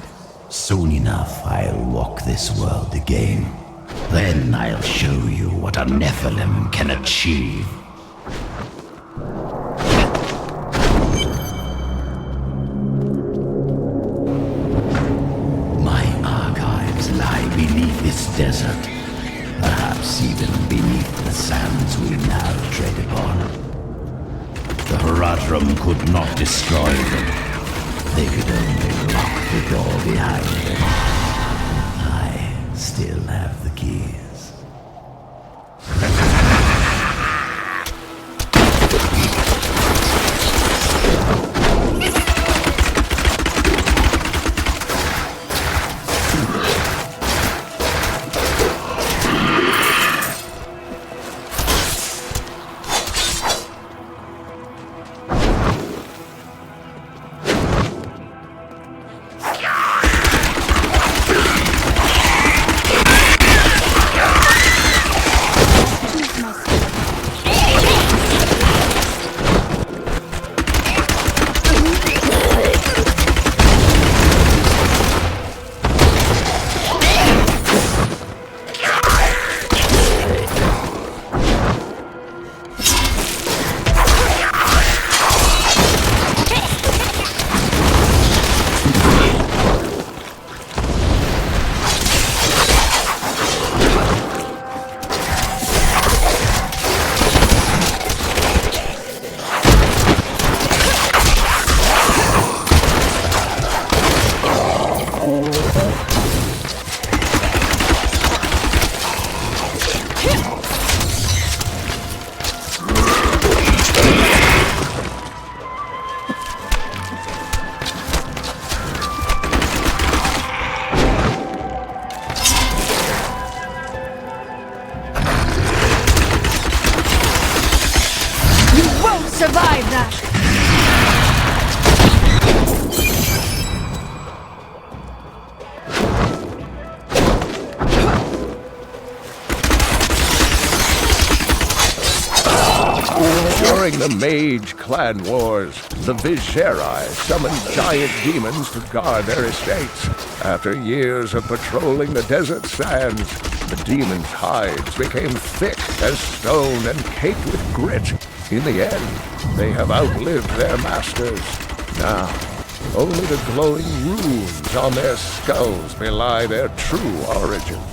Soon enough, I'll walk this world again. Then I'll show you what a Nephilim can achieve. My archives lie beneath this desert. Perhaps even beneath the sands we now tread upon. The Heratrum could not destroy them. They could only lock the door behind them. I still have the keys. Survive that! During the Mage Clan Wars, the Viserai summoned giant demons to guard their estates. After years of patrolling the desert sands, the demons' hides became thick as stone and caked with grit. In the end, they have outlived their masters. Now, only the glowing runes on their skulls belie their true origins.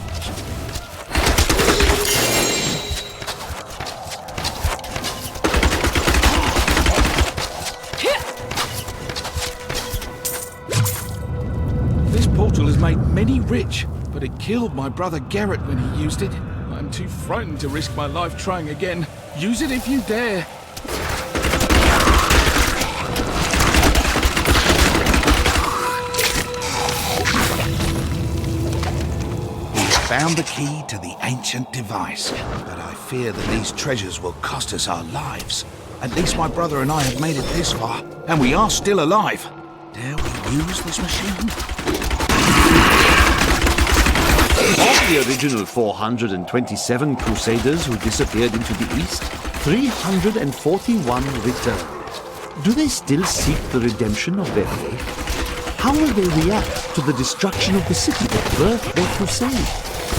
This portal has made many rich, but it killed my brother Garrett when he used it. I'm too frightened to risk my life trying again. Use it if you dare. Found the key to the ancient device, but I fear that these treasures will cost us our lives. At least my brother and I have made it this far, and we are still alive. Dare we use this machine? Of the original 427 Crusaders who disappeared into the East, 341 returned. Do they still seek the redemption of their faith? How will they react to the destruction of the city that birthed their crusade?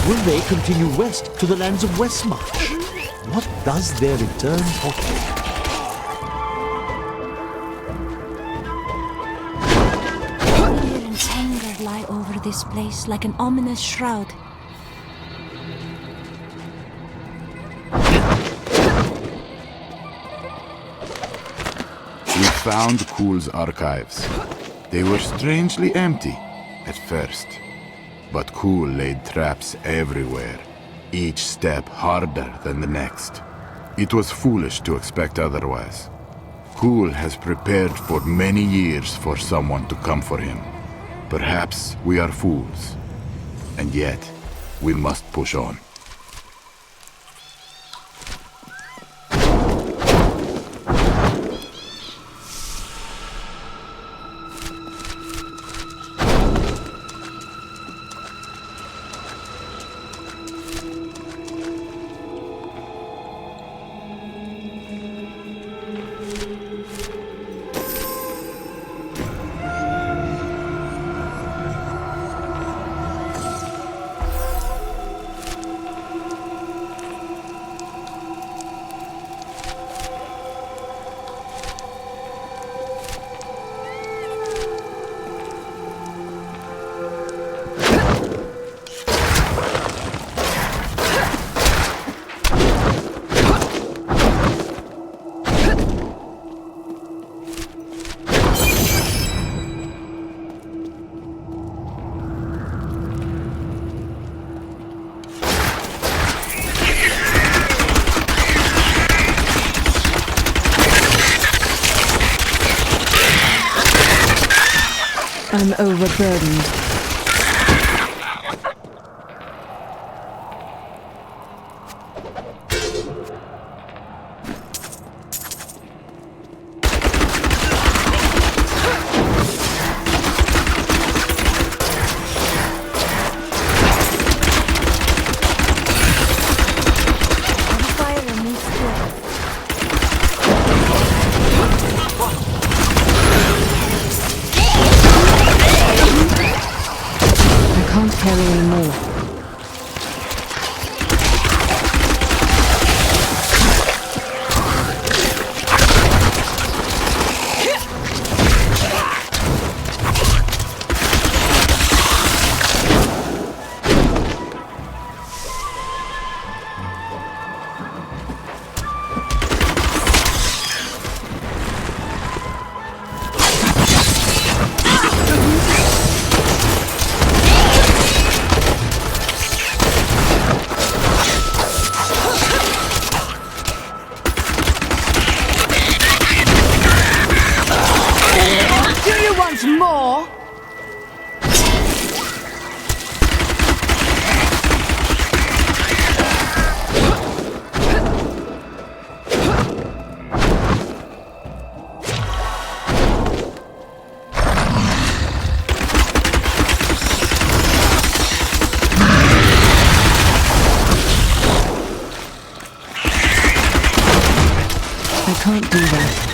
Will they continue west to the lands of Westmarch? What does their return portend? Fear and anger lie over this place like an ominous shroud. We found Kuhl's archives. They were strangely empty at first. But Kuhl laid traps everywhere, each step harder than the next. It was foolish to expect otherwise. Kuhl has prepared for many years for someone to come for him. Perhaps we are fools, and yet we must push on. I'm overburdened. more? I can't do that.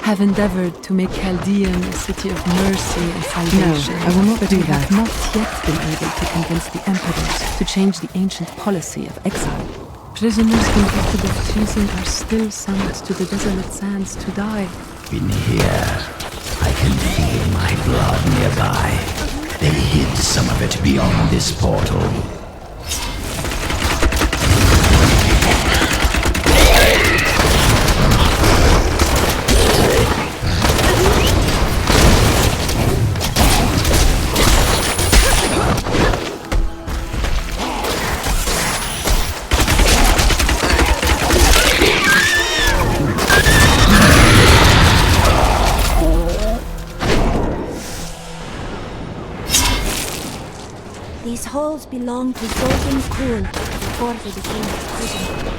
Have endeavored to make Chaldean a city of mercy and salvation. No, I will not do that. Have not yet been able to convince the emperors to change the ancient policy of exile. Prisoners convicted of treason are still sent to the desolate sands to die. In here, I can feel my blood nearby. They hid some of it beyond this portal. These halls belonged to Sultan Kul before they became a prison.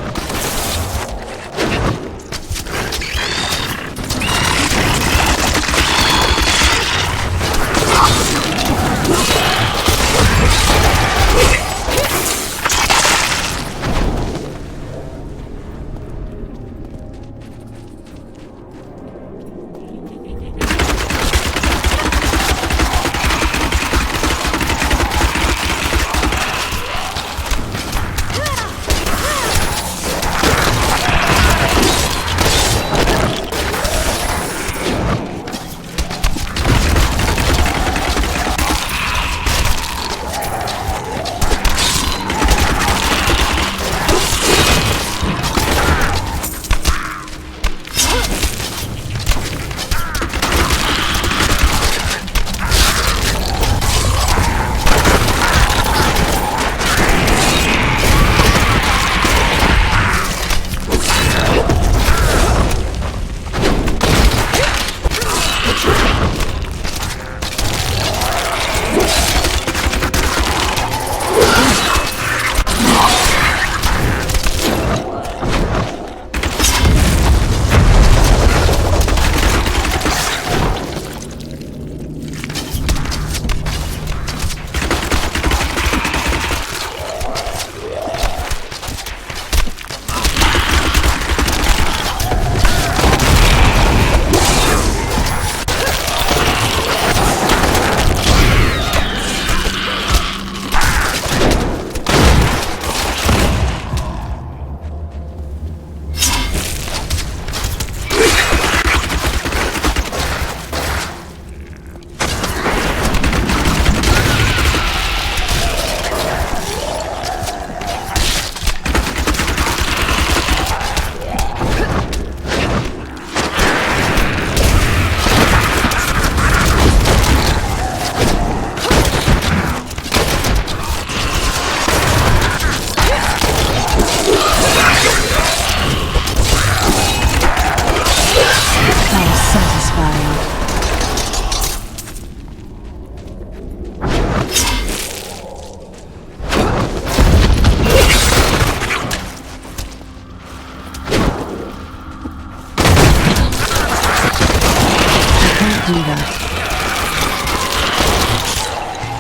do that.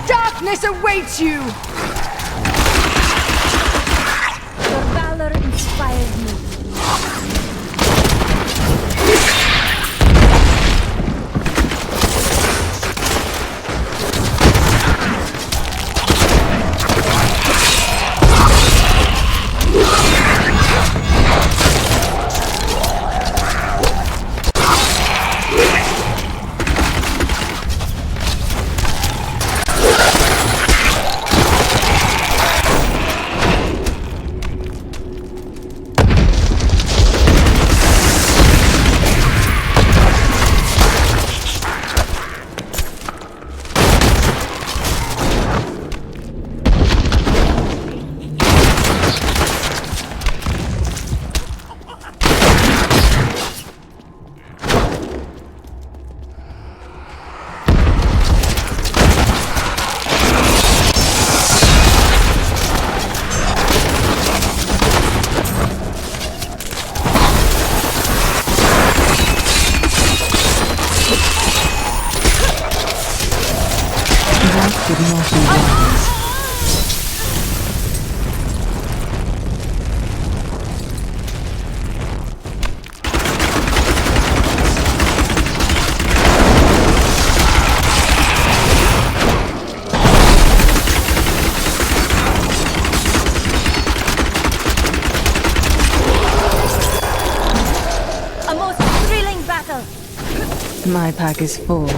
Darkness awaits you! Your valor inspires me. would not be wise. A most thrilling battle! My pack is full.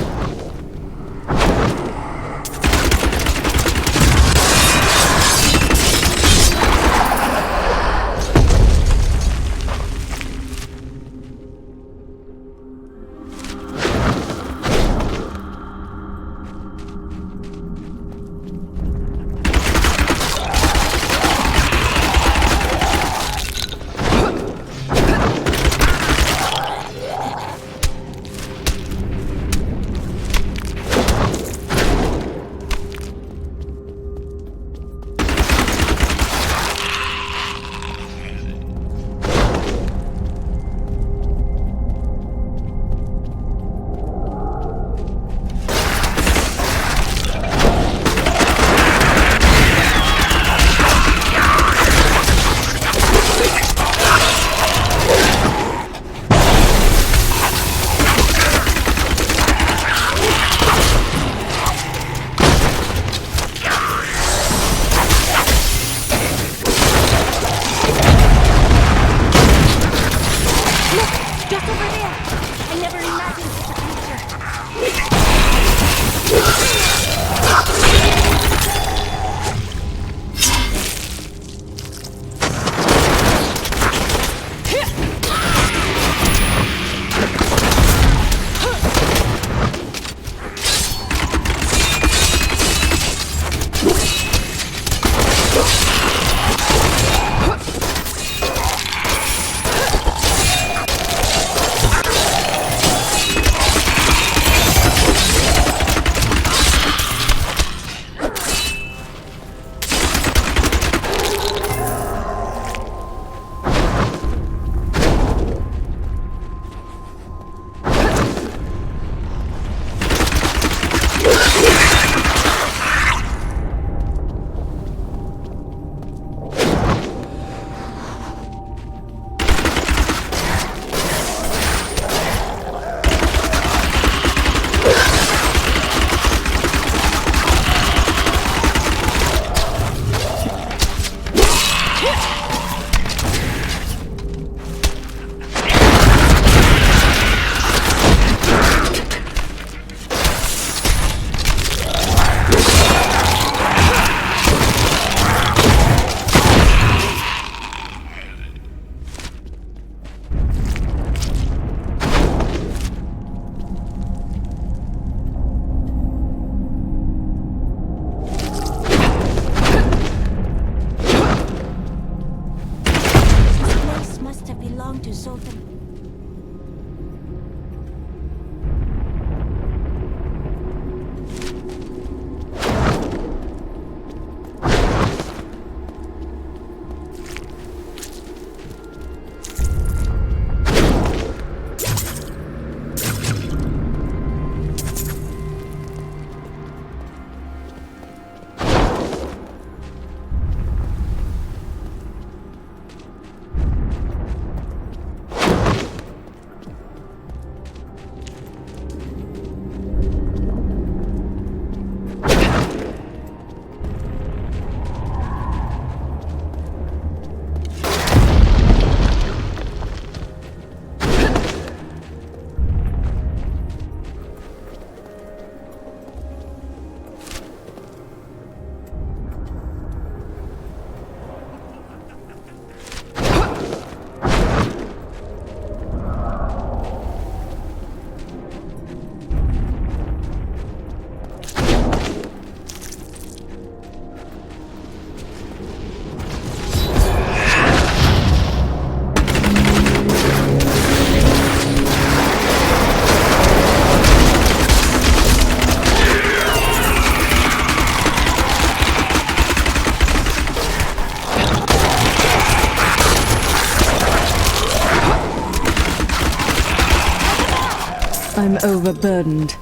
I'm overburdened.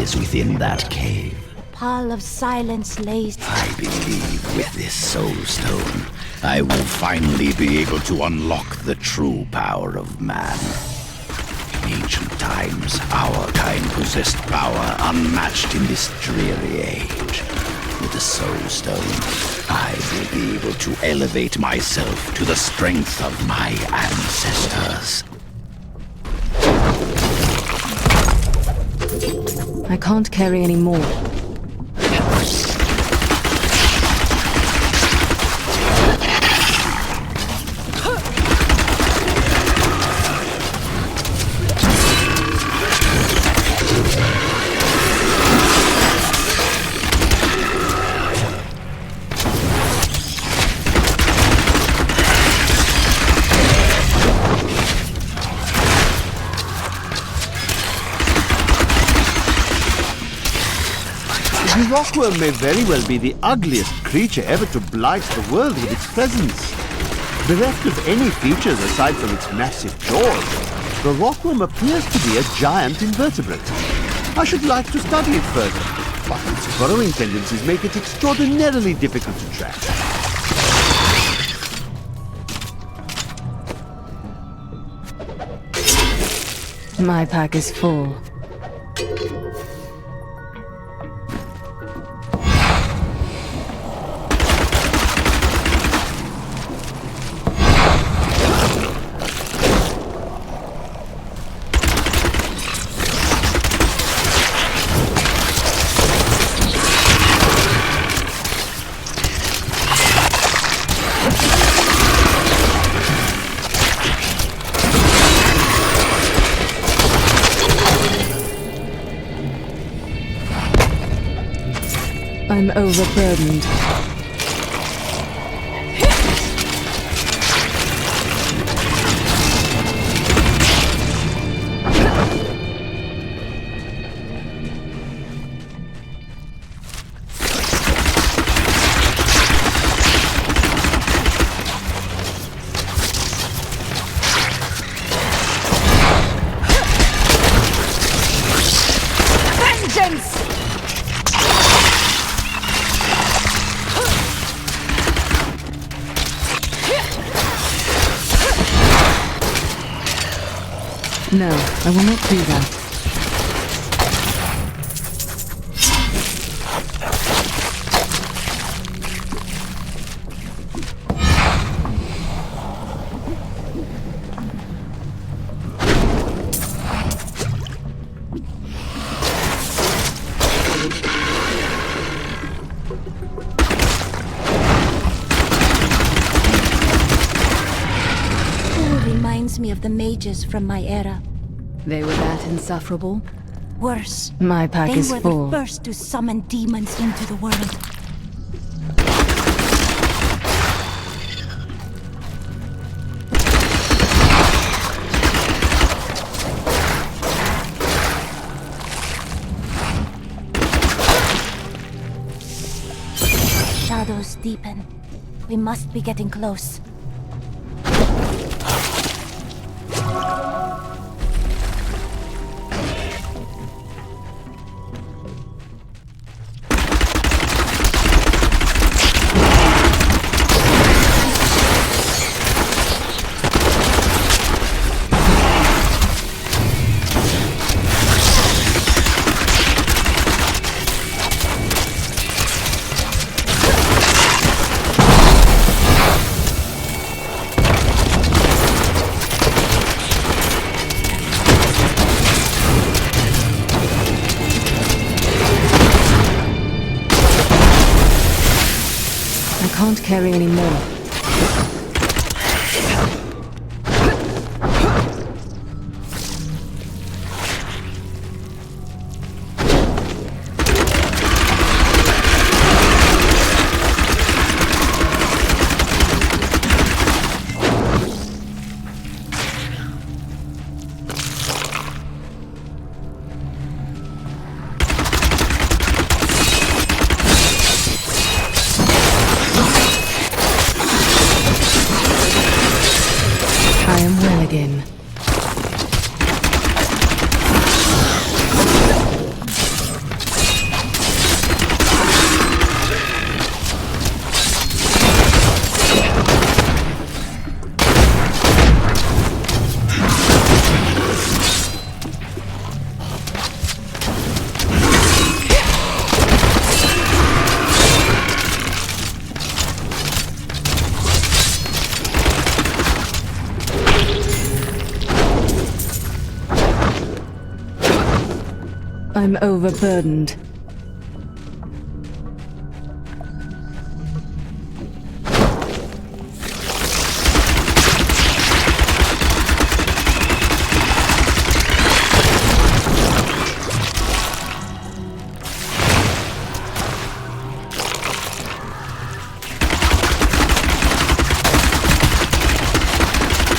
is within that cave. Pall of silence lays... I believe with this soul stone, I will finally be able to unlock the true power of man. In ancient times, our kind possessed power unmatched in this dreary age. With the soul stone, I will be able to elevate myself to the strength of my ancestors. I can't carry any more. The rockworm may very well be the ugliest creature ever to blight the world with its presence. Bereft of any features aside from its massive jaws, the rockworm appears to be a giant invertebrate. I should like to study it further, but its burrowing tendencies make it extraordinarily difficult to track. My pack is full. I'm overburdened. No, I will not do that. Reminds me of the mages from my era. They were that insufferable? Worse. My pack is full. They were the first to summon demons into the world. Shadows deepen. We must be getting close. I can't carry any more. I'm overburdened.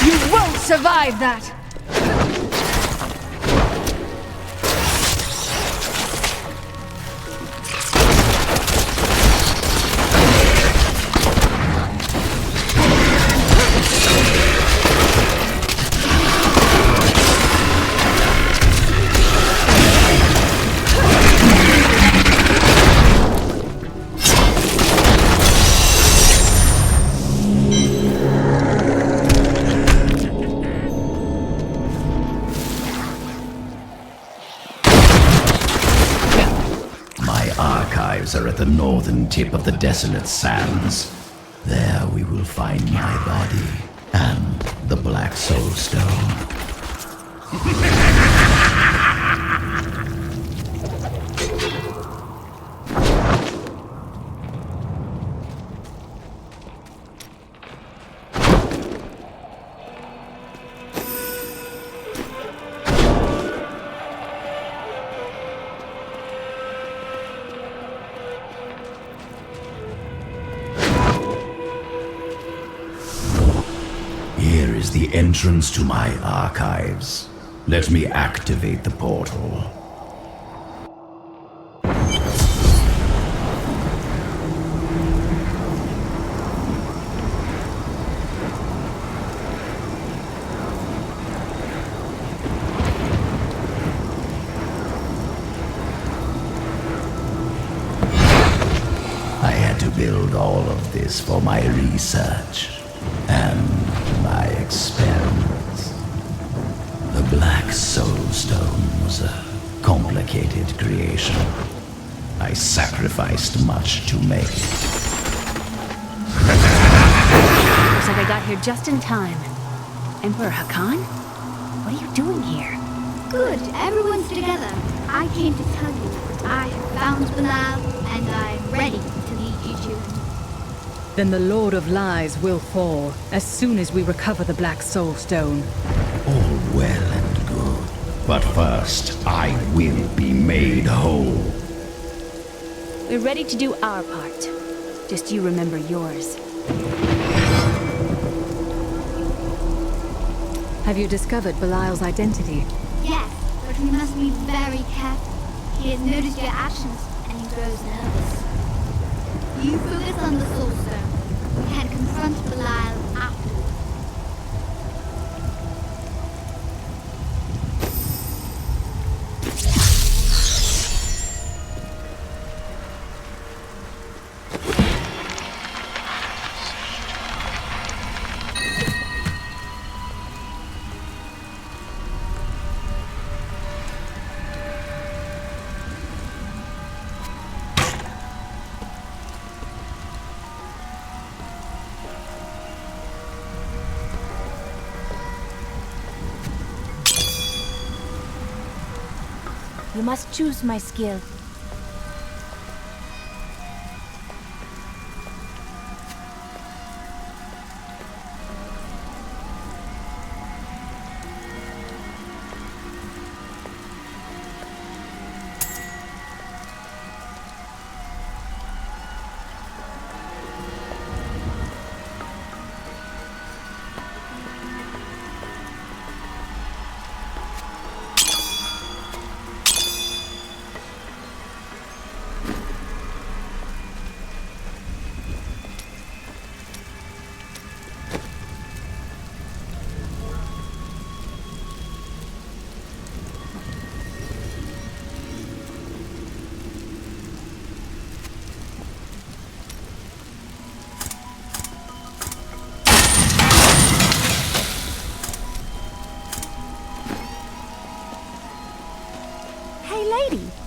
You won't survive that! Are at the northern tip of the desolate sands. There we will find my body and the Black Soul Stone. Here is the entrance to my archives. Let me activate the portal. I had to build all of this for my research and my experiments. The Black Soul Stone was a complicated creation. I sacrificed much to make it. Looks like I got here just in time. Emperor Hakan? What are you doing here? Good, everyone's together. I came to tell you, I have found Bilal, and I'm ready to lead you to him. Then the Lord of Lies will fall as soon as we recover the Black Soul Stone. All well and good. But first, I will be made whole. We're ready to do our part. Just you remember yours. Have you discovered Belial's identity? Yes, but we must be very careful. He has noticed your actions, and he grows nervous. You focus on the Soul Stone. We can confront Belial afterwards. You must choose my skill.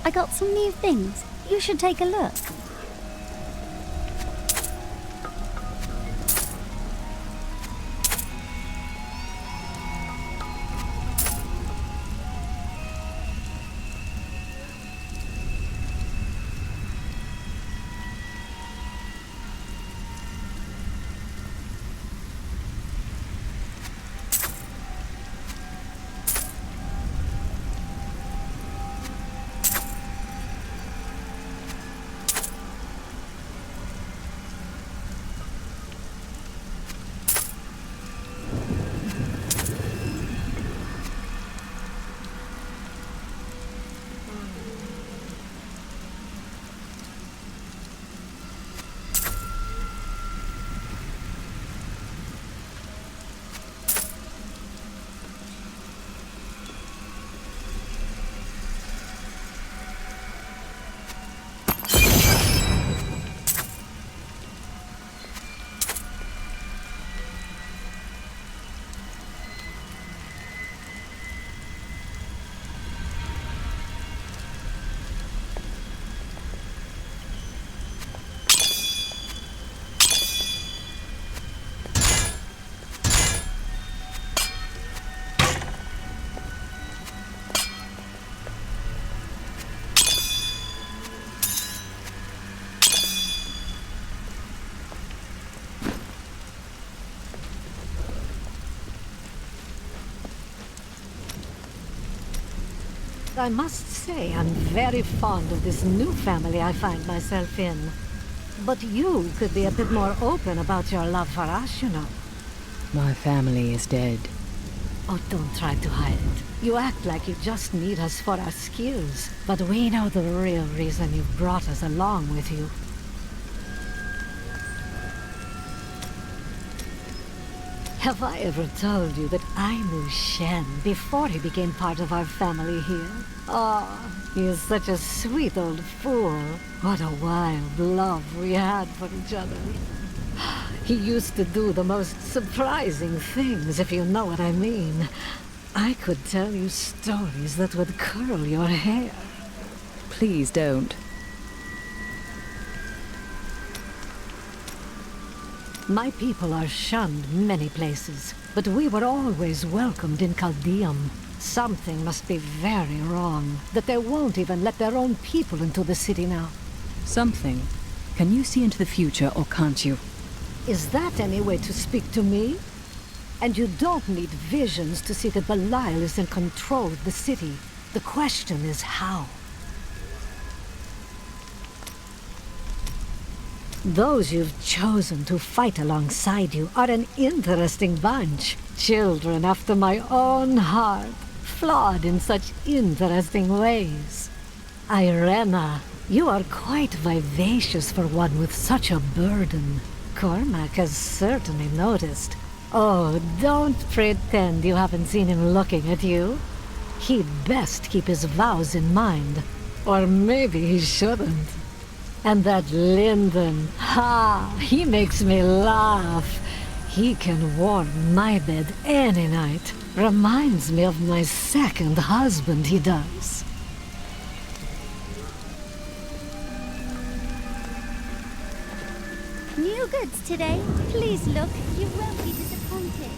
I got some new things. You should take a look. I must say I'm very fond of this new family I find myself in. But you could be a bit more open about your love for us, you know. My family is dead. Oh, don't try to hide it. You act like you just need us for our skills, but we know the real reason you've brought us along with you. Have I ever told you that I knew Shen before he became part of our family here? Oh, he is such a sweet old fool. What a wild love we had for each other. He used to do the most surprising things, if you know what I mean. I could tell you stories that would curl your hair. Please don't. My people are shunned many places, but we were always welcomed in Caldeum. Something must be very wrong, that they won't even let their own people into the city now. Something? Can you see into the future, or can't you? Is that any way to speak to me? And you don't need visions to see that Belial is in control of the city. The question is how. Those you've chosen to fight alongside you are an interesting bunch. Children after my own heart, flawed in such interesting ways. Irena, you are quite vivacious for one with such a burden. Cormac has certainly noticed. Oh, don't pretend you haven't seen him looking at you. He'd best keep his vows in mind. Or maybe he shouldn't. And that Lyndon, he makes me laugh. He can warm my bed any night. Reminds me of my second husband, he does. New goods today. Please look, you won't be disappointed.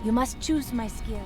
You must choose my skill.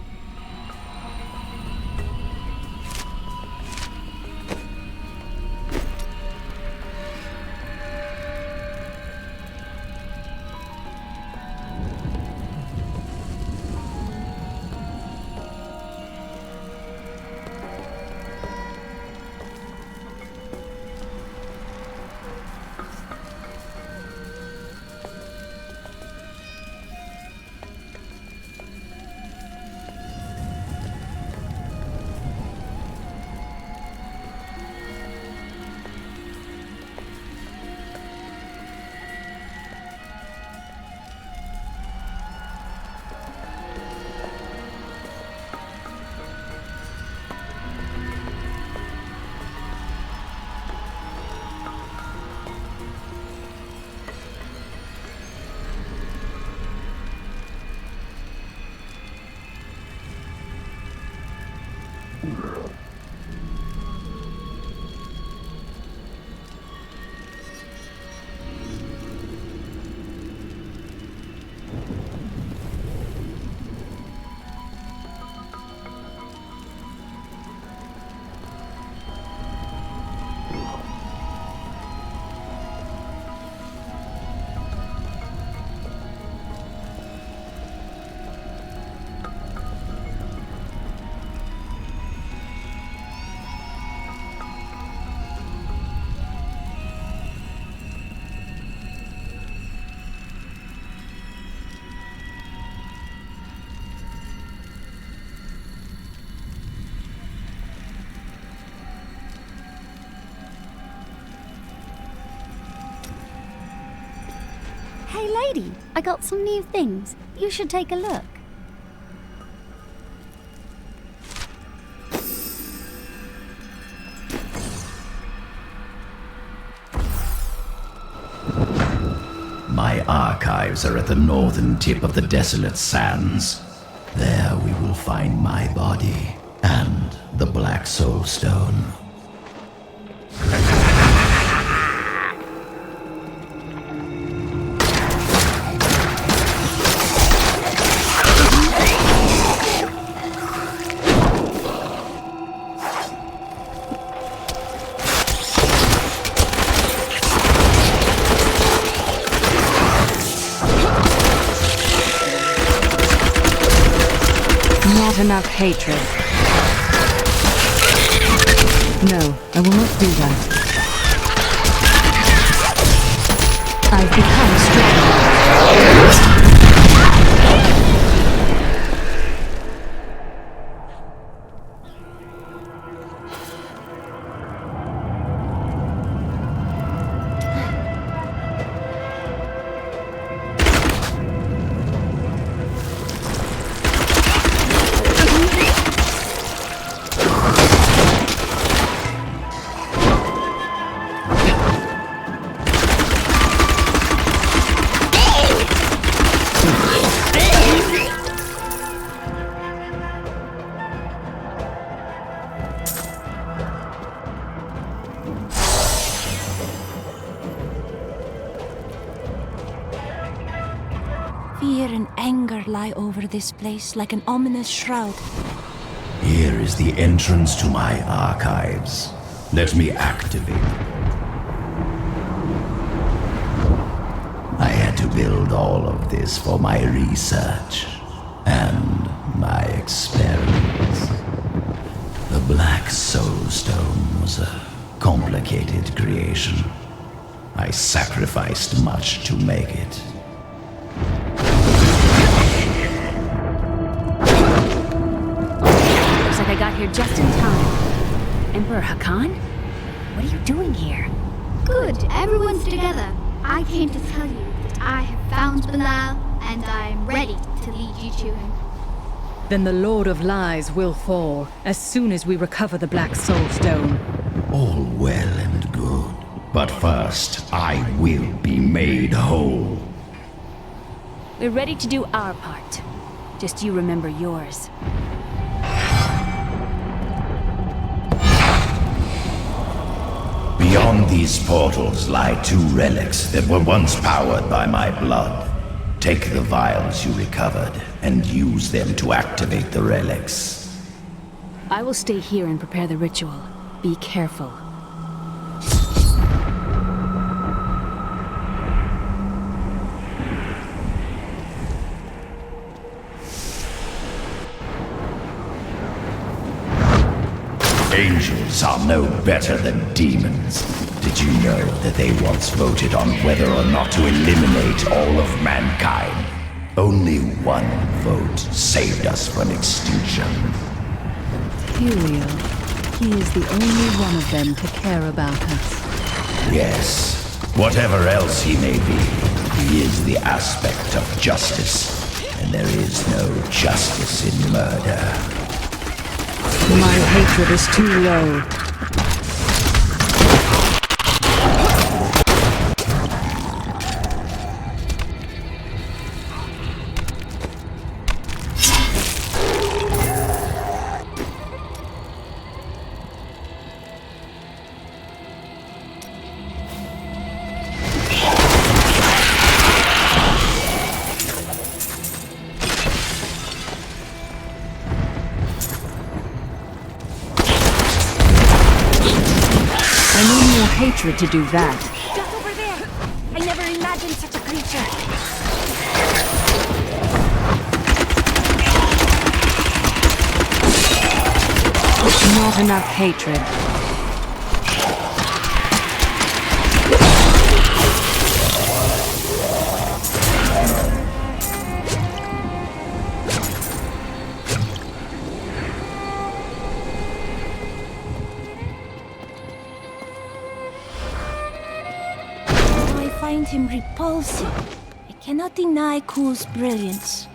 lady, I got some new things. You should take a look. My archives are at the northern tip of the desolate sands. There we will find my body and the Black Soul Stone. Not enough hatred. No, I will not do that. I've become stronger. Fear and anger lie over this place like an ominous shroud. Here is the entrance to my archives. Let me activate. I had to build all of this for my research and my experiments. The Black Soul Stone was a complicated creation. I sacrificed much to make it. Looks like I got here just in time. Emperor Hakan? What are you doing here? Good, everyone's together. I came to tell you that I have found Bilal, and I am ready to lead you to him. Then the Lord of Lies will fall as soon as we recover the Black Soul Stone. All well and good, but first I will be made whole. We're ready to do our part. Just you remember yours. Beyond these portals lie two relics that were once powered by my blood. Take the vials you recovered and use them to activate the relics. I will stay here and prepare the ritual. Be careful. Angels are no better than demons. Did you know that they once voted on whether or not to eliminate all of mankind? Only one vote saved us from extinction. Uriel. He is the only one of them to care about us. Yes, whatever else he may be, he is the aspect of justice, and there is no justice in murder. My hatred is too low. Hatred to do that. Just over there! I never imagined such a creature. Not enough hatred. I find him repulsive. I cannot deny Cool's brilliance.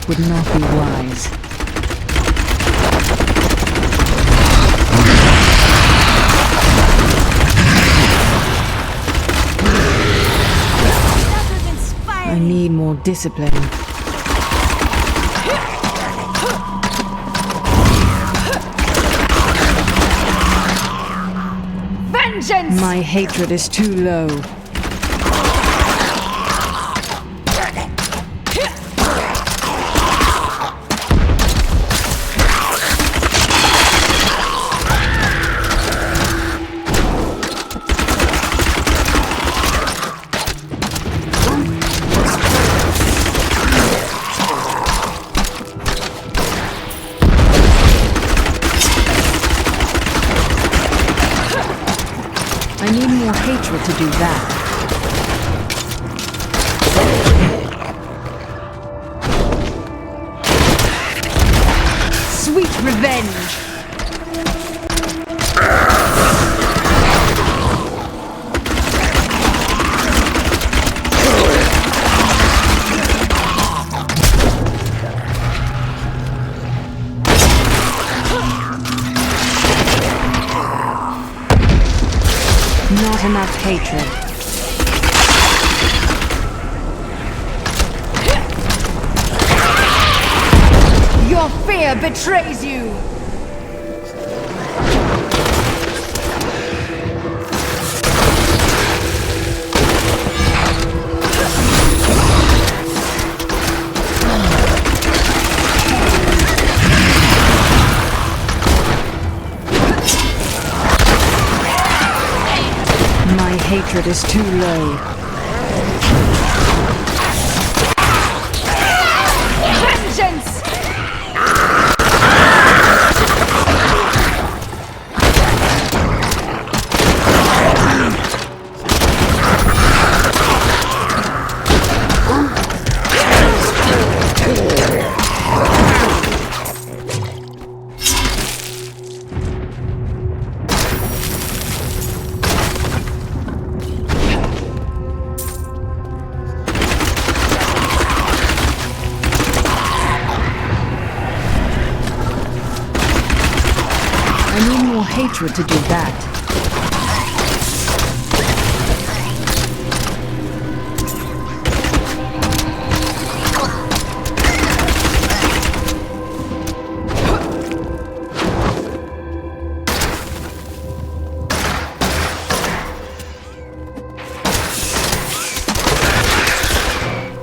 Would not be wise. I need more discipline. Vengeance! My hatred is too low. I need more hatred to do that. Sweet revenge! Not enough hatred. Your fear betrays you! My hatred is too low. Vengeance! Hatred to do that.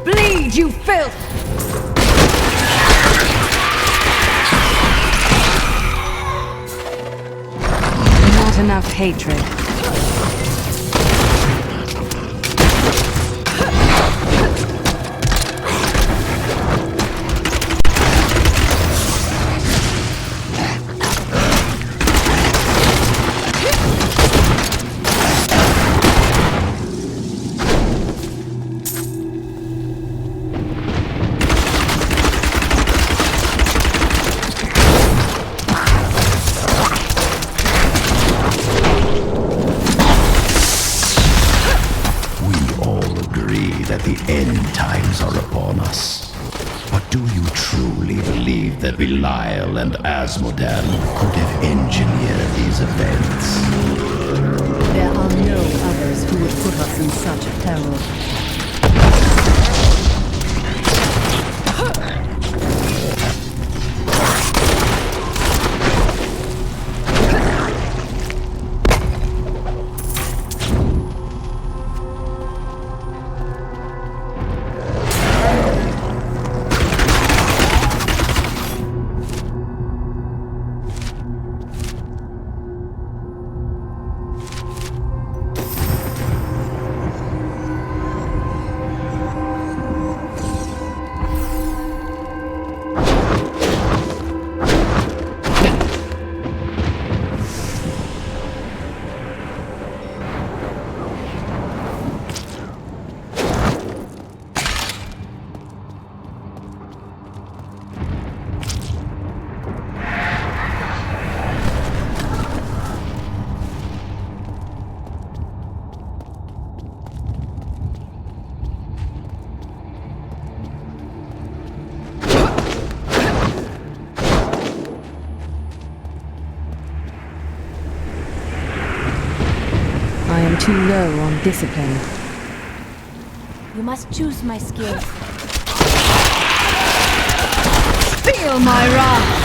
Bleed, you filth! Enough hatred. that the end times are upon us. But do you truly believe that Belial and Asmodan could have engineered these events? There are no others who would put us in such peril. I am too low on discipline. You must choose my skills. Feel my wrath!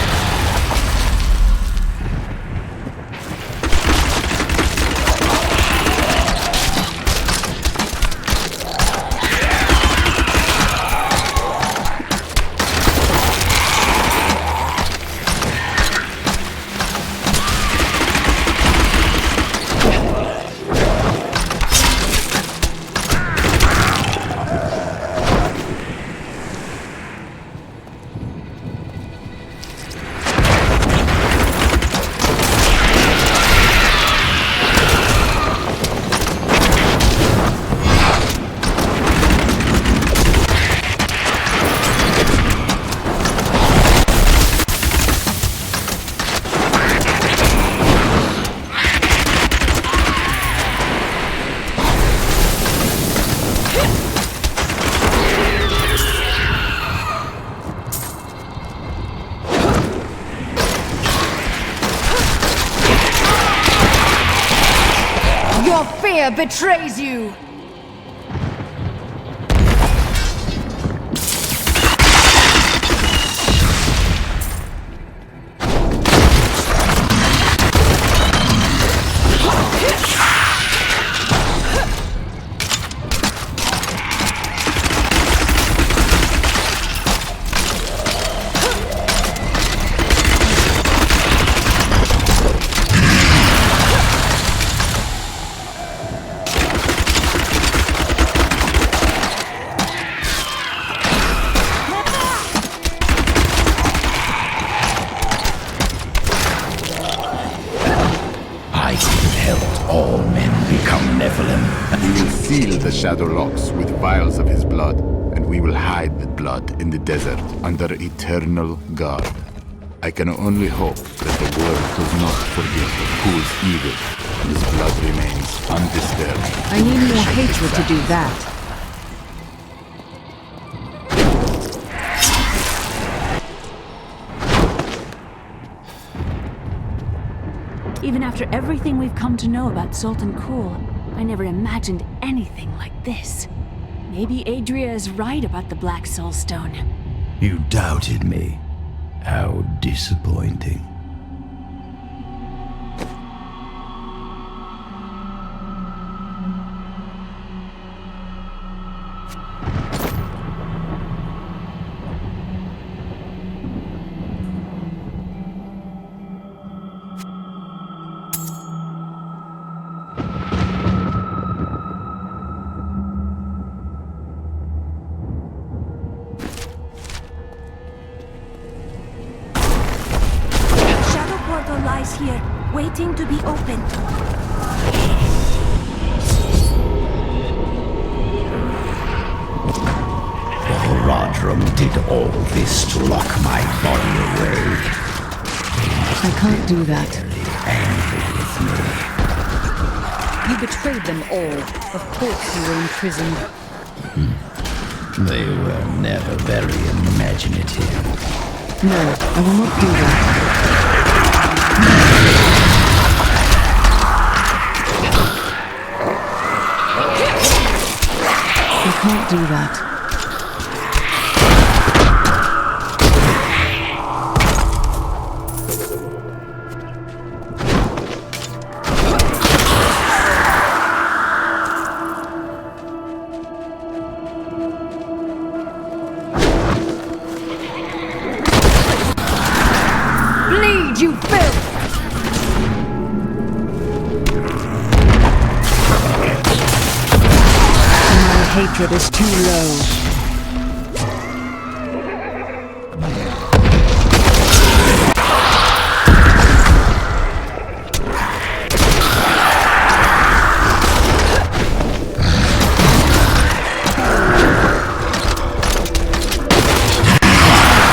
Your fear betrays you! The shadow locks with vials of his blood, and we will hide the blood in the desert under eternal guard. I can only hope that the world does not forget Cool's evil, and his blood remains undisturbed. I need more hatred to do that. Even after everything we've come to know about Sultan Cool, I never imagined anything like this. Maybe Adria is right about the Black Soul Stone. You doubted me. How disappointing. Here, waiting to be opened. The Horadrim did all this to lock my body away. I can't do that. Angry with me. You betrayed them all. Of course you were imprisoned. They were never very imaginative. No, I will not do that. I can't do that. Bleed, you filth! My hatred is too low.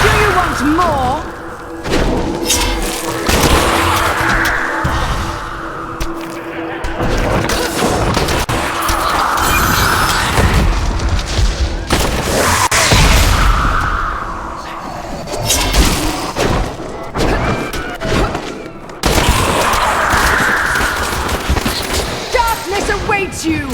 Do you want more? Darkness awaits you!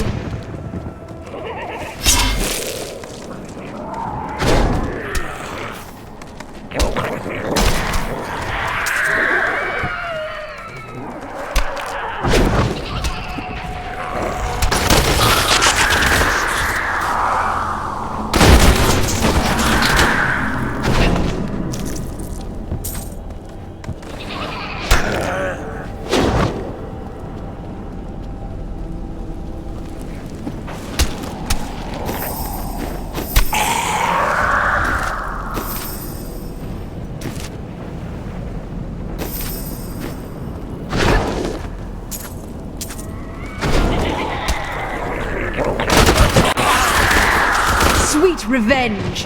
Sweet revenge!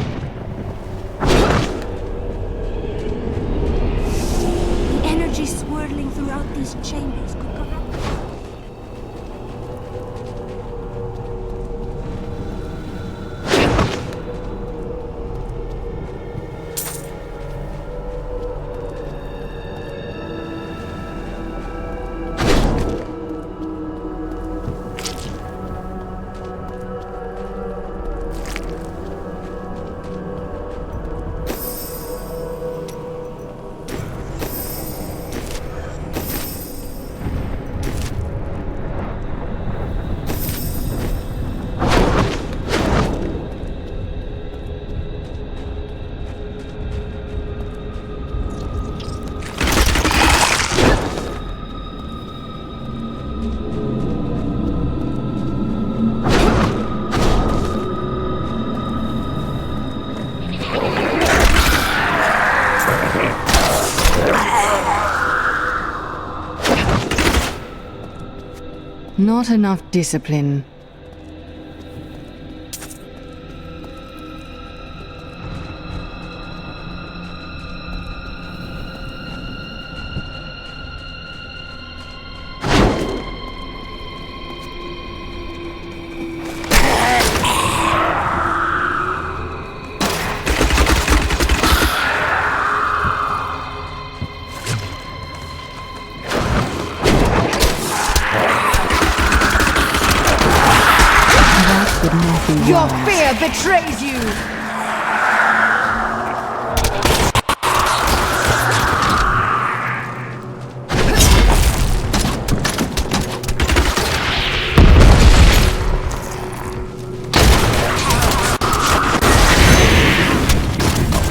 The energy swirling throughout these chambers could corrupt. Not enough discipline. Your fear betrays you!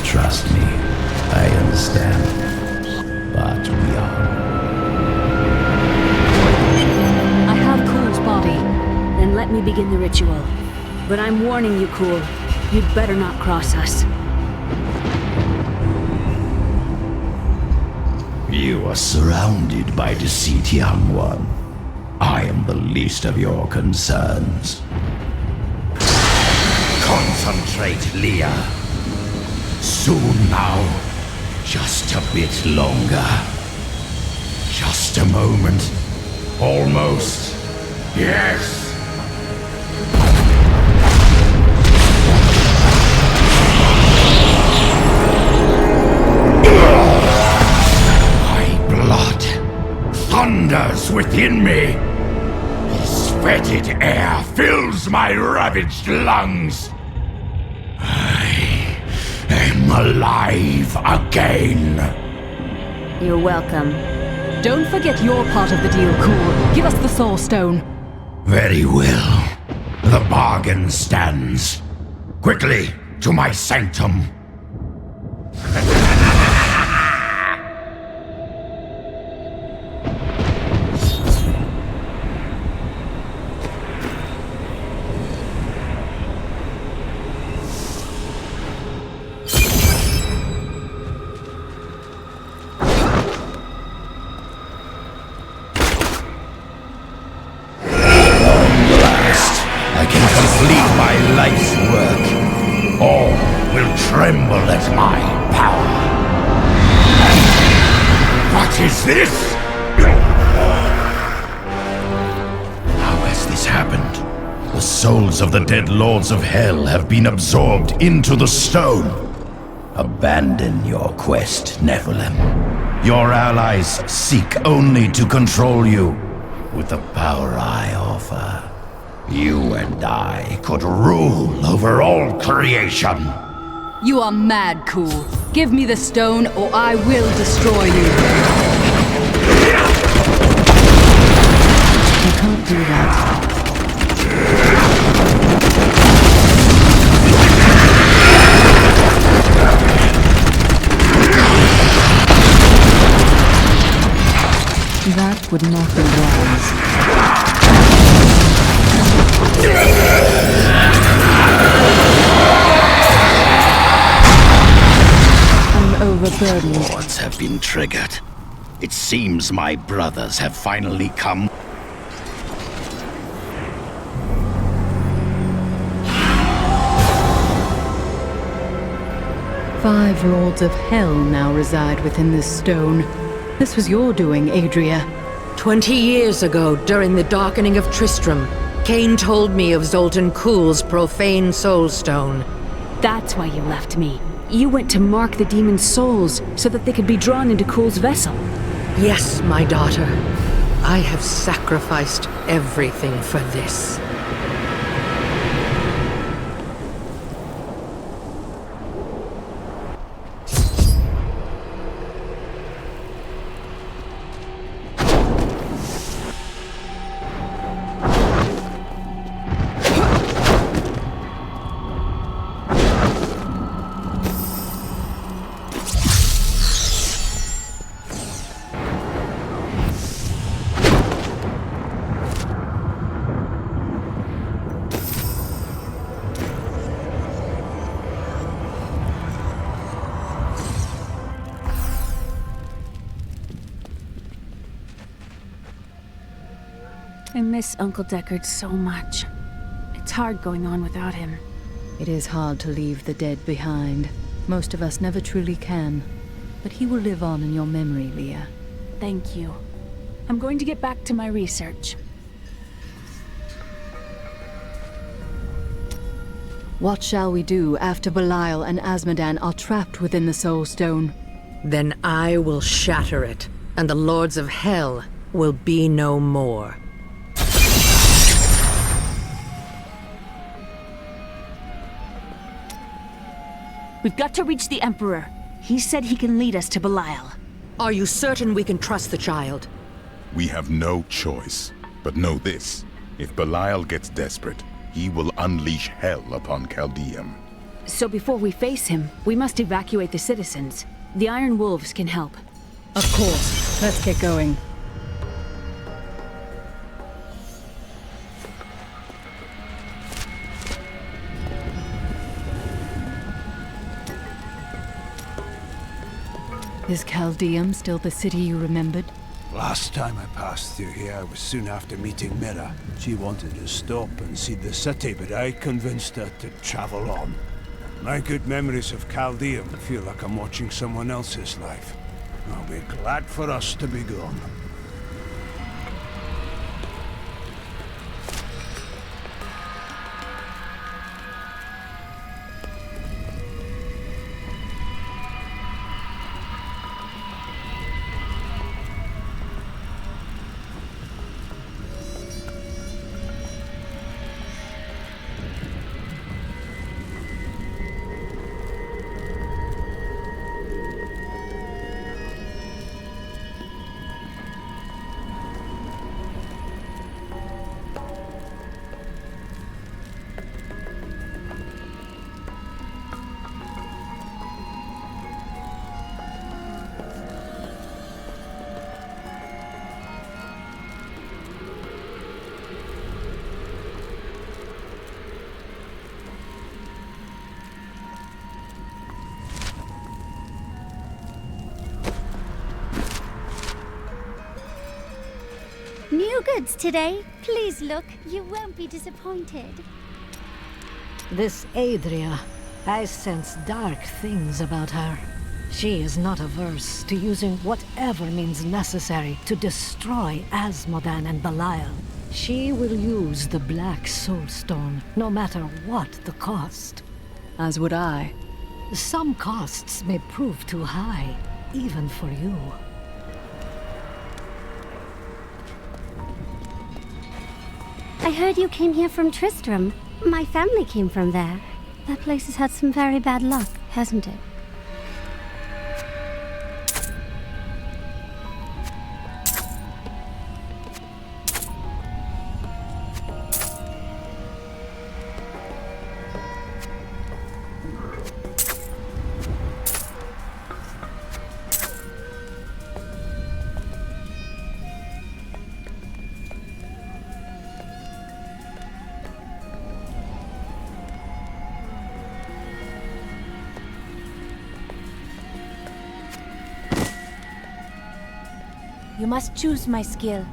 Trust me, I understand. But we are. I have Cool's body. Then let me begin the ritual. But I'm warning you, Cool. You'd better not cross us. You are surrounded by deceit, young one. I am the least of your concerns. Concentrate, Leah. Soon now. Just a bit longer. Just a moment. Almost. Yes. within me. His fetid air fills my ravaged lungs. I am alive again. You're welcome. Don't forget your part of the deal, Cool. Give us the Soul Stone. Very well. The bargain stands. Quickly, to my sanctum. I can complete my life's work. All will tremble at my power. What is this? How has this happened? The souls of the dead lords of hell have been absorbed into the stone. Abandon your quest, Nephilim. Your allies seek only to control you. With the power I offer, you and I could rule over all creation. You are mad, Cool. Give me the stone or I will destroy you. You can't do that. That would not be wise. I'm overburdened. Wards have been triggered. It seems my brothers have finally come. Five lords of hell now reside within this stone. This was your doing, Adria. 20 years ago, during the darkening of Tristram, Cain told me of Zoltan Kuhl's profane soulstone. That's why you left me. You went to mark the demon's souls so that they could be drawn into Kuhl's vessel. Yes, my daughter. I have sacrificed everything for this. I miss Uncle Deckard so much. It's hard going on without him. It is hard to leave the dead behind. Most of us never truly can. But he will live on in your memory, Leah. Thank you. I'm going to get back to my research. What shall we do after Belial and Azmodan are trapped within the Soul Stone? Then I will shatter it, and the lords of hell will be no more. We've got to reach the Emperor. He said he can lead us to Belial. Are you certain we can trust the child? We have no choice. But know this. If Belial gets desperate, he will unleash hell upon Caldeum. So before we face him, we must evacuate the citizens. The Iron Wolves can help. Of course. Let's get going. Is Caldeum still the city you remembered? Last time I passed through here was soon after meeting Mira. She wanted to stop and see the city, but I convinced her to travel on. My good memories of Caldeum feel like I'm watching someone else's life. I'll be glad for us to be gone. no goods today. Please look, you won't be disappointed. This Adria, I sense dark things about her. She is not averse to using whatever means necessary to destroy Asmodan and Belial. She will use the Black Soulstone, no matter what the cost. As would I. Some costs may prove too high, even for you. I heard you came here from Tristram. My family came from there. That place has had some very bad luck, hasn't it? You must choose my skill.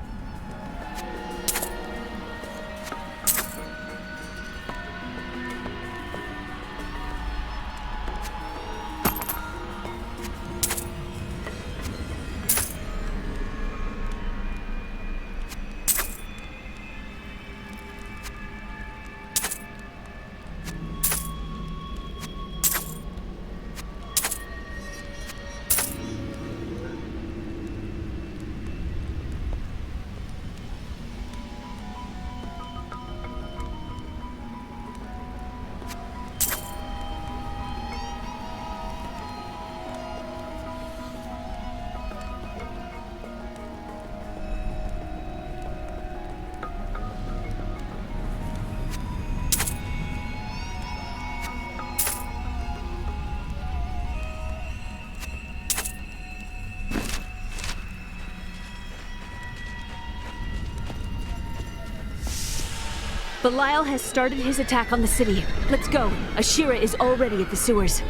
Belial has started his attack on the city. Let's go. Ashira is already at the sewers.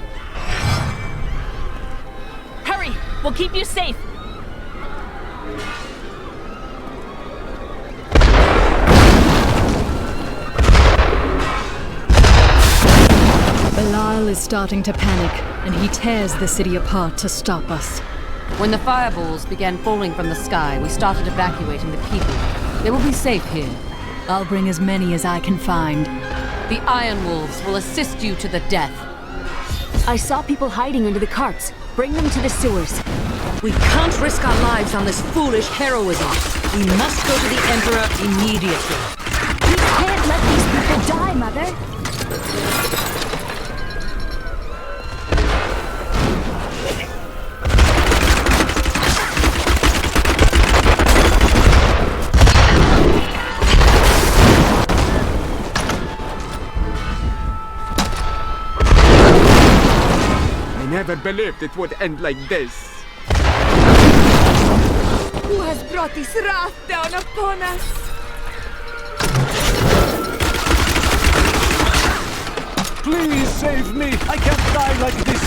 Hurry! We'll keep you safe! Belial is starting to panic, and he tears the city apart to stop us. When the fireballs began falling from the sky, we started evacuating the people. They will be safe here. I'll bring as many as I can find. The Iron Wolves will assist you to the death. I saw people hiding under the carts. Bring them to the sewers. We can't risk our lives on this foolish heroism. We must go to the Emperor immediately. We can't let these people die, Mother. I never believed it would end like this. Who has brought this wrath down upon us? Please save me! I can't die like this!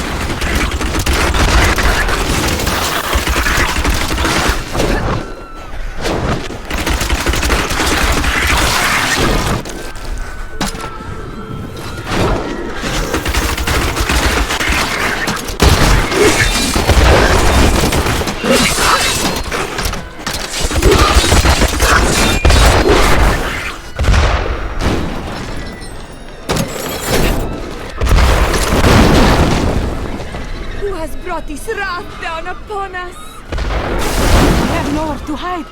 Brought this wrath down upon us. We have nowhere to hide.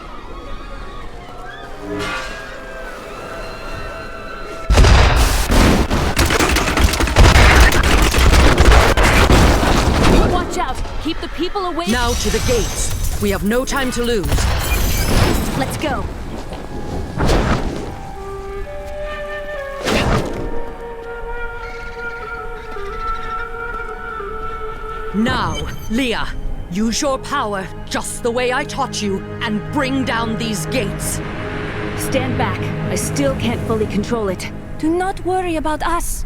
Watch out! Keep the people away. Now to the gates. We have no time to lose. Let's go. Now, Leah, use your power just the way I taught you and bring down these gates. Stand back. I still can't fully control it. Do not worry about us.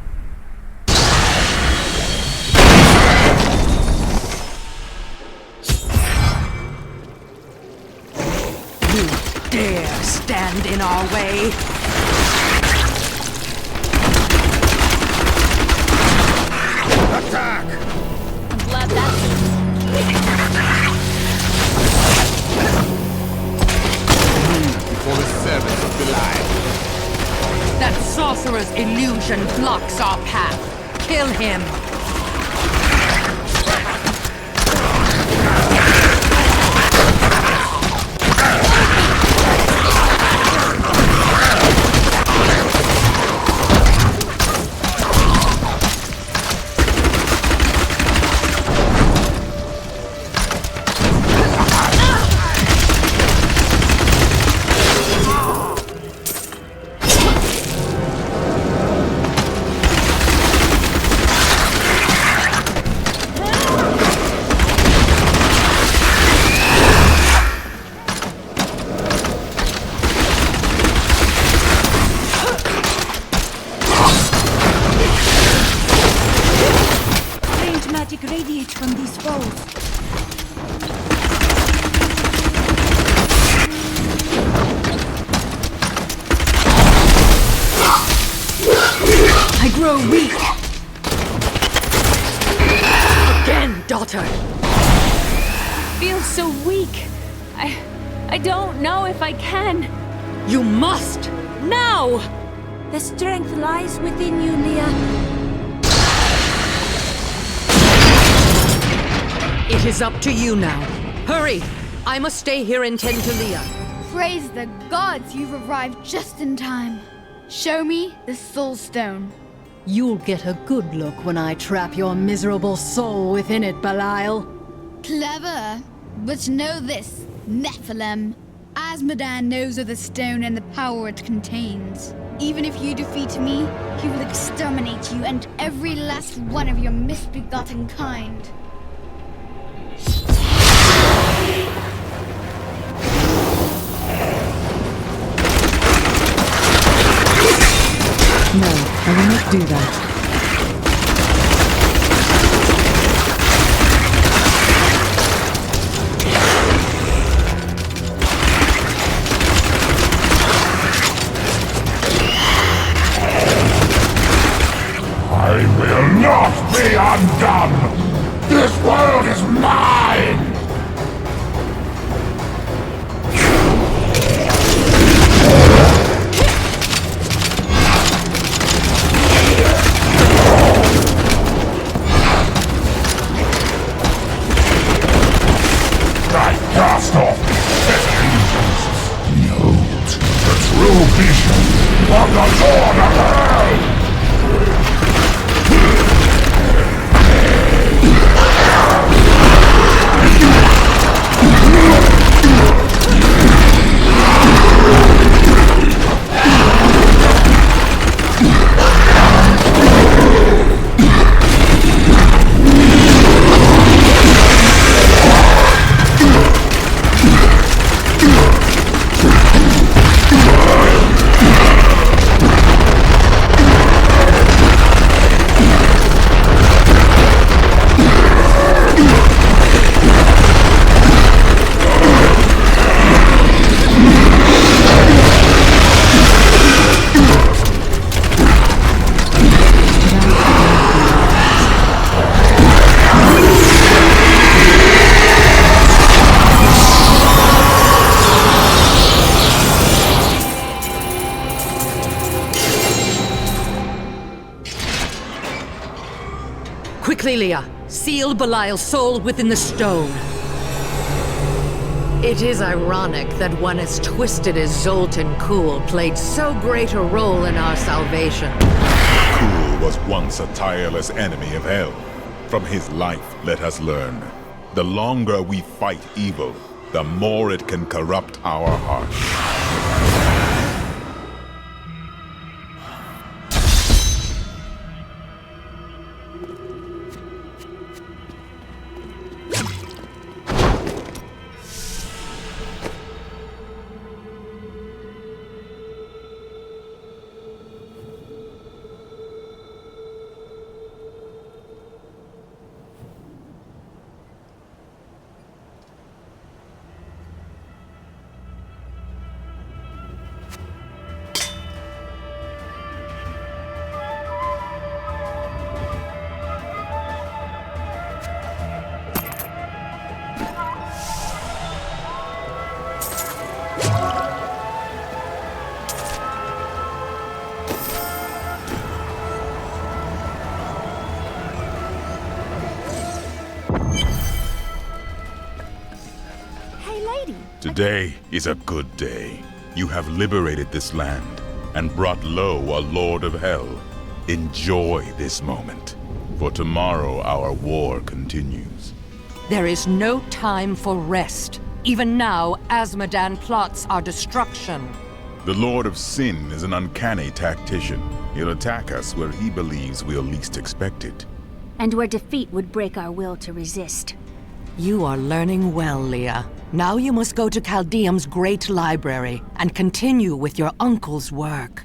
Leah, dare stand in our way? Attack! I'm glad that's... Before the servants of Belial. That sorcerer's illusion blocks our path. Kill him! Radiates from these foes. I grow weak. Again, daughter. I feel so weak. I don't know if I can. You must! Now! The strength lies within you, Leah. It is up to you now. Hurry! I must stay here and tend to Leah. Praise the gods, you've arrived just in time. Show me the Soul Stone. You'll get a good look when I trap your miserable soul within it, Belial. Clever. But know this, Nephilim. Asmodan knows of the stone and the power it contains. Even if you defeat me, he will exterminate you and every last one of your misbegotten kind. No, I will not do that. I will not be undone! This world is mine! Cast off illusions. Behold the true vision of the Lord of Hell! Quickly, Leah. Seal Belial's soul within the stone. It is ironic that one as twisted as Zoltan Kuhl played so great a role in our salvation. Kuhl was once a tireless enemy of hell. From his life, let us learn. The longer we fight evil, the more it can corrupt our hearts. Today is a good day. You have liberated this land and brought low a lord of hell. Enjoy this moment, for tomorrow our war continues. There is no time for rest. Even now, Azmodan plots our destruction. The Lord of Sin is an uncanny tactician. He'll attack us where he believes we'll least expect it. And where defeat would break our will to resist. You are learning well, Leah. Now you must go to Caldeum's great library and continue with your uncle's work.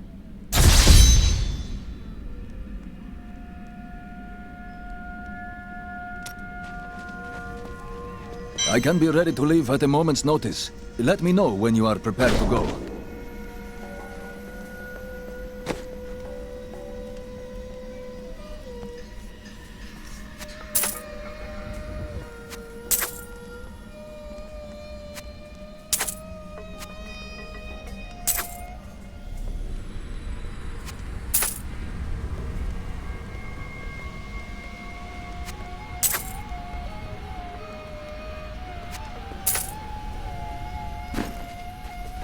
I can be ready to leave at a moment's notice. Let me know when you are prepared to go.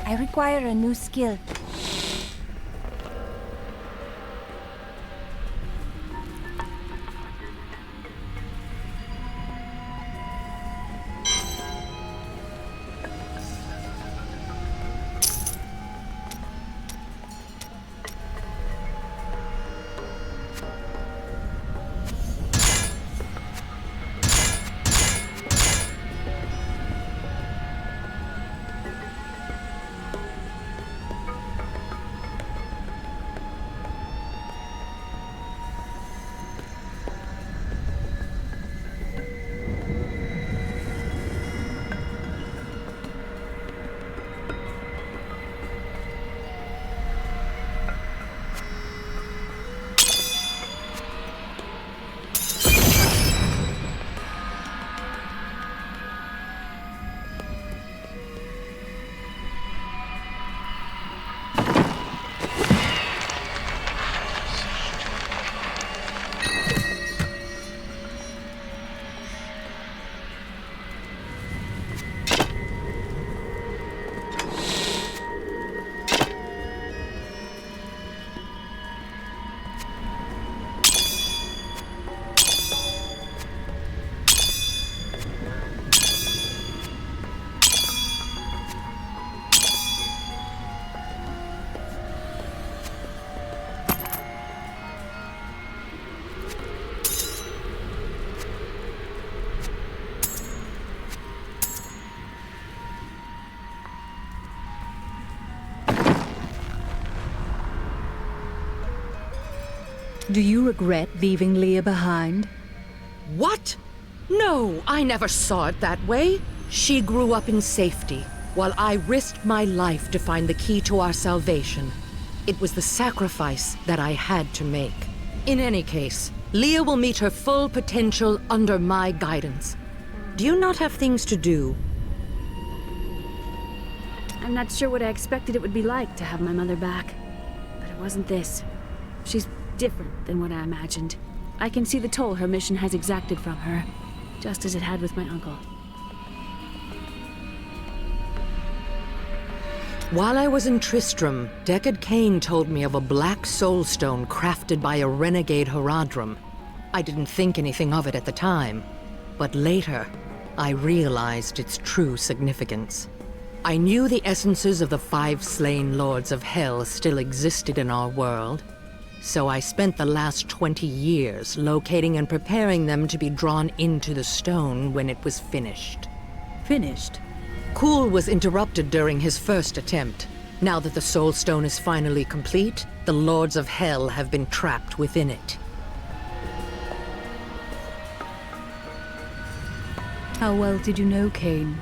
I require a new skill. Do you regret leaving Leah behind? What? No, I never saw it that way. She grew up in safety, while I risked my life to find the key to our salvation. It was the sacrifice that I had to make. In any case, Leah will meet her full potential under my guidance. Do you not have things to do? I'm not sure what I expected it would be like to have my mother back. But it wasn't this. She's different than what I imagined. I can see the toll her mission has exacted from her, just as it had with my uncle. While I was in Tristram, Deckard Cain told me of a black soulstone crafted by a renegade Horadrim. I didn't think anything of it at the time, but later, I realized its true significance. I knew the essences of the 5 slain lords of hell still existed in our world, so I spent the last 20 years locating and preparing them to be drawn into the stone when it was finished. Finished? Kuhl was interrupted during his first attempt. Now that the Soul Stone is finally complete, the Lords of Hell have been trapped within it. How well did you know Cain?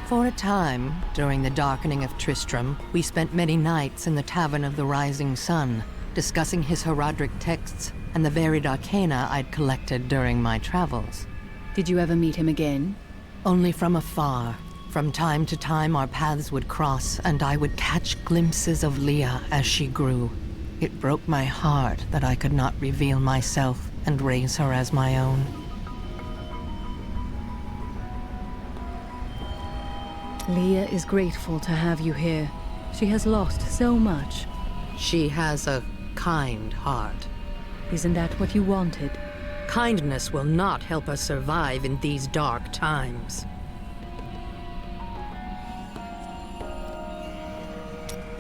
For a time, during the darkening of Tristram, we spent many nights in the Tavern of the Rising Sun, discussing his Horadric texts and the varied arcana I'd collected during my travels. Did you ever meet him again? Only from afar. From time to time our paths would cross, and I would catch glimpses of Leah as she grew. It broke my heart that I could not reveal myself and raise her as my own. Leah is grateful to have you here. She has lost so much. She has a kind heart. Isn't that what you wanted? Kindness will not help us survive in these dark times.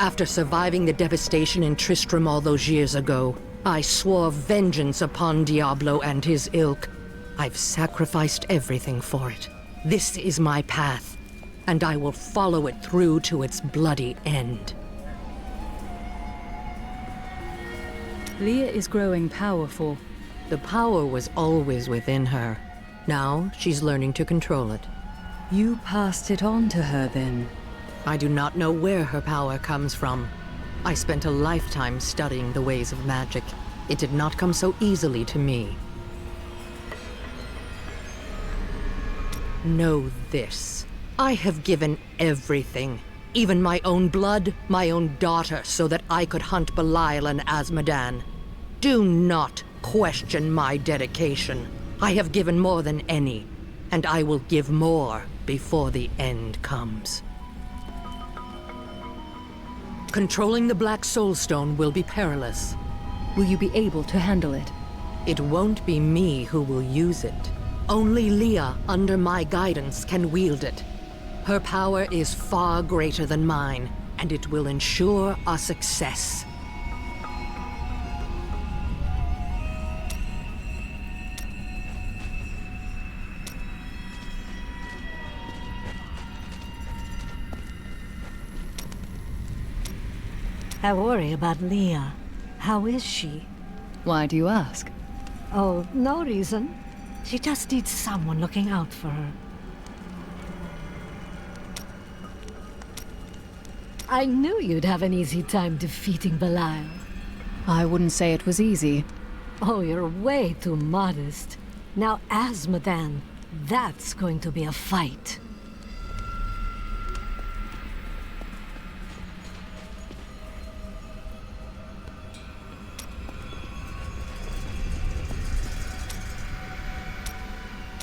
After surviving the devastation in Tristram all those years ago, I swore vengeance upon Diablo and his ilk. I've sacrificed everything for it. This is my path, and I will follow it through to its bloody end. Leah is growing powerful. The power was always within her. Now she's learning to control it. You passed it on to her then? I do not know where her power comes from. I spent a lifetime studying the ways of magic. It did not come so easily to me. Know this. I have given everything. Even my own blood, my own daughter, so that I could hunt Belial and Azmodan. Do not question my dedication. I have given more than any, and I will give more before the end comes. Controlling the Black Soulstone will be perilous. Will you be able to handle it? It won't be me who will use it. Only Leah, under my guidance, can wield it. Her power is far greater than mine, and it will ensure our success. I worry about Leah. How is she? Why do you ask? Oh, no reason. She just needs someone looking out for her. I knew you'd have an easy time defeating Belial. I wouldn't say it was easy. Oh, you're way too modest. Now, Azmodan, that's going to be a fight.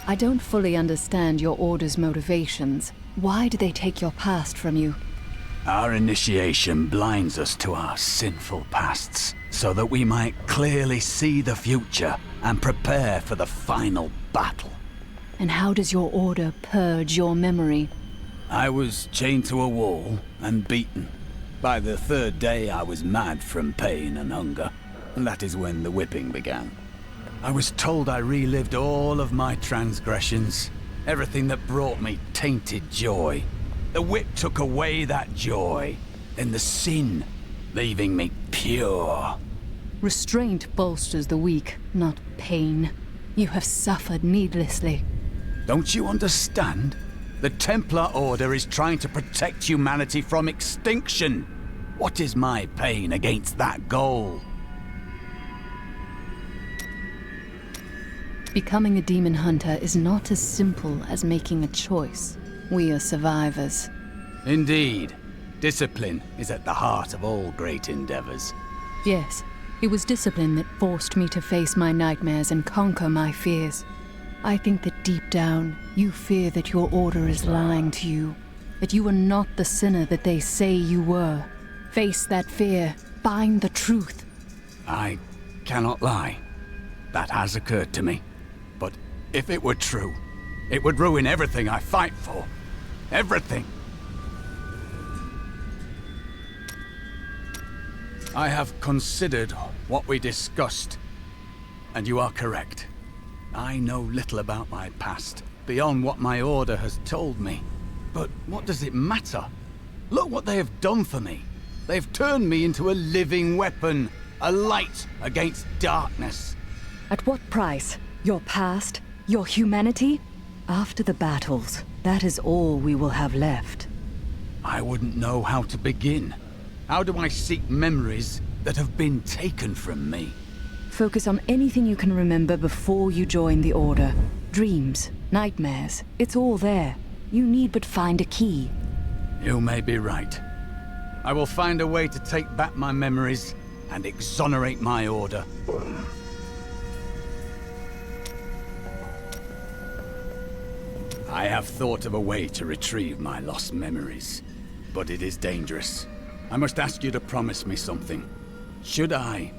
I don't fully understand your order's motivations. Why do they take your past from you? Our initiation blinds us to our sinful pasts, so that we might clearly see the future and prepare for the final battle. And how does your order purge your memory? I was chained to a wall and beaten. By the third day I was mad from pain and hunger, and that is when the whipping began. I was told I relived all of my transgressions, everything that brought me tainted joy. The whip took away that joy, then the sin, leaving me pure. Restraint bolsters the weak, not pain. You have suffered needlessly. Don't you understand? The Templar Order is trying to protect humanity from extinction. What is my pain against that goal? Becoming a demon hunter is not as simple as making a choice. We are survivors. Indeed. Discipline is at the heart of all great endeavors. Yes, it was discipline that forced me to face my nightmares and conquer my fears. I think that deep down, you fear that your order is lying to you, that you are not the sinner that they say you were. Face that fear, find the truth. I cannot lie. That has occurred to me. But if it were true, it would ruin everything I fight for. Everything. I have considered what we discussed, and you are correct. I know little about my past, beyond what my order has told me. But what does it matter? Look what they have done for me. They've turned me into a living weapon, a light against darkness. At what price? Your past? Your humanity? After the battles, that is all we will have left. I wouldn't know how to begin. How do I seek memories that have been taken from me? Focus on anything you can remember before you join the Order. Dreams, nightmares, it's all there. You need but find a key. You may be right. I will find a way to take back my memories and exonerate my Order. I have thought of a way to retrieve my lost memories, but it is dangerous. I must ask you to promise me something. Should I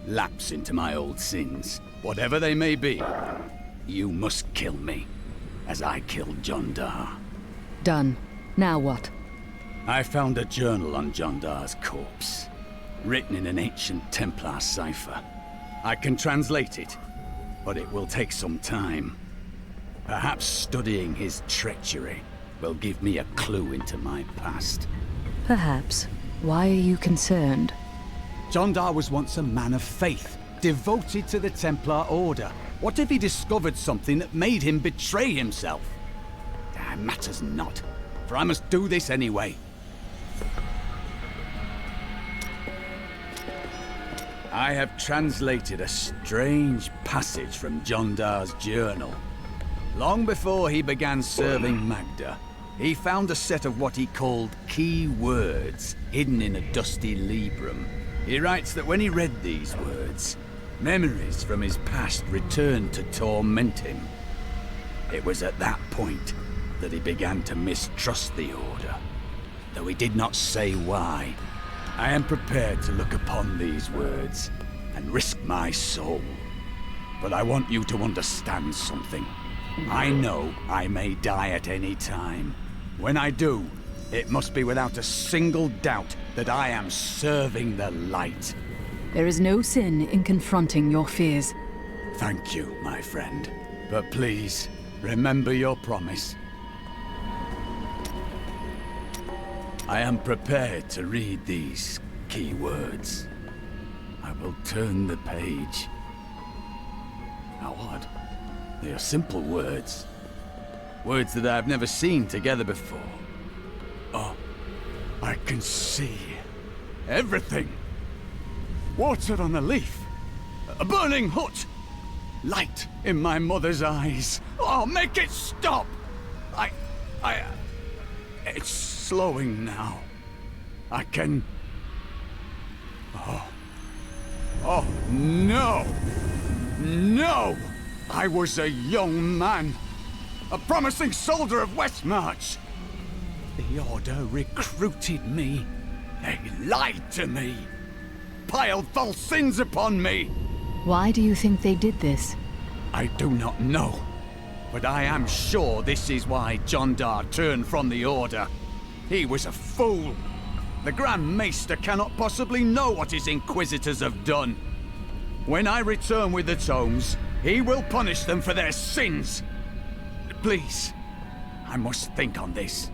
lapse into my old sins, whatever they may be, you must kill me, as I killed Jondar. Done. Now what? I found a journal on Jondar's corpse, written in an ancient Templar cipher. I can translate it, but it will take some time. Perhaps studying his treachery will give me a clue into my past. Perhaps. Why are you concerned? Jondar was once a man of faith, devoted to the Templar Order. What if he discovered something that made him betray himself? Matters not, for I must do this anyway. I have translated a strange passage from Jondar's journal. Long before he began serving Magda, he found a set of what he called key words hidden in a dusty librum. He writes that when he read these words, memories from his past returned to torment him. It was at that point that he began to mistrust the Order, though he did not say why. I am prepared to look upon these words and risk my soul. But I want you to understand something. I know I may die at any time. When I do, it must be without a single doubt that I am serving the light. There is no sin in confronting your fears. Thank you, my friend. But please, remember your promise. I am prepared to read these key words. I will turn the page. How odd. They are simple words. Words that I have never seen together before. Oh, I can see everything. Water on a leaf. A burning hut. Light in my mother's eyes. Oh, make it stop! It's slowing now. I can... Oh, no! No! I was a young man. A promising soldier of Westmarch. The Order recruited me. They lied to me. Piled false sins upon me. Why do you think they did this? I do not know. But I am sure this is why Jondar turned from the Order. He was a fool. The Grand Maester cannot possibly know what his Inquisitors have done. When I return with the tomes, he will punish them for their sins. Please, I must think on this.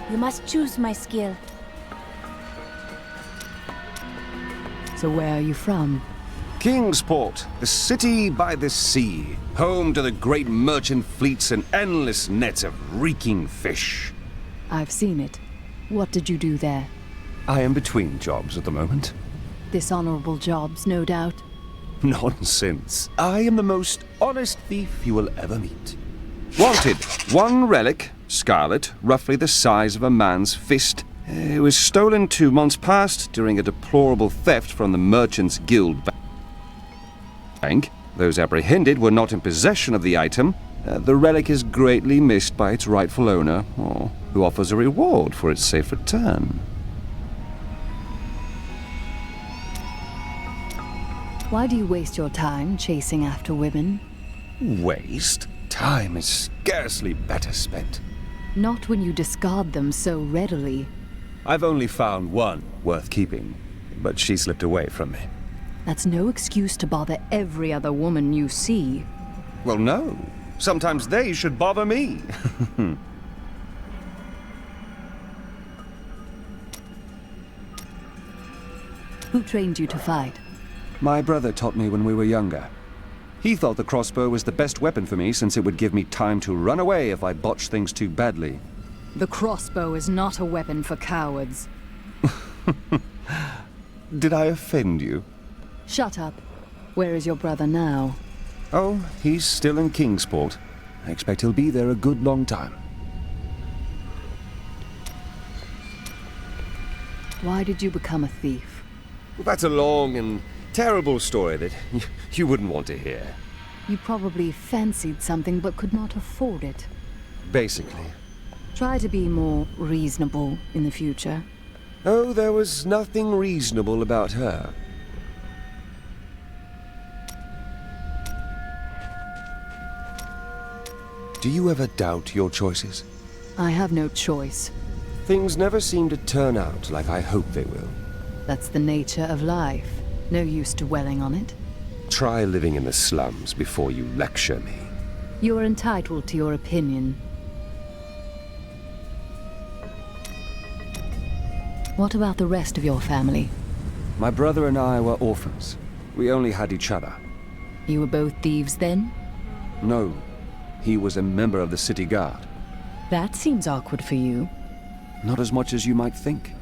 You must choose my skill. So where are you from? Kingsport, the city by the sea, home to the great merchant fleets and endless nets of reeking fish. I've seen it. What did you do there? I am between jobs at the moment. Dishonorable jobs, no doubt. Nonsense. I am the most honest thief you will ever meet. Wanted, one relic, scarlet, roughly the size of a man's fist. It was stolen 2 months past during a deplorable theft from the Merchants Guild Bank. Those apprehended were not in possession of the item. The relic is greatly missed by its rightful owner, who offers a reward for its safe return. Why do you waste your time chasing after women? Waste? Time is scarcely better spent. Not when you discard them so readily. I've only found one worth keeping, but she slipped away from me. That's no excuse to bother every other woman you see. Well, no. Sometimes they should bother me. Who trained you to fight? My brother taught me when we were younger. He thought the crossbow was the best weapon for me since it would give me time to run away if I botched things too badly. The crossbow is not a weapon for cowards. Did I offend you? Shut up. Where is your brother now? Oh, he's still in Kingsport. I expect he'll be there a good long time. Why did you become a thief? Well, that's a long and terrible story that you wouldn't want to hear. You probably fancied something but could not afford it. Basically. Try to be more reasonable in the future. Oh, there was nothing reasonable about her. Do you ever doubt your choices? I have no choice. Things never seem to turn out like I hope they will. That's the nature of life. No use dwelling on it. Try living in the slums before you lecture me. You are entitled to your opinion. What about the rest of your family? My brother and I were orphans. We only had each other. You were both thieves then? No. He was a member of the city guard. That seems awkward for you. Not as much as you might think.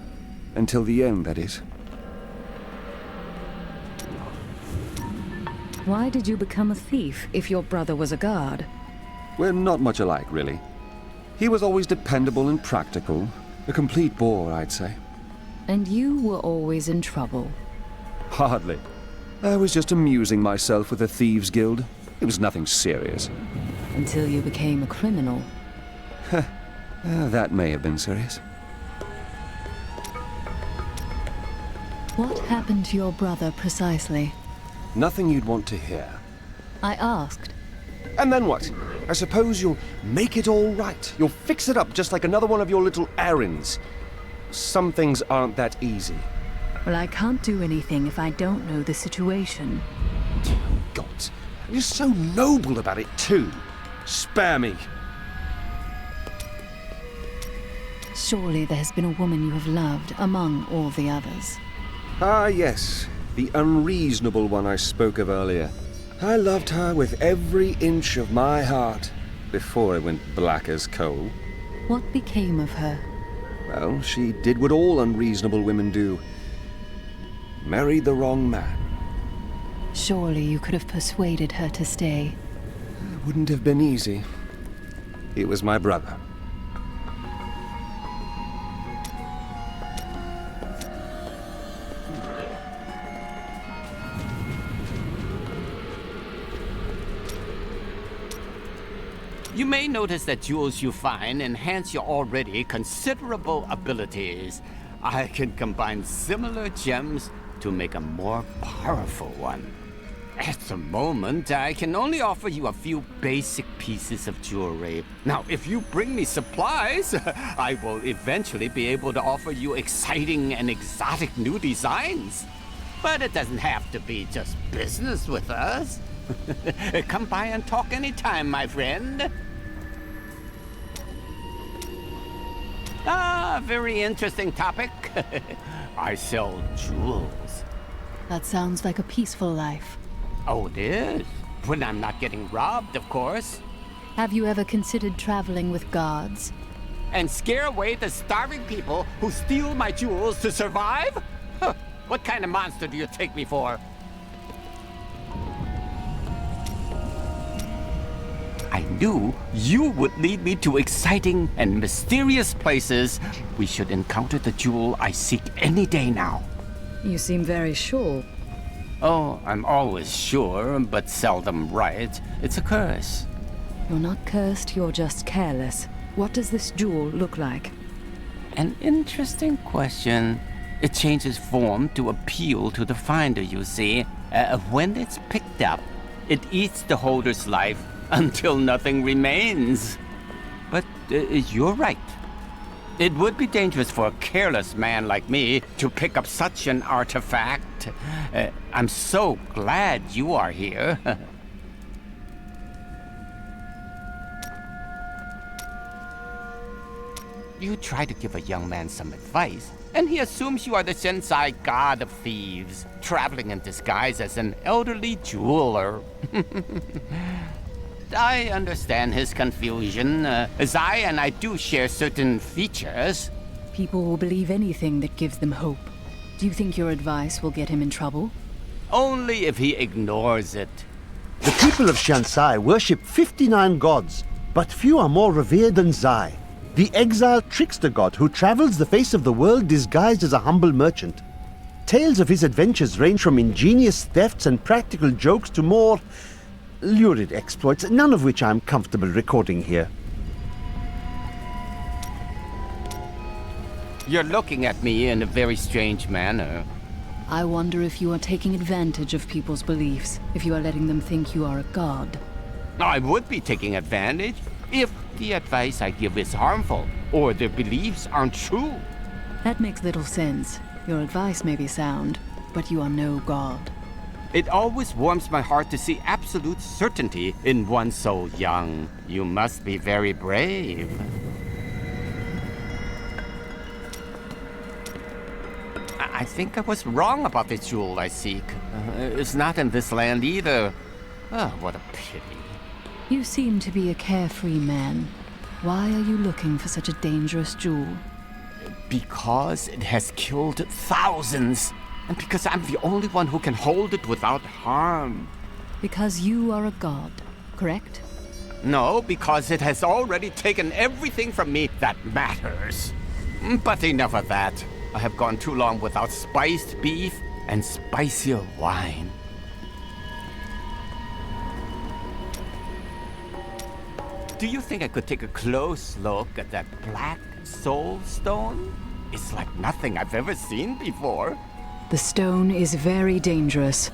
Until the end, that is. Why did you become a thief if your brother was a guard? We're not much alike, really. He was always dependable and practical. A complete bore, I'd say. And you were always in trouble. Hardly. I was just amusing myself with the Thieves' Guild. It was nothing serious. Until you became a criminal. That may have been serious. What happened to your brother precisely? Nothing you'd want to hear. I asked. And then what? I suppose you'll make it all right. You'll fix it up just like another one of your little errands. Some things aren't that easy. Well, I can't do anything if I don't know the situation. God, you're so noble about it too. Spare me. Surely there has been a woman you have loved among all the others. Ah, yes. The unreasonable one I spoke of earlier. I loved her with every inch of my heart before it went black as coal. What became of her? Well, she did what all unreasonable women do. Married the wrong man. Surely you could have persuaded her to stay. It wouldn't have been easy. He was my brother. You may notice that jewels you find enhance your already considerable abilities. I can combine similar gems to make a more powerful one. At the moment, I can only offer you a few basic pieces of jewelry. Now, if you bring me supplies, I will eventually be able to offer you exciting and exotic new designs. But it doesn't have to be just business with us. Come by and talk anytime, my friend. Ah, very interesting topic. I sell jewels. That sounds like a peaceful life. Oh, it is? When I'm not getting robbed, of course. Have you ever considered traveling with guards? And scare away the starving people who steal my jewels to survive? Huh. What kind of monster do you take me for? I knew you would lead me to exciting and mysterious places. We should encounter the jewel I seek any day now. You seem very sure. Oh, I'm always sure, but seldom right. It's a curse. You're not cursed, you're just careless. What does this jewel look like? An interesting question. It changes form to appeal to the finder, you see. When it's picked up, it eats the holder's life until nothing remains. But you're right. It would be dangerous for a careless man like me to pick up such an artifact. I'm so glad you are here. You try to give a young man some advice, and he assumes you are the Shensai god of thieves, traveling in disguise as an elderly jeweler. I understand his confusion, as I do share certain features. People will believe anything that gives them hope. Do you think your advice will get him in trouble? Only if he ignores it. The people of Shansai worship 59 gods, but few are more revered than Zai, the exiled trickster god who travels the face of the world disguised as a humble merchant. Tales of his adventures range from ingenious thefts and practical jokes to more lurid exploits, none of which I'm comfortable recording here. You're looking at me in a very strange manner. I wonder if you are taking advantage of people's beliefs, if you are letting them think you are a god. I would be taking advantage if the advice I give is harmful, or their beliefs aren't true. That makes little sense. Your advice may be sound, but you are no god. It always warms my heart to see absolute certainty in one so young. You must be very brave. I think I was wrong about the jewel I seek. It's not in this land either. Oh, what a pity. You seem to be a carefree man. Why are you looking for such a dangerous jewel? Because it has killed thousands. And because I'm the only one who can hold it without harm. Because you are a god, correct? No, because it has already taken everything from me that matters. But enough of that. I have gone too long without spiced beef and spicier wine. Do you think I could take a close look at that black soul stone? It's like nothing I've ever seen before. The stone is very dangerous.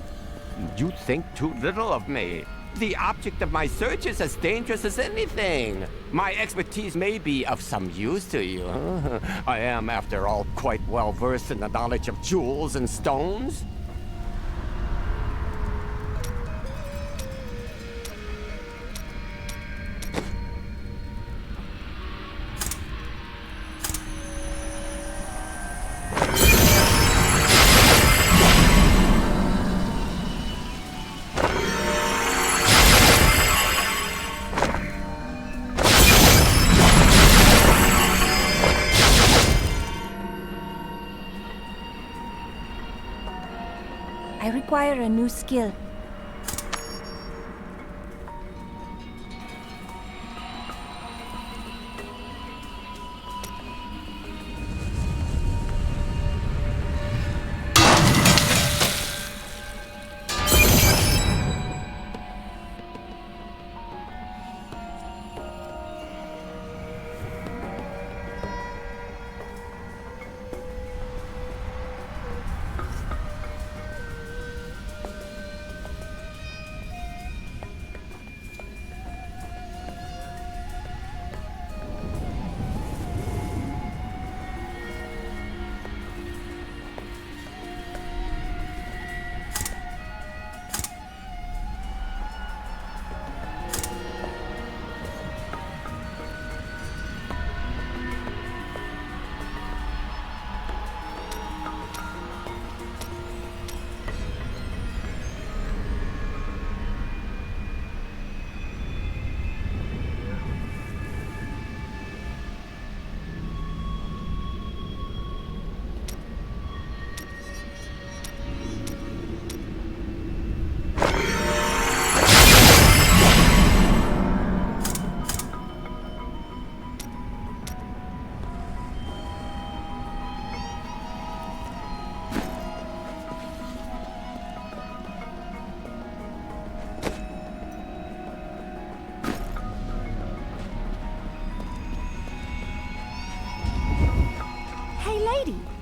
You think too little of me. The object of my search is as dangerous as anything. My expertise may be of some use to you. I am, after all, quite well versed in the knowledge of jewels and stones. I require a new skill.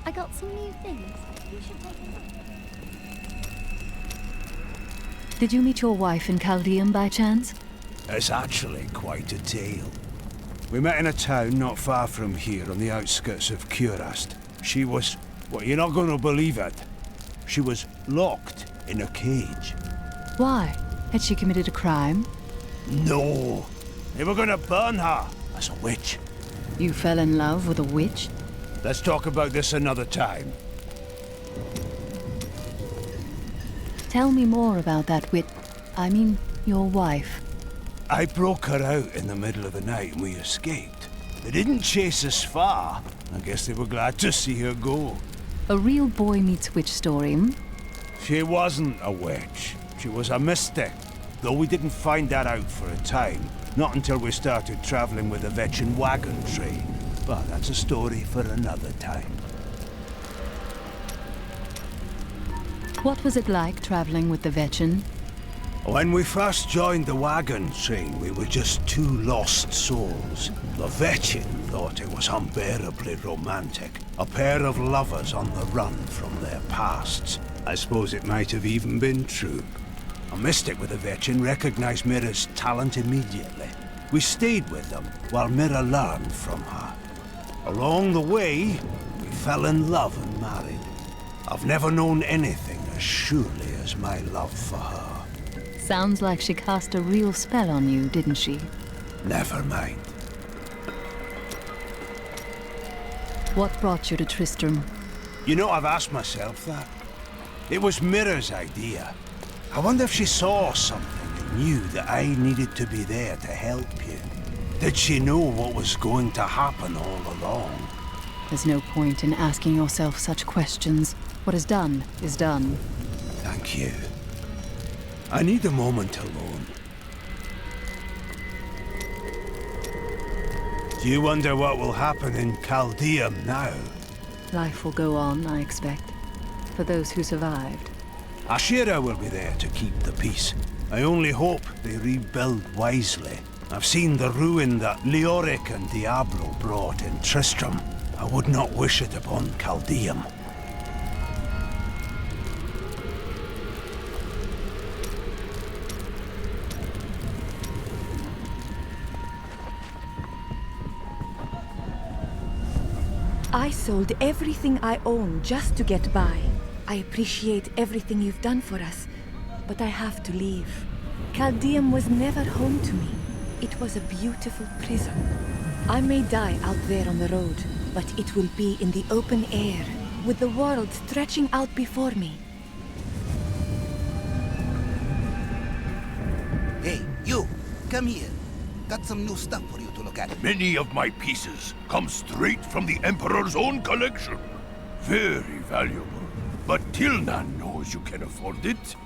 I got some new things. You should take them. Did you meet your wife in Chaldeum by chance? It's actually quite a tale. We met in a town not far from here on the outskirts of Kurast. She was... well, you're not going to believe it. She was locked in a cage. Why? Had she committed a crime? No. They were going to burn her as a witch. You fell in love with a witch? Let's talk about this another time. Tell me more about that I mean, your wife. I broke her out in the middle of the night and we escaped. They didn't chase us far. I guess they were glad to see her go. A real boy meets witch story, hmm? She wasn't a witch. She was a mystic. Though we didn't find that out for a time. Not until we started traveling with the Vetchin wagon train. But that's a story for another time. What was it like traveling with the Vetchin? When we first joined the wagon train, we were just two lost souls. The Vetchin thought it was unbearably romantic. A pair of lovers on the run from their pasts. I suppose it might have even been true. A mystic with the Vetchin recognized Mira's talent immediately. We stayed with them while Mira learned from her. Along the way, we fell in love and married. I've never known anything as surely as my love for her. Sounds like she cast a real spell on you, didn't she? Never mind. What brought you to Tristram? You know, I've asked myself that. It was Mira's idea. I wonder if she saw something and knew that I needed to be there to help you. Did she know what was going to happen all along? There's no point in asking yourself such questions. What is done is done. Thank you. I need a moment alone. Do you wonder what will happen in Caldeum now? Life will go on, I expect. For those who survived. Ashira will be there to keep the peace. I only hope they rebuild wisely. I've seen the ruin that Leoric and Diablo brought in Tristram. I would not wish it upon Caldeum. I sold everything I own just to get by. I appreciate everything you've done for us, but I have to leave. Caldeum was never home to me. It was a beautiful prison. I may die out there on the road, but it will be in the open air, with the world stretching out before me. Hey, you! Come here. Got some new stuff for you to look at. Many of my pieces come straight from the Emperor's own collection. Very valuable. But Tilnan knows you can afford it.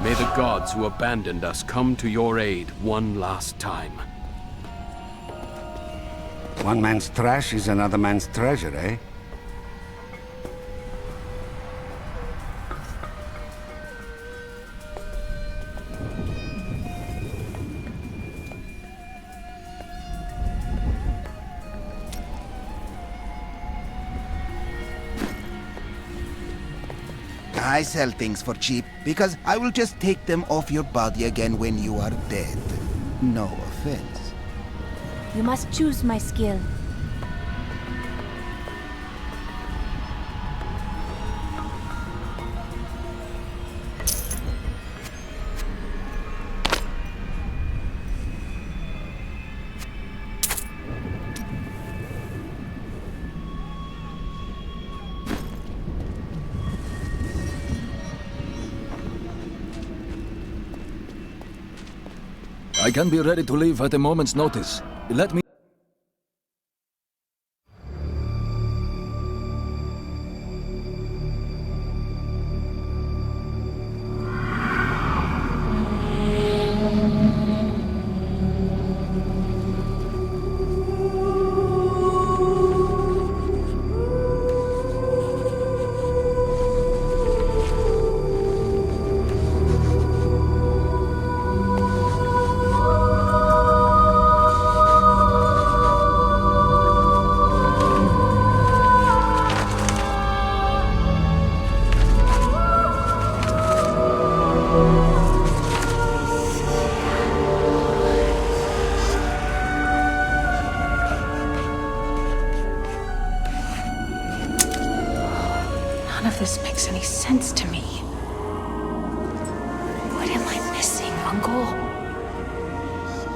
May the gods who abandoned us come to your aid one last time. One man's trash is another man's treasure, eh? I sell things for cheap because I will just take them off your body again when you are dead. No offense. You must choose my skill. I can be ready to leave at a moment's notice. Let me... None of this makes any sense to me. What am I missing, Uncle?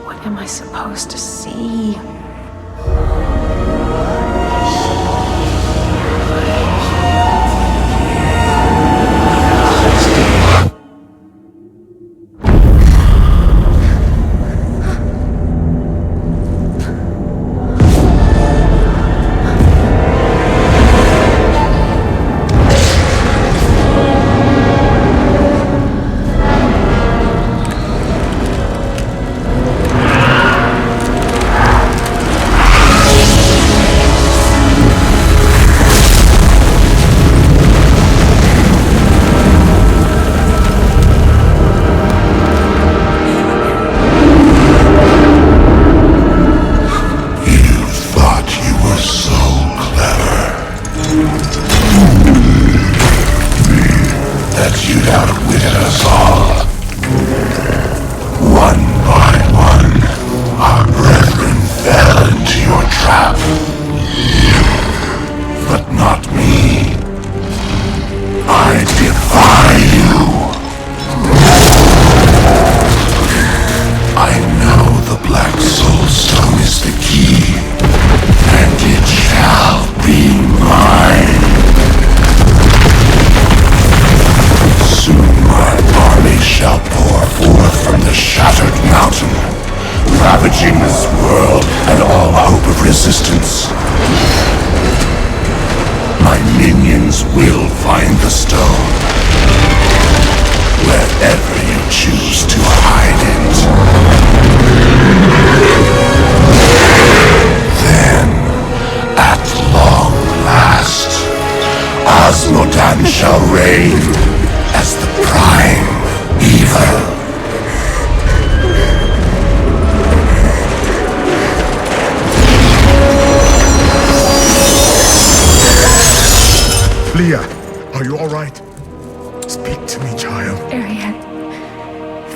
What am I supposed to see?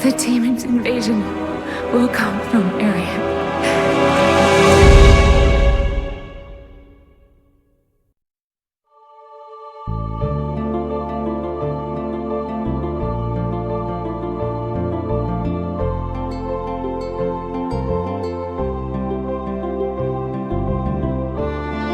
The demon's invasion will come from Arian.